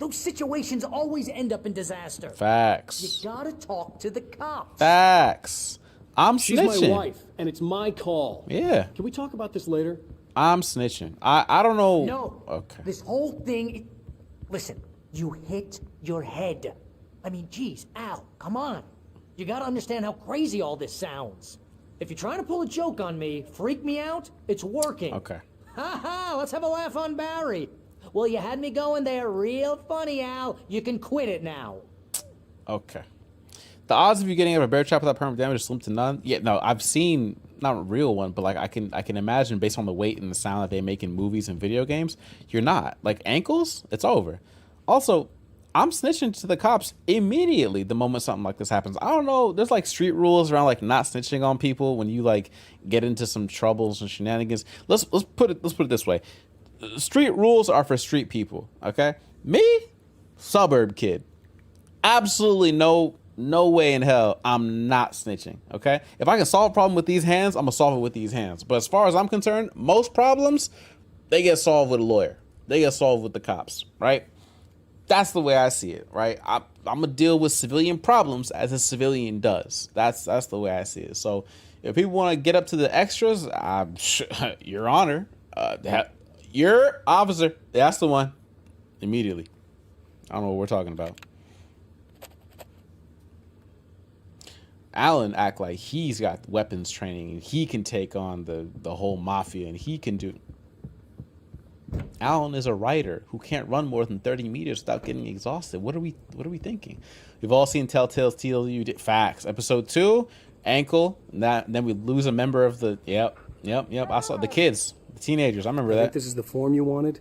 Those situations always end up in disaster. Facts. You gotta talk to the cops. Facts. I'm snitching. She's my wife, and it's my call. Yeah. Can we talk about this later? I'm snitching. I don't know. No. Okay. This whole thing. Listen, you hit your head. I mean, geez, Al, come on. You gotta understand how crazy all this sounds. If you're trying to pull a joke on me, freak me out, it's working. Okay. Ha ha, let's have a laugh on Barry. Well, you had me going there real funny, Al. You can quit it now. Okay. The odds of you getting out of a bear trap without permanent damage is slim to none. Yeah, no, I've seen not a real one, but like I can imagine based on the weight and the sound that they make in movies and video games, you're not. Like ankles, it's over. Also, I'm snitching to the cops immediately the moment something like this happens. I don't know. There's like street rules around like not snitching on people when you like get into some troubles and shenanigans. Let's put it this way. Street rules are for street people, okay? Me, suburb kid. Absolutely no no way in hell I'm not snitching, okay? If I can solve a problem with these hands, I'm gonna solve it with these hands. But as far as I'm concerned, most problems, they get solved with a lawyer. They get solved with the cops, right? That's the way I see it, right? I'm gonna deal with civilian problems as a civilian does. That's the way I see it. So if people want to get up to the extras, Your Honor, your officer, that's the one. Immediately. I don't know what we're talking about. Alan act like he's got weapons training and he can take on the whole mafia and he can do. Alan is a writer who can't run more than 30 meters without getting exhausted. What are we thinking? We've all seen Telltale's TLU facts. Episode 2, ankle, then we lose a member of the yep. I saw the kids, the teenagers. I remember that. This is the form you wanted?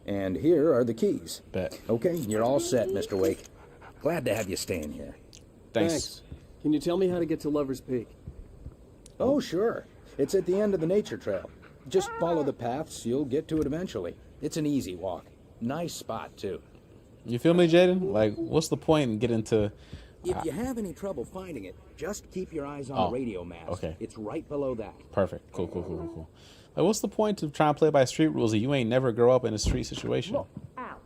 And here are the keys. Bet. Okay, you're all set, Mr. Wake. Glad to have you staying here. Thanks. Can you tell me how to get to Lover's Peak? Oh, sure. It's at the end of the nature trail. Just follow the paths, you'll get to it eventually. It's an easy walk. Nice spot, too. You feel me, Jaden? Like, what's the point in getting to... If you have any trouble finding it, just keep your eyes on the radio mast. Okay. It's right below that. Perfect. Cool. Like, what's the point of trying to play by street rules if you ain't never grow up in a street situation? Look, Al,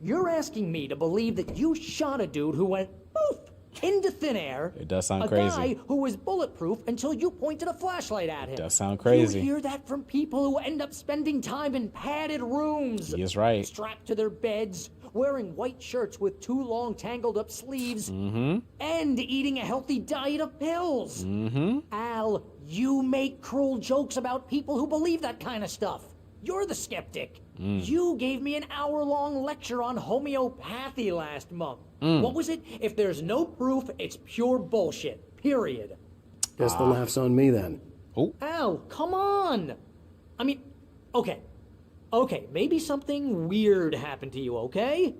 you're asking me to believe that you shot a dude who went poof into thin air. It does sound a crazy. guy who was bulletproof until you pointed a flashlight at him. It does sound crazy. You hear that from people who end up spending time in padded rooms. He is right. Strapped to their beds, wearing white shirts with too long tangled up sleeves, and eating a healthy diet of pills. Al, you make cruel jokes about people who believe that kind of stuff. You're the skeptic. You gave me an hour-long lecture on homeopathy last month. What was it? If there's no proof, it's pure bullshit. Period. Guess the laugh's on me then. Oh. Al, come on. I mean, okay, maybe something weird happened to you, okay?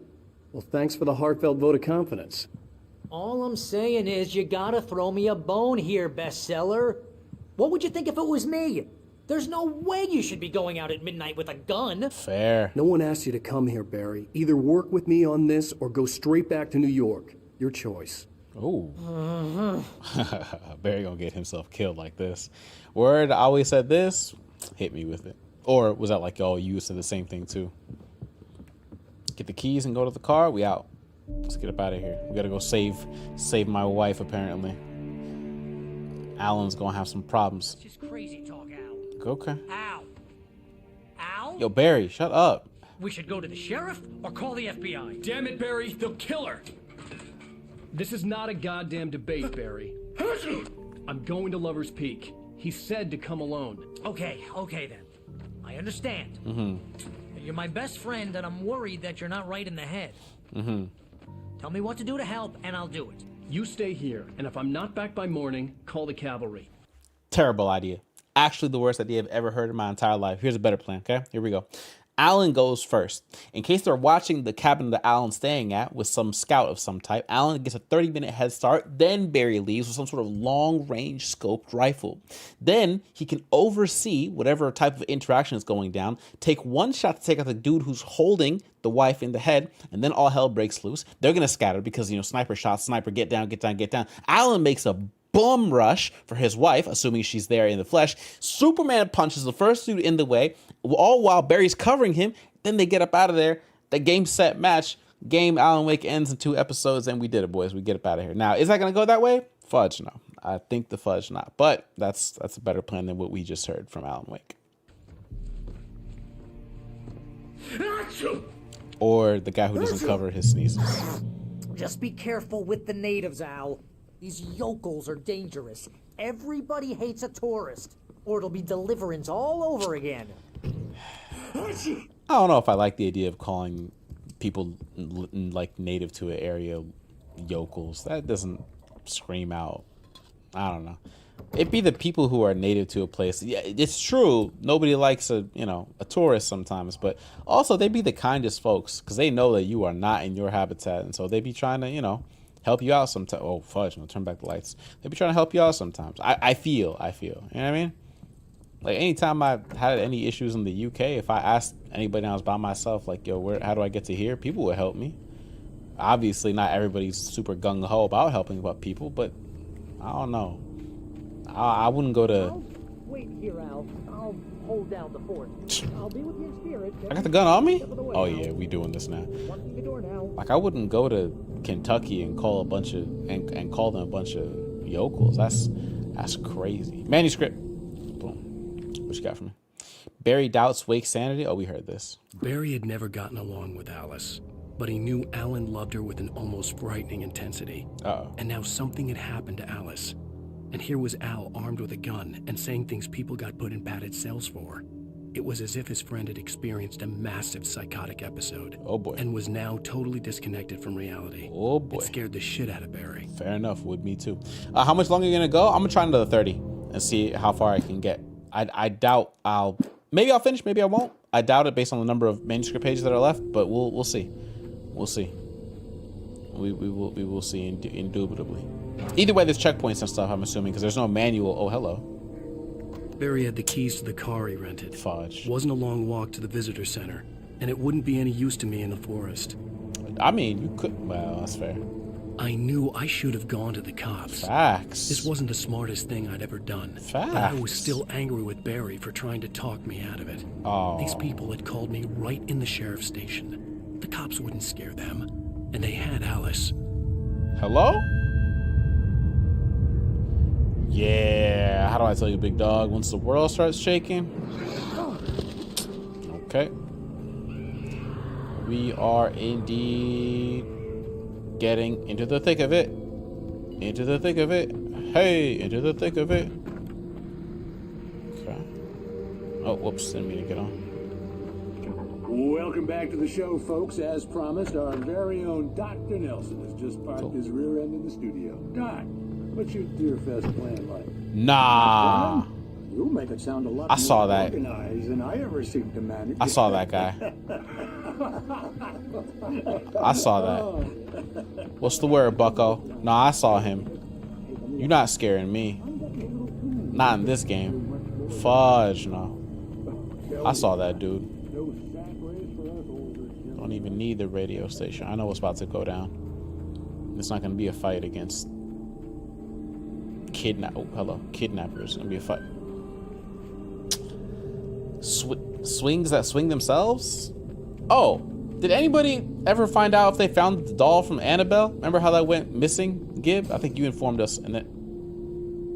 Well, thanks for the heartfelt vote of confidence. All I'm saying is you gotta throw me a bone here, bestseller. What would you think if it was me? There's no way you should be going out at midnight with a gun. Fair. No one asked you to come here, Barry. Either work with me on this or go straight back to New York. Your choice. Oh. Barry gonna get himself killed like this. Word, I always said this. Hit me with it. Or was that like, y'all you said the same thing too? Get the keys and go to the car. We out. Let's get up out of here. We gotta go save my wife, apparently. Alan's gonna have some problems. It's just crazy talk, Al. Okay. Al? Yo, Barry, shut up. We should go to the sheriff or call the FBI. Damn it, Barry, they'll kill her. This is not a goddamn debate, Barry. I'm going to Lover's Peak. He said to come alone. Okay then. I understand. You're my best friend, and I'm worried that you're not right in the head. Tell me what to do to help, and I'll do it. You stay here, and if I'm not back by morning, call the cavalry. Terrible idea. Actually, the worst idea I've ever heard in my entire life. Here's a better plan, okay? Here we go. Alan goes first. In case they're watching the cabin that Alan's staying at with some scout of some type, Alan gets a 30-minute head start. Then Barry leaves with some sort of long-range scoped rifle. Then he can oversee whatever type of interaction is going down, take one shot to take out the dude who's holding the wife in the head, and then all hell breaks loose. They're going to scatter because, sniper shots, sniper, get down. Alan makes a bum rush for his wife, assuming she's there in the flesh. Superman punches the first dude in the way, all while Barry's covering him. Then they get up out of there. The game, set, match. Game Alan Wake ends in 2 episodes, and we did it, boys. We get up out of here. Now, is that going to go that way? Fudge, no. I think the fudge not. But that's a better plan than what we just heard from Alan Wake. Or the guy who doesn't cover his sneezes. Just be careful with the natives, Al. These yokels are dangerous. Everybody hates a tourist, or it'll be Deliverance all over again. I don't know if I like the idea of calling people like native to an area yokels. That doesn't scream out. I don't know. It'd be the people who are native to a place. Yeah, it's true. Nobody likes a tourist sometimes, but also they'd be the kindest folks because they know that you are not in your habitat, and so they'd be trying to help you out sometimes. Oh fudge! No, turn back the lights. They'd be trying to help you out sometimes. I feel. You know what I mean? Like anytime I had any issues in the UK, if I asked anybody else by myself, like, yo, how do I get to here? People would help me. Obviously, not everybody's super gung-ho about helping about people, but I don't know. I wouldn't go to... Wait here, Al. I'll hold down the fort. I'll be with you in spirit. I got the gun on me? Oh yeah, we doing this now. Walking the door now. Like, I wouldn't go to Kentucky and call a bunch of and call them a bunch of yokels. That's crazy. Manuscript. Boom. What you got for me? Barry doubts Wake's sanity. Oh, we heard this. Barry had never gotten along with Alice, but he knew Alan loved her with an almost frightening intensity. Uh-oh. And now something had happened to Alice. And here was Al armed with a gun and saying things people got put in padded cells for. It was as if his friend had experienced a massive psychotic episode. Oh boy. And was now totally disconnected from reality. Oh boy. It scared the shit out of Barry. Fair enough, with me too. How much longer are you gonna go? I'm gonna try another 30 and see how far I can get. I doubt maybe I'll finish, maybe I won't. I doubt it based on the number of manuscript pages that are left, but we'll see. We'll see. We will see indubitably. Either way, there's checkpoints and stuff, I'm assuming, because there's no manual. Oh, hello. Barry had the keys to the car he rented. Fudge. It wasn't a long walk to the visitor center, and it wouldn't be any use to me in the forest. I mean, you could... Well, that's fair. I knew I should have gone to the cops. Facts. This wasn't the smartest thing I'd ever done. Facts. But I was still angry with Barry for trying to talk me out of it. Oh. These people had called me right in the sheriff's station. The cops wouldn't scare them. And they had Alice. Hello? Yeah, how do I tell you, big dog? Once the world starts shaking. Okay. We are indeed getting into the thick of it. Into the thick of it. Hey, into the thick of it. Okay. Oh, whoops, didn't mean to get on. Welcome back to the show, folks. As promised, our very own Dr. Nelson has just parked his rear end in the studio. Doc, what's your Deerfest plan like? Nah. You make it sound a lot I saw more that. organized than I ever seem to manage. I saw that guy. I saw that. What's the word, bucko? Nah, I saw him. You're not scaring me. Not in this game. Fudge, no. I saw that dude. Don't even need the radio station. I know what's about to go down. It's not going to be a fight against kidnappers. It's going to be a fight. Swings that swing themselves? Oh, did anybody ever find out if they found the doll from Annabelle? Remember how that went missing, Gib? I think you informed us. And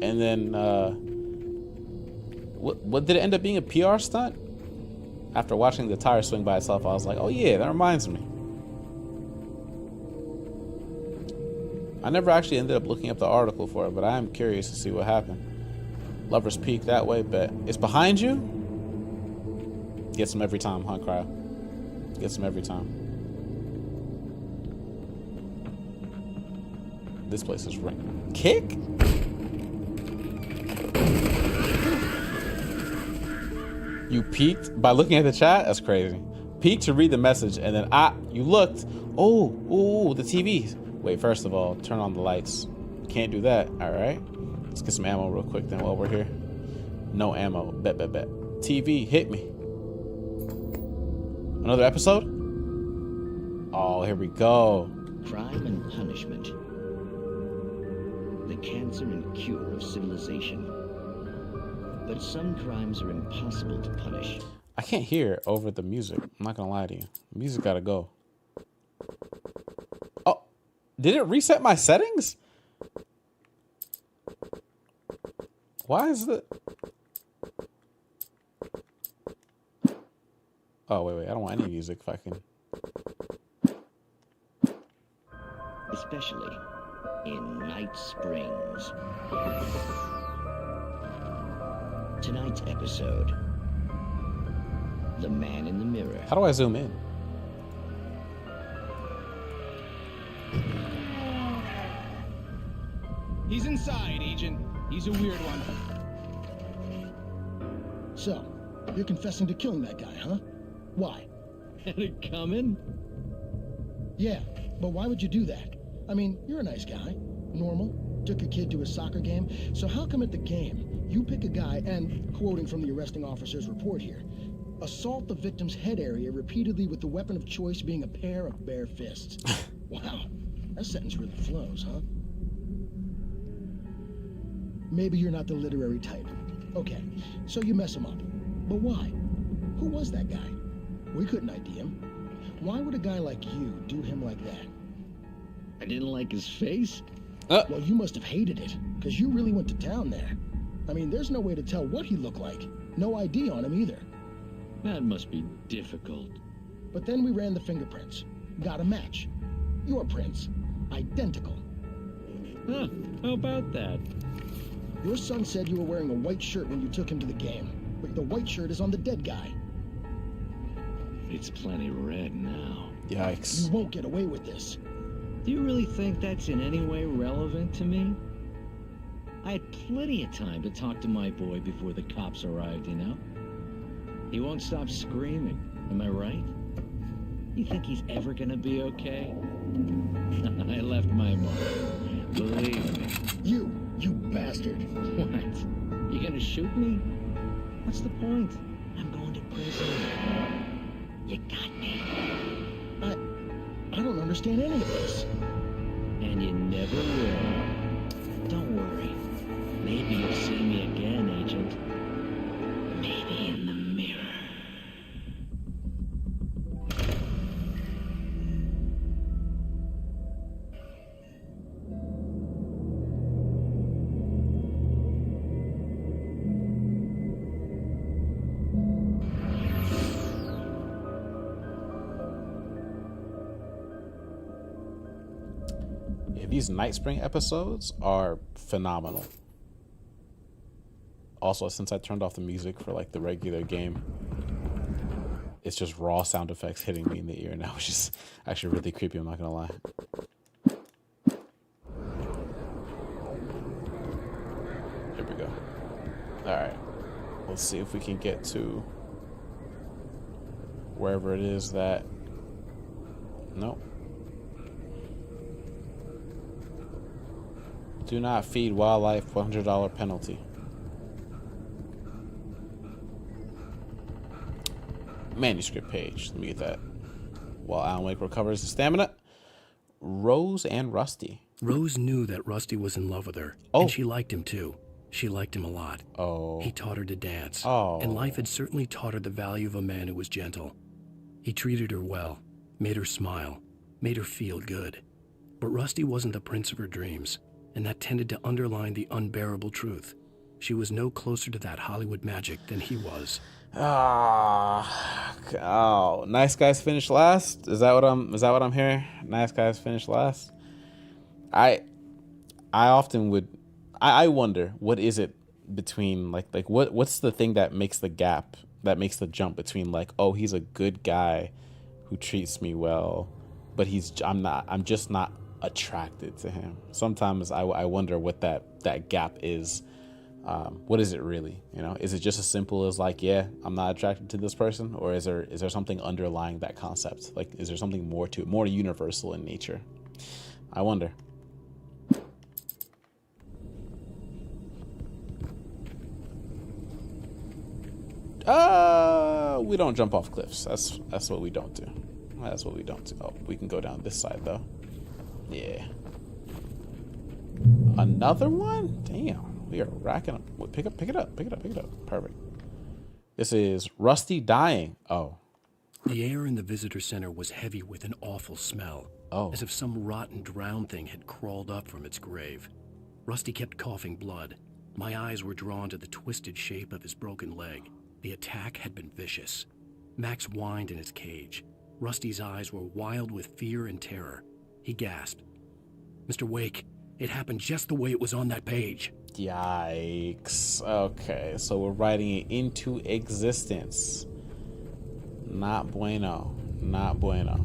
then what did it end up being, a PR stunt? After watching the tire swing by itself, I was like, oh yeah, that reminds me. I never actually ended up looking up the article for it, but I am curious to see what happened. Lover's Peak that way, bet. It's behind you? Gets them every time, huh, Cryo? Gets them every time. This place is ring. Kick? You peeked by looking at the chat? That's crazy. Peeked to read the message, and then you looked. Oh, the TV. Wait, first of all, turn on the lights. Can't do that. All right. Let's get some ammo real quick then while we're here. No ammo. Bet. TV, hit me. Another episode? Oh, here we go. Crime and punishment. The cancer and cure of civilization. But some crimes are impossible to punish. I can't hear over the music. I'm not gonna lie to you. The music gotta go. Oh, did it reset my settings? Why is it? Oh, wait. I don't want any music if I can. Especially in Night Springs. Tonight's episode, The Man in the Mirror. How do I zoom in? He's inside, Agent. He's a weird one. So, you're confessing to killing that guy, huh? Why? Had it coming? Yeah, but why would you do that? I mean, you're a nice guy. Normal. Took a kid to a soccer game. So how come at the game, you pick a guy and, quoting from the arresting officer's report here, assault the victim's head area repeatedly with the weapon of choice being a pair of bare fists? Wow, that sentence really flows, huh? Maybe you're not the literary type. Okay, so you mess him up. But why? Who was that guy? We couldn't ID him. Why would a guy like you do him like that? I didn't like his face? Well, you must have hated it, because you really went to town there. I mean, there's no way to tell what he looked like. No ID on him either. That must be difficult. But then we ran the fingerprints. Got a match. Your prints. Identical. Huh, how about that? Your son said you were wearing a white shirt when you took him to the game, but the white shirt is on the dead guy. It's plenty red now. Yikes. You won't get away with this. Do you really think that's in any way relevant to me? I had plenty of time to talk to my boy before the cops arrived, you know? He won't stop screaming, am I right? You think he's ever gonna be okay? I left my mark. Believe me. You bastard. What? You gonna shoot me? What's the point? I'm going to prison. You got me. I don't understand any of this. And you never will. Don't worry. Maybe you'll see me again, Agent. Maybe in the mirror. These Night Spring episodes are phenomenal. Also, since I turned off the music for like the regular game, it's just raw sound effects hitting me in the ear now, which is actually really creepy, I'm not gonna lie. Here we go. Alright. Let's see if we can get to wherever it is that... Nope. Do not feed wildlife, $100 penalty. Manuscript page. Let me get that. While Alan Wake recovers his stamina. Rose and Rusty. Rose knew that Rusty was in love with her. Oh. And she liked him too. She liked him a lot. Oh. He taught her to dance. Oh. And life had certainly taught her the value of a man who was gentle. He treated her well, made her smile, made her feel good. But Rusty wasn't the prince of her dreams. And that tended to underline the unbearable truth. She was no closer to that Hollywood magic than he was. Oh, nice guys finish last. Is that what I'm hearing? Nice guys finish last. I wonder what is it between like what's the thing that makes the gap, that makes the jump between like, oh, he's a good guy who treats me well, but I'm just not attracted to him. Sometimes I wonder what that gap is. What is it really? You know, is it just as simple as like, yeah, I'm not attracted to this person, or is there something underlying that concept? Like, is there something more to it, more universal in nature? I wonder. We don't jump off cliffs. That's what we don't do. That's what we don't do. Oh, we can go down this side though. Yeah. Another one? Damn. We are racking up. Wait, pick it up. Perfect. This is Rusty dying. Oh. The air in the visitor center was heavy with an awful smell. Oh. As if some rotten drowned thing had crawled up from its grave. Rusty kept coughing blood. My eyes were drawn to the twisted shape of his broken leg. The attack had been vicious. Max whined in his cage. Rusty's eyes were wild with fear and terror. He gasped. Mr. Wake, it happened just the way it was on that page. Yikes. Okay, so we're writing it into existence. Not bueno. Not bueno.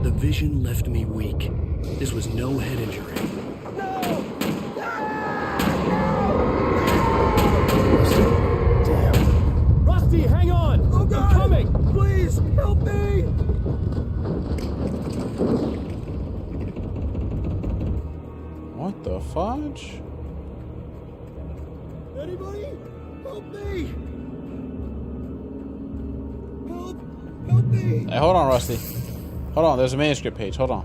The vision left me weak. This was no head injury. Damn. Rusty, hang on! Oh, God. I'm coming! Please, help me! What the fudge? Anybody? Help me! Hey, hold on, Rusty. Hold on, there's a manuscript page. Hold on.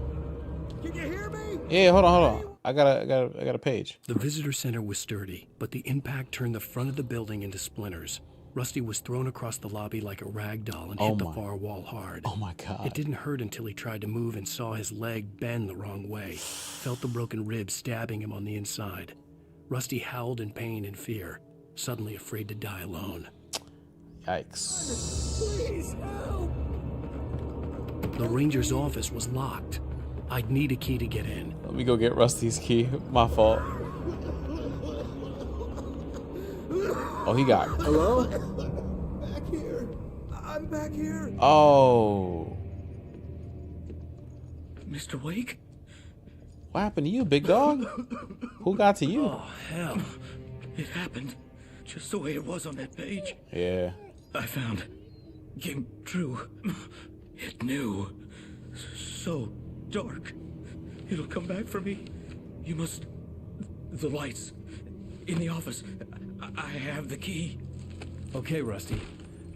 Can you hear me? Yeah, hold on. I got a page. The visitor center was sturdy, but the impact turned the front of the building into splinters. Rusty was thrown across the lobby like a rag doll and hit the far wall hard. Oh my God. It didn't hurt until he tried to move and saw his leg bend the wrong way. Felt the broken ribs stabbing him on the inside. Rusty howled in pain and fear, suddenly afraid to die alone. Yikes. Please help. The ranger's office was locked. I'd need a key to get in. Let me go get Rusty's key. My fault. Oh, he got. Hello? Back here. I'm back here. Oh. Mr. Wake? What happened to you, big dog? Who got to you? Oh, hell. It happened just the way it was on that page. Yeah. I found. Came true. It knew. So dark. It'll come back for me. You must. The lights. In the office. I have the key. Okay, Rusty.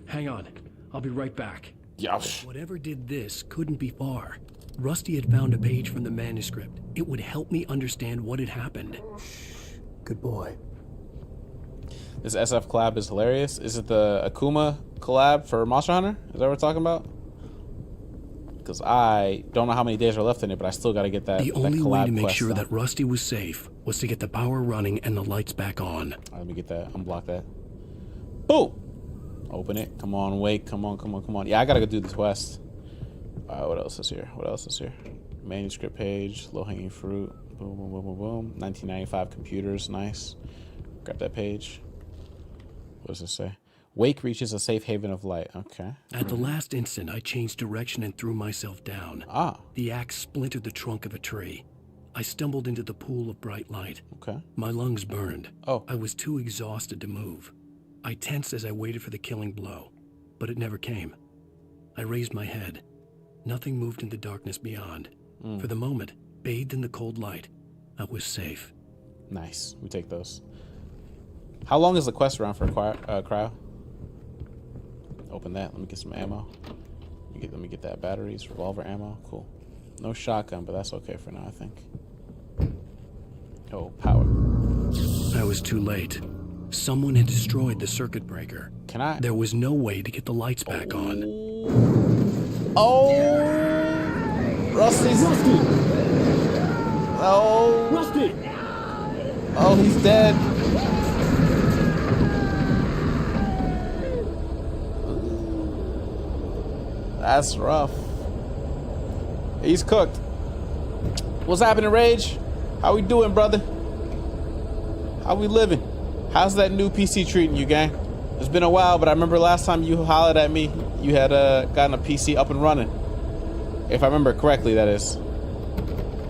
Hang on. I'll be right back. Yosh. Whatever did this couldn't be far. Rusty had found a page from the manuscript. It would help me understand what had happened. Good boy. This SF collab is hilarious. Is it the Akuma collab for Monster Hunter? Is that what we're talking about? Because I don't know how many days are left in it, but I still got to get that. The only way to make sure done. that Rusty was safe was to get the power running and the lights back on. Let me get that. Unblock that. Boom! Open it. Come on, Wake. Come on. Yeah, I got to go do this quest. What else is here? Manuscript page. Low-hanging fruit. Boom. 1995 computers. Nice. Grab that page. What does it say? Wake reaches a safe haven of light. Okay. At the last instant, I changed direction and threw myself down. The axe splintered the trunk of a tree. I stumbled into the pool of bright light. Okay. My lungs burned. I was too exhausted to move. I tensed as I waited for the killing blow, but it never came. I raised my head. Nothing moved in the darkness beyond. For the moment, bathed in the cold light, I was safe. Nice. We take those. How long is the quest around for cryo? Open that. Let me get some ammo. Let me get that batteries, revolver ammo. Cool. No shotgun, but that's okay for now, I think. Oh, power. I was too late. Someone had destroyed the circuit breaker. There was no way to get the lights back on. Oh! Rusty's... Oh! Rusty! Oh, he's dead. That's rough. He's cooked. What's happening, Rage? How we doing, brother? How we living? How's that new PC treating you, gang? It's been a while, but I remember last time you hollered at me, you had gotten a PC up and running. If I remember correctly, that is.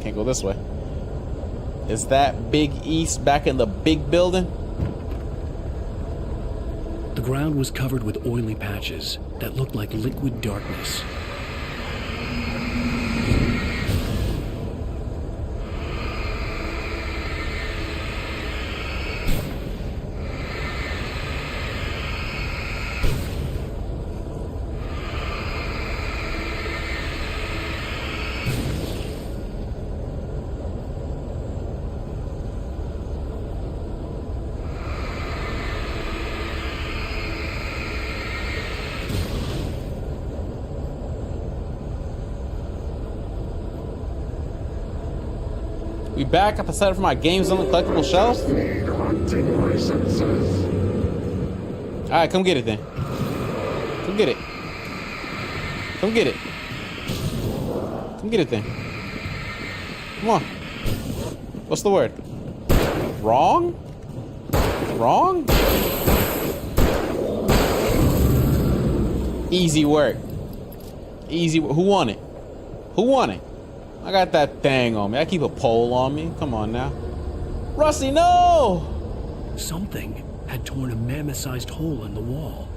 Can't go this way. Is that Big East back in the big building? The ground was covered with oily patches that looked like liquid darkness. We back at the set for my games on the collectible shelf? Alright, come get it then. Come get it. Come get it. Come get it then. Come on. What's the word? Wrong? Wrong? Easy work. Easy. Who won it? Who won it? I got that thing on me. I keep a pole on me. Come on now. Rusty, no! Something had torn a mammoth-sized hole in the wall.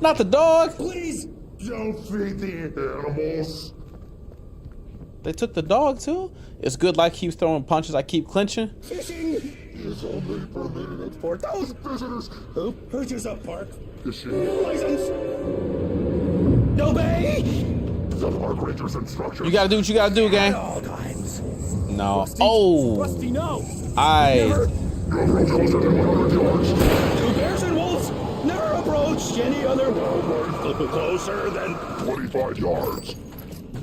Not the dog! Please don't feed the animals. They took the dog too? It's good like keeps throwing punches, I keep clinching. Fishing is only permitted at 4,000 visitors. Who's up, Park? Fishing license. Obey! The Park Ranger's instructions. You gotta do what you gotta do, gang. At all times. No. Rusty, Oh. Rusty, no. I. You approach closer than 100 yards. Two bears and wolves never approached any other wildlife closer than 25 yards.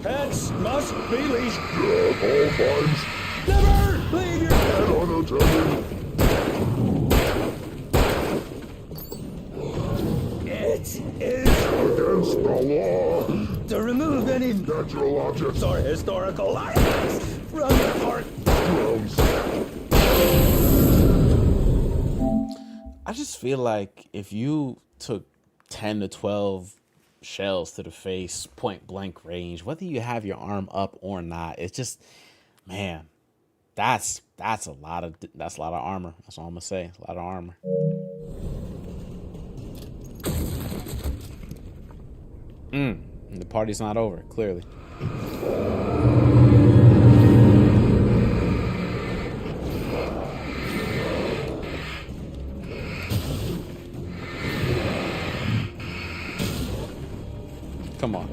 pets must be leashed. Yeah, all times. Never leave your Pet unattended. It is Against the law. to remove any Natural objects. or historical artifacts from the park Grounds. I just feel like if you took 10 to 12 shells to the face, point blank range, whether you have your arm up or not, it's just, man, that's a lot of armor. That's all I'm gonna say. A lot of armor. The party's not over, clearly. Come on.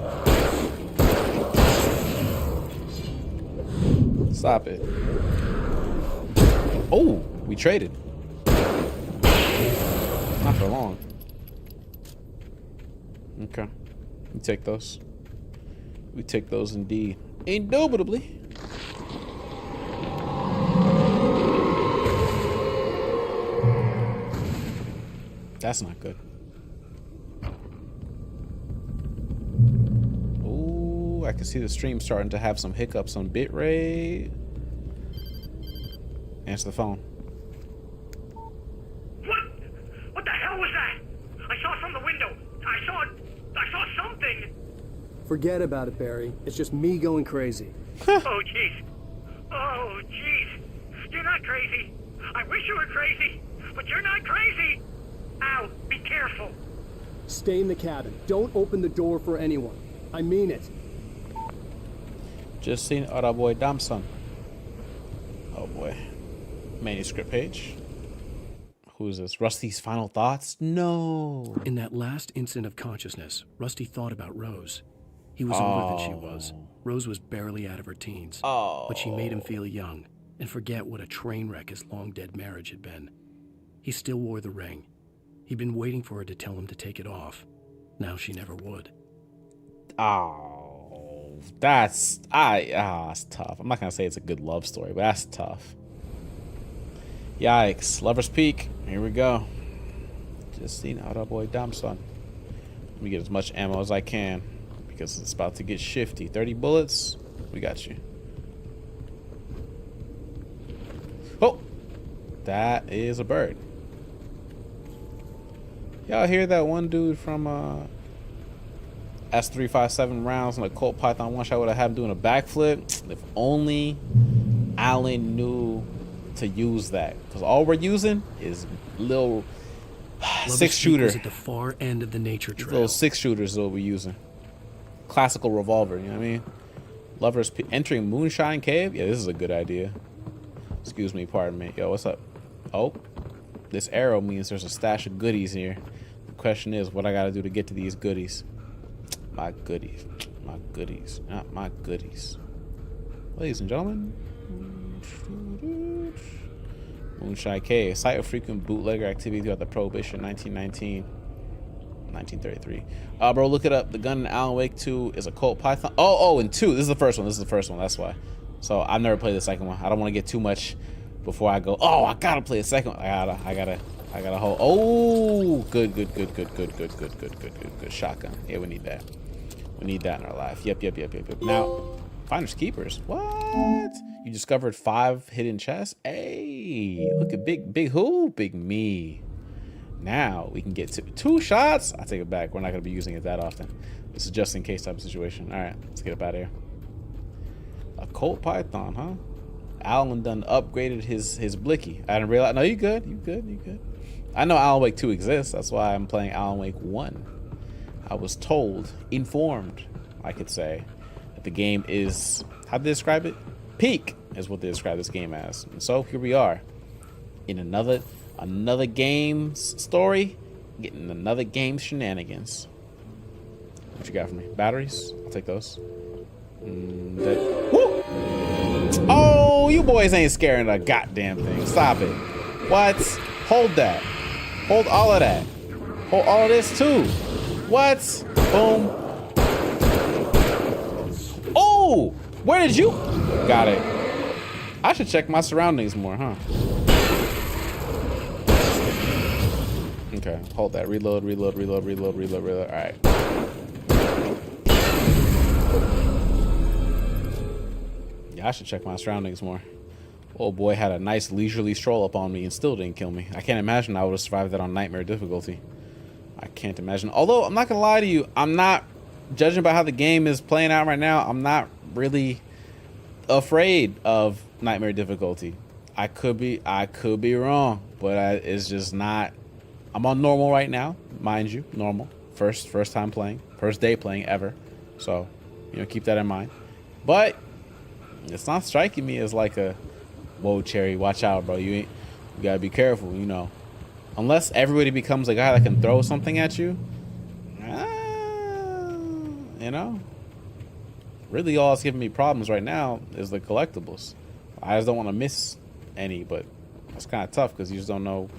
Stop it. Oh, we traded. Not for long. Okay. We take those. We take those indeed. Indubitably. That's not good. Ooh, I can see the stream starting to have some hiccups on bitrate. Answer the phone. What the hell was that? I saw it from the window. I saw something. Forget about it, Barry. It's just me going crazy. Oh, jeez. Oh, jeez. You're not crazy. I wish you were crazy, but you're not crazy. Ow, be careful. Stay in the cabin. Don't open the door for anyone. I mean it. Just seen other boy Damson. Oh boy. Manuscript page. Who is this? Rusty's final thoughts? No. In that last instant of consciousness, Rusty thought about Rose. He was older than she was. Rose was barely out of her teens. But she made him feel young and forget what a train wreck his long-dead marriage had been. He still wore the ring. He'd been waiting for her to tell him to take it off. Now she never would. Oh, that's tough. I'm not gonna say it's a good love story, but that's tough. Yikes. Lover's Peak. Here we go. Just seen other boy Damson. Let me get as much ammo as I can because it's about to get shifty. 30 bullets. We got you. Oh, that is a bird. Y'all hear that one dude from S357 rounds on a Colt Python one shot would have had him doing a backflip? If only Alan knew to use that, because all we're using is little six shooter at the far end of the nature trail. Little six shooters is what we're using. Classical revolver, you know what I mean? Lovers entering Moonshine Cave. Yeah, this is a good idea. Excuse me, pardon me. Yo, what's up? Oh, this arrow means there's a stash of goodies here. The question is, what I gotta do to get to these goodies? My goodies, not my goodies. Ladies and gentlemen, Moonshine Cave, site of frequent bootlegger activity throughout the Prohibition, 1919, 1933. Bro, look it up. The gun in Alan Wake 2 is a Colt Python. Oh, and 2. This is the first one. That's why. So I've never played the second one. I don't want to get too much before I go. Oh, I gotta play the second one. I gotta hold. Oh, good shotgun. Yeah, we need that. We need that in our life. Yep. Now, finders keepers. What? You discovered 5 hidden chests? Hey, look at big who? Big me. Now we can get to 2 shots. I take it back. We're not gonna be using it that often. This is just in case type of situation. All right, let's get up out of here. A Colt Python, huh? Alan done upgraded his blicky. I didn't realize. No, you good. I know Alan Wake 2 exists. That's why I'm playing Alan Wake 1. I was told, informed, I could say, that the game is, how'd they describe it? Peak is what they describe this game as. And so here we are in another game's story, getting another game's shenanigans. What you got for me? Batteries? I'll take those. Woo! Oh, you boys ain't scaring a goddamn thing. Stop it. What? Hold that. Hold all of that. Hold all of this too. What? Boom. Oh! Where did you? Got it. I should check my surroundings more, huh? Okay, hold that. Reload, reload, reload, reload, reload, reload. All right. Yeah, I should check my surroundings more. Old boy had a nice leisurely stroll up on me and still didn't kill me. I can't imagine I would have survived that on nightmare difficulty. I can't imagine. Although, I'm not gonna lie to you, I'm not, judging by how the game is playing out right now, I'm not really afraid of nightmare difficulty. I could be wrong, but it's just not. I'm on normal right now, mind you, normal. First time playing, first day playing ever. So, you know, keep that in mind. But it's not striking me as like a, whoa, Cherry, watch out, bro. You gotta be careful, you know. Unless everybody becomes a guy that can throw something at you, you know. Really, all that's giving me problems right now is the collectibles. I just don't want to miss any, but it's kind of tough because you just don't know.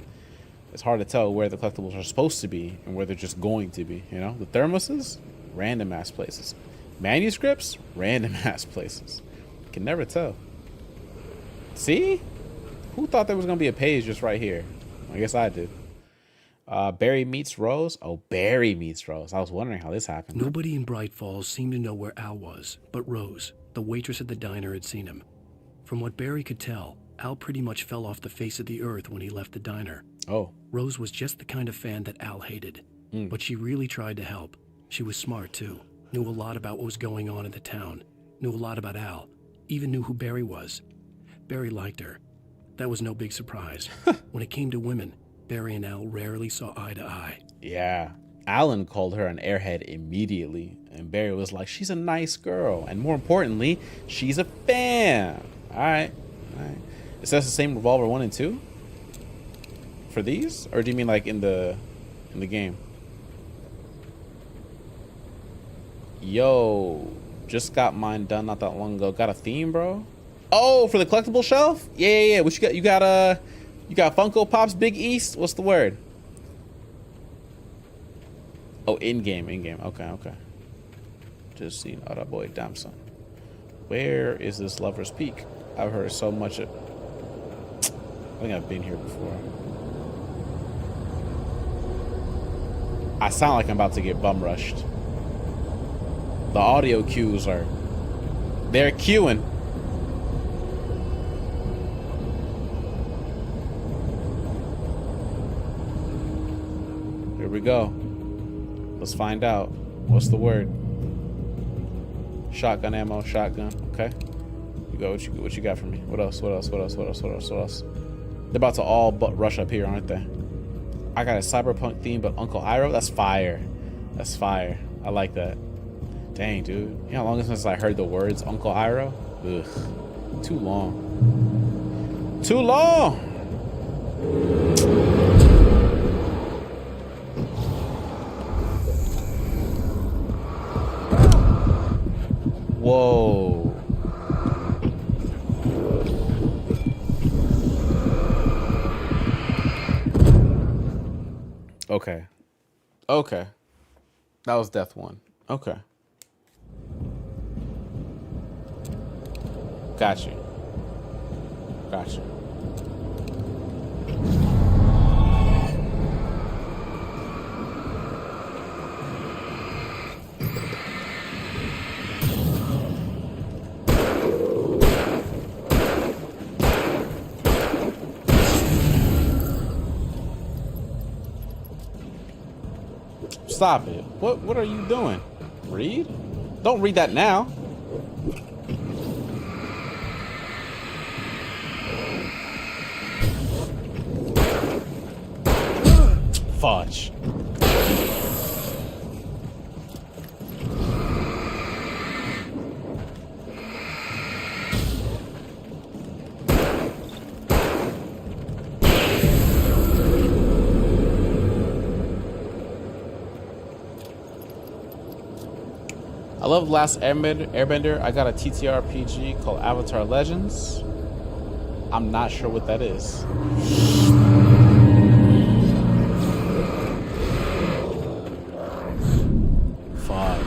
It's hard to tell where the collectibles are supposed to be and where they're just going to be, you know? The thermoses, random ass places. Manuscripts, random ass places. Can never tell. See? Who thought there was going to be a page just right here? I guess I did. Barry meets Rose. Oh, Barry meets Rose. I was wondering how this happened. Nobody in Bright Falls seemed to know where Al was, but Rose, the waitress at the diner, had seen him. From what Barry could tell, Al pretty much fell off the face of the earth when he left the diner. Oh. Rose was just the kind of fan that Al hated, but she really tried to help. She was smart, too. Knew a lot about what was going on in the town. Knew a lot about Al. Even knew who Barry was. Barry liked her. That was no big surprise. When it came to women, Barry and Al rarely saw eye to eye. Yeah. Alan called her an airhead immediately, and Barry was like, she's a nice girl, and more importantly, she's a fan. All right. Is that the same revolver 1 and 2 for these, or do you mean like in the game? Yo, just got mine done not that long ago. Got a theme, bro? Oh, for the collectible shelf? Yeah. What you got? You got Funko Pop's Big East? What's the word? Oh, in-game. Okay. Just seen other boy Damson. Where is this Lover's Peak? I've heard so much of. I think I've been here before. I sound like I'm about to get bum rushed. The audio cues are. They're queuing. Here we go. Let's find out. What's the word? Shotgun ammo, shotgun. Okay. You go. What you got for me? What else? They're about to all but rush up here, aren't they? I got a cyberpunk theme, but Uncle Iroh. That's fire. I like that. Dang, dude. You know how long since I heard the words Uncle Iroh? Ugh. Too long. Whoa. Okay. That was death 1. Okay. Got you. Stop it. What are you doing? Read? Don't read that now. Fudge. love Last Airbender. I got a TTRPG called Avatar Legends. I'm not sure what that is. Fudge.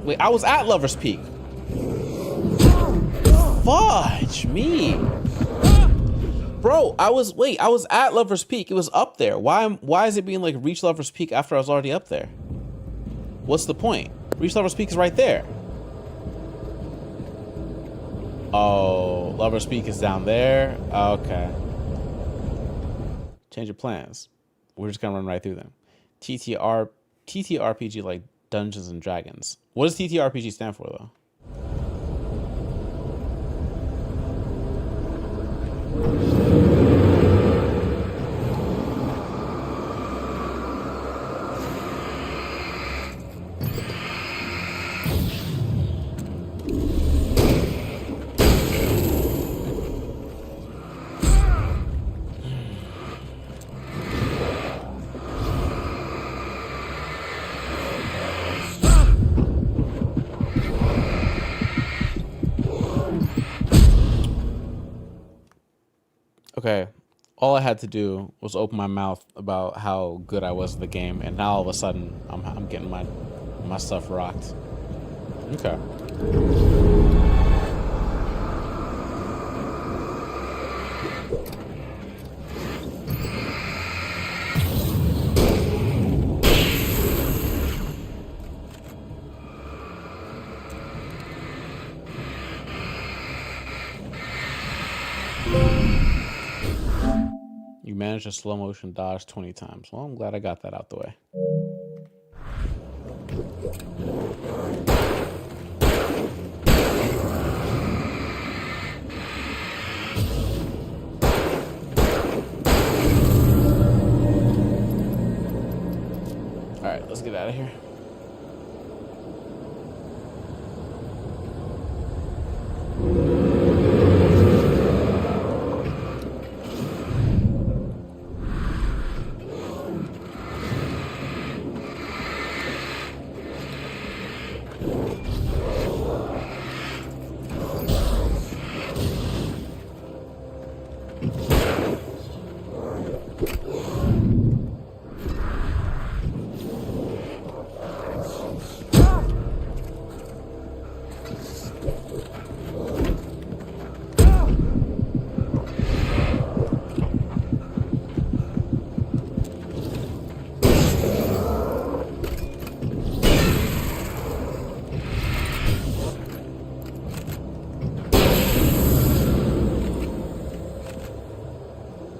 Wait, I was at Lover's Peak. Fudge me. Bro, I was at Lover's Peak. It was up there. Why is it being like reach Lover's Peak after I was already up there? What's the point? Reach Lover's Peak is right there. Oh, Lover's Peak is down there. Okay. Change of plans. We're just gonna run right through them. TTRPG like Dungeons and Dragons. What does TTRPG stand for though? Okay, all I had to do was open my mouth about how good I was at the game, and now all of a sudden, I'm getting my stuff rocked. Okay. You managed a slow motion dodge 20 times. Well, I'm glad I got that out the way. All right, let's get out of here.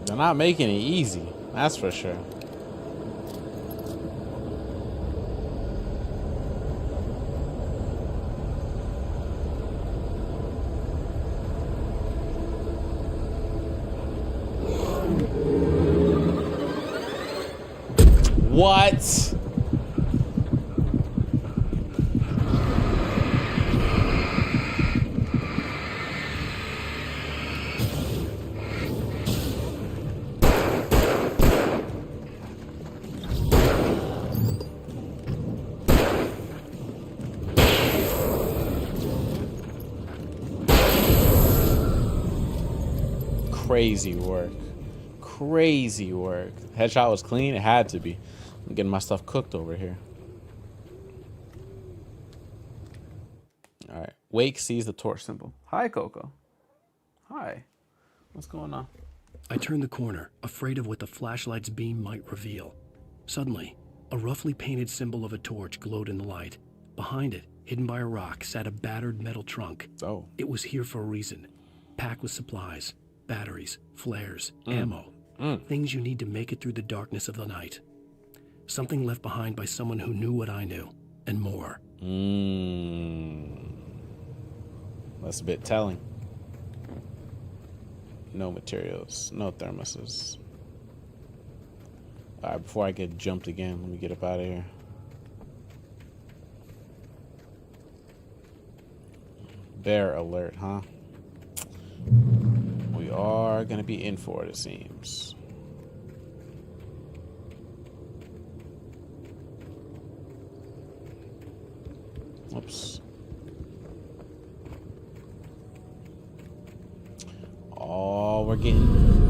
They're not making it easy, that's for sure. What? Crazy work. Crazy work. Headshot was clean. It had to be. I'm getting my stuff cooked over here. All right. Wake sees the torch symbol. Hi, Coco. Hi. What's going on? I turned the corner, afraid of what the flashlight's beam might reveal. Suddenly, a roughly painted symbol of a torch glowed in the light. Behind it, hidden by a rock, sat a battered metal trunk. Oh. It was here for a reason. Packed with supplies, batteries, flares, ammo. Things you need to make it through the darkness of the night. Something left behind by someone who knew what I knew, and more. That's a bit telling. No materials, no thermoses. All right, before I get jumped again, let me get up out of here. Bear alert, huh? We are gonna be in for it, it seems. Oops. Oh, we're getting...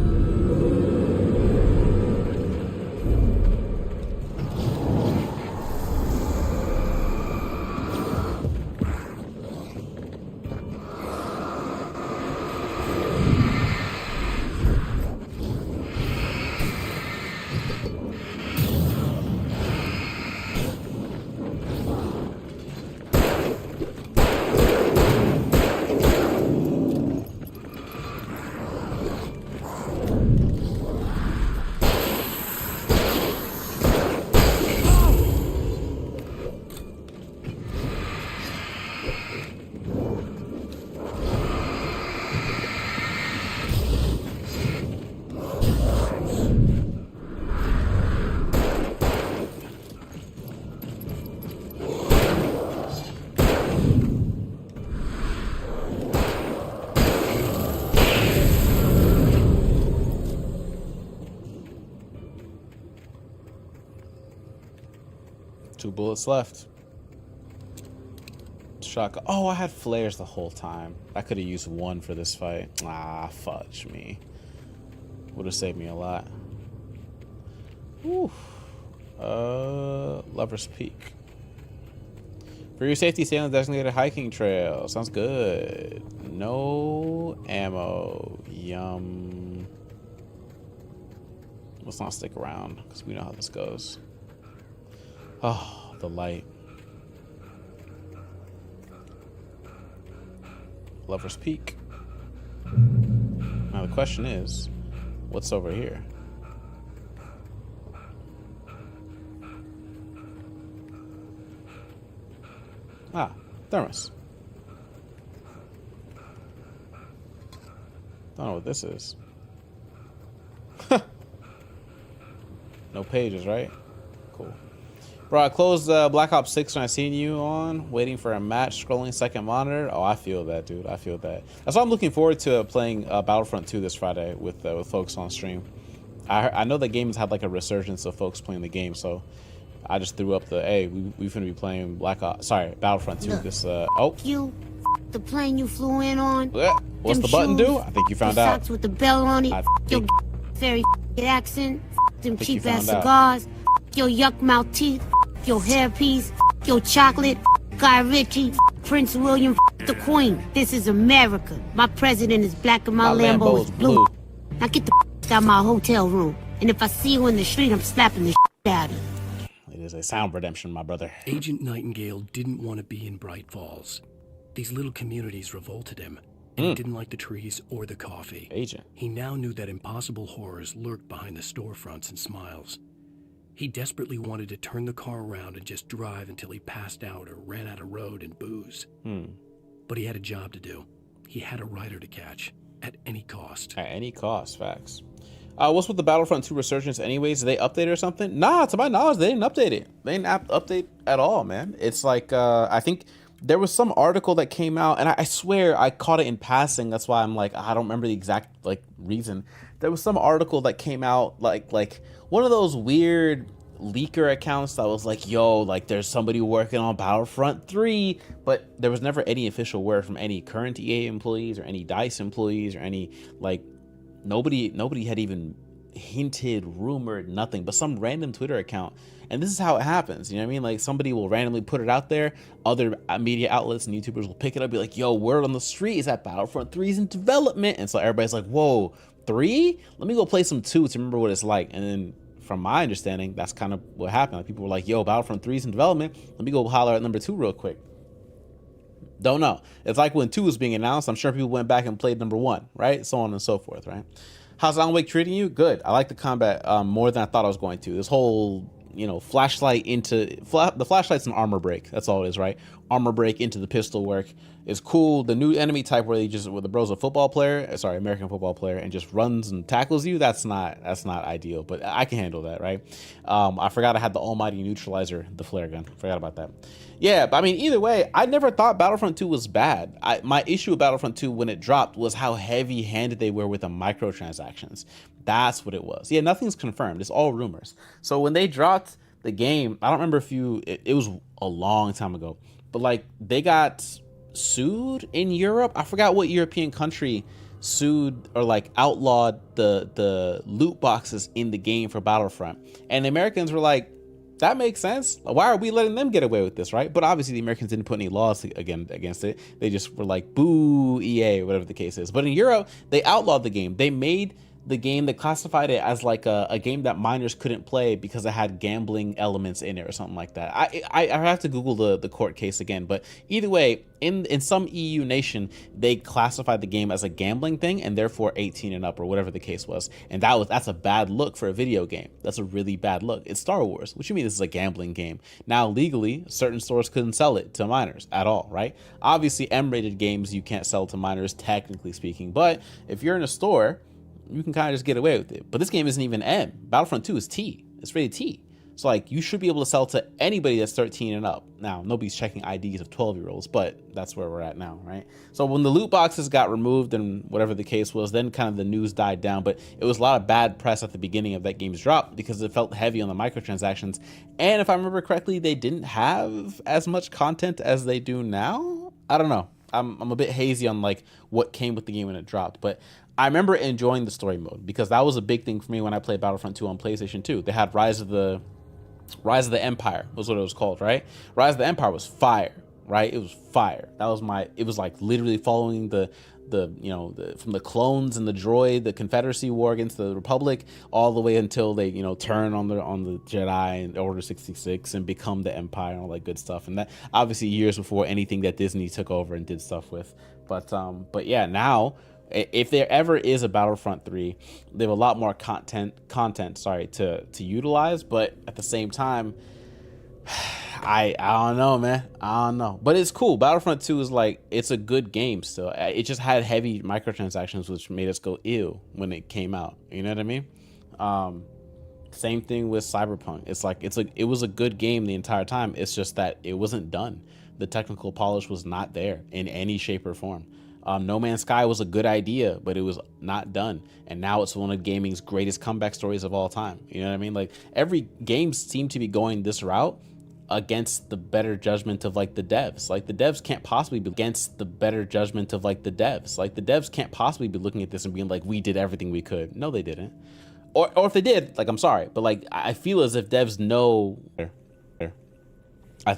Two bullets left. Shotgun. Oh, I had flares the whole time. I could have used one for this fight. Ah, fudge me. Would have saved me a lot. Whew. Lover's Peak. For your safety, stay on the designated hiking trail. Sounds good. No ammo. Yum. Let's not stick around because we know how this goes. Oh, the light. Lover's Peak. Now the question is, what's over here? Ah, thermos. Don't know what this is. No pages, right? Cool. Bro, I closed Black Ops 6 when I seen you on, waiting for a match, scrolling second monitor. Oh, I feel that, dude. I feel that. That's why I'm looking forward to playing Battlefront 2 this Friday with folks on stream. I know the game's had like a resurgence of folks playing the game, so I just threw up the, hey, we finna be playing Battlefront 2 this, oh. You, the plane you flew in on. What's the button do? I think you found out. Socks with the bell on it. Your very accent. Them cheap ass found cigars. Your yuck mouth teeth. Your hairpiece. Your chocolate. Guy Ritchie. Prince William. The Queen. This is America. My president is black and my Lambo is blue. Now get the out of my hotel room. And if I see you in the street, I'm slapping the out of you. It is a sound redemption, my brother. Agent Nightingale didn't want to be in Bright Falls. These little communities revolted him, and he didn't like the trees or the coffee. Agent. He now knew that impossible horrors lurked behind the storefronts and smiles. He desperately wanted to turn the car around and just drive until he passed out or ran out of road and booze. But he had a job to do. He had a rider to catch, at any cost. At any cost, facts. What's with the Battlefront 2 resurgence anyways? Did they update it or something? Nah, to my knowledge, they didn't update it. They didn't update at all, man. It's like, I think there was some article that came out, and I swear I caught it in passing. That's why I'm like, I don't remember the exact like reason. There was some article that came out like one of those weird leaker accounts that was like, yo, like there's somebody working on Battlefront 3, but there was never any official word from any current EA employees or any DICE employees or any, like, nobody had even hinted, rumored, nothing, but some random Twitter account. And this is how it happens, you know what I mean? Like, somebody will randomly put it out there, other media outlets and YouTubers will pick it up, be like, yo, word on the street is that Battlefront 3 is in development. And so everybody's like, whoa, 3? Let me go play some 2 to remember what it's like. And then from my understanding, that's kind of what happened. Like, people were like, yo, Battlefront 3 is in development. Let me go holler at number 2 real quick. Don't know. It's like when 2 was being announced, I'm sure people went back and played number 1, right? So on and so forth, right? How's Alan Wake treating you? Good. I like the combat more than I thought I was going to. This whole, you know, flashlight into the flashlight's an armor break. That's all it is, right? Armor break into the pistol work is cool. The new enemy type where the bro's a football player, sorry, American football player, and just runs and tackles you. That's not ideal, but I can handle that, right? I forgot I had the almighty neutralizer, the flare gun. Forgot about that. Yeah, but I mean, either way, I never thought Battlefront 2 was bad. My issue with Battlefront 2 when it dropped was how heavy-handed they were with the microtransactions. That's what it was. Yeah, nothing's confirmed. It's all rumors. So when they dropped the game, I don't remember if it was a long time ago, but like they got sued in Europe. I forgot what European country sued or like outlawed the loot boxes in the game for Battlefront, and the Americans were like, that makes sense. Why are we letting them get away with this, right? But obviously the Americans didn't put any laws against it. They just were like, boo, EA, whatever the case is. But in Europe, they outlawed the game. They made the game, they classified it as like a game that minors couldn't play because it had gambling elements in it or something like that. I have to Google the court case again, but either way, in some EU nation, they classified the game as a gambling thing and therefore 18 and up or whatever the case was. And that's a bad look for a video game. That's a really bad look. It's Star Wars. What you mean this is a gambling game? Now legally, certain stores couldn't sell it to minors at all, right? Obviously, M-rated games you can't sell to minors, technically speaking, but if you're in a store, you can kind of just get away with it. But this game isn't even M. Battlefront 2 is T. It's rated T. So like you should be able to sell to anybody that's 13 and up. Now, nobody's checking IDs of 12-year-olds, but that's where we're at now, right? So when the loot boxes got removed and whatever the case was, then kind of the news died down, but it was a lot of bad press at the beginning of that game's drop because it felt heavy on the microtransactions. And if I remember correctly, they didn't have as much content as they do now. I don't know. I'm a bit hazy on like what came with the game when it dropped, but I remember enjoying the story mode because that was a big thing for me when I played Battlefront 2 on PlayStation 2. They had Rise of the Empire was what it was called, right? Rise of the Empire was fire, right? It was fire. It was like literally following the from the clones and the droid, the Confederacy war against the Republic, all the way until they, turn on the Jedi and Order 66 and become the Empire and all that good stuff. And that obviously years before anything that Disney took over and did stuff with. But yeah, now if there ever is a Battlefront 3, they have a lot more content to utilize, but at the same time, I don't know, man. I don't know. But it's cool. Battlefront 2 is like, it's a good game still. It just had heavy microtransactions, which made us go ew when it came out. You know what I mean? Same thing with Cyberpunk. It's like, it was a good game the entire time. It's just that it wasn't done. The technical polish was not there in any shape or form. No Man's Sky was a good idea, but it was not done. And now it's one of gaming's greatest comeback stories of all time. You know what I mean? Like every game seemed to be going this route against the better judgment of like the devs. Like the devs can't possibly be against the better judgment of like the devs. Like the devs can't possibly be looking at this and being like, we did everything we could. No, they didn't. Or if they did, like, I'm sorry, but like I feel as if devs know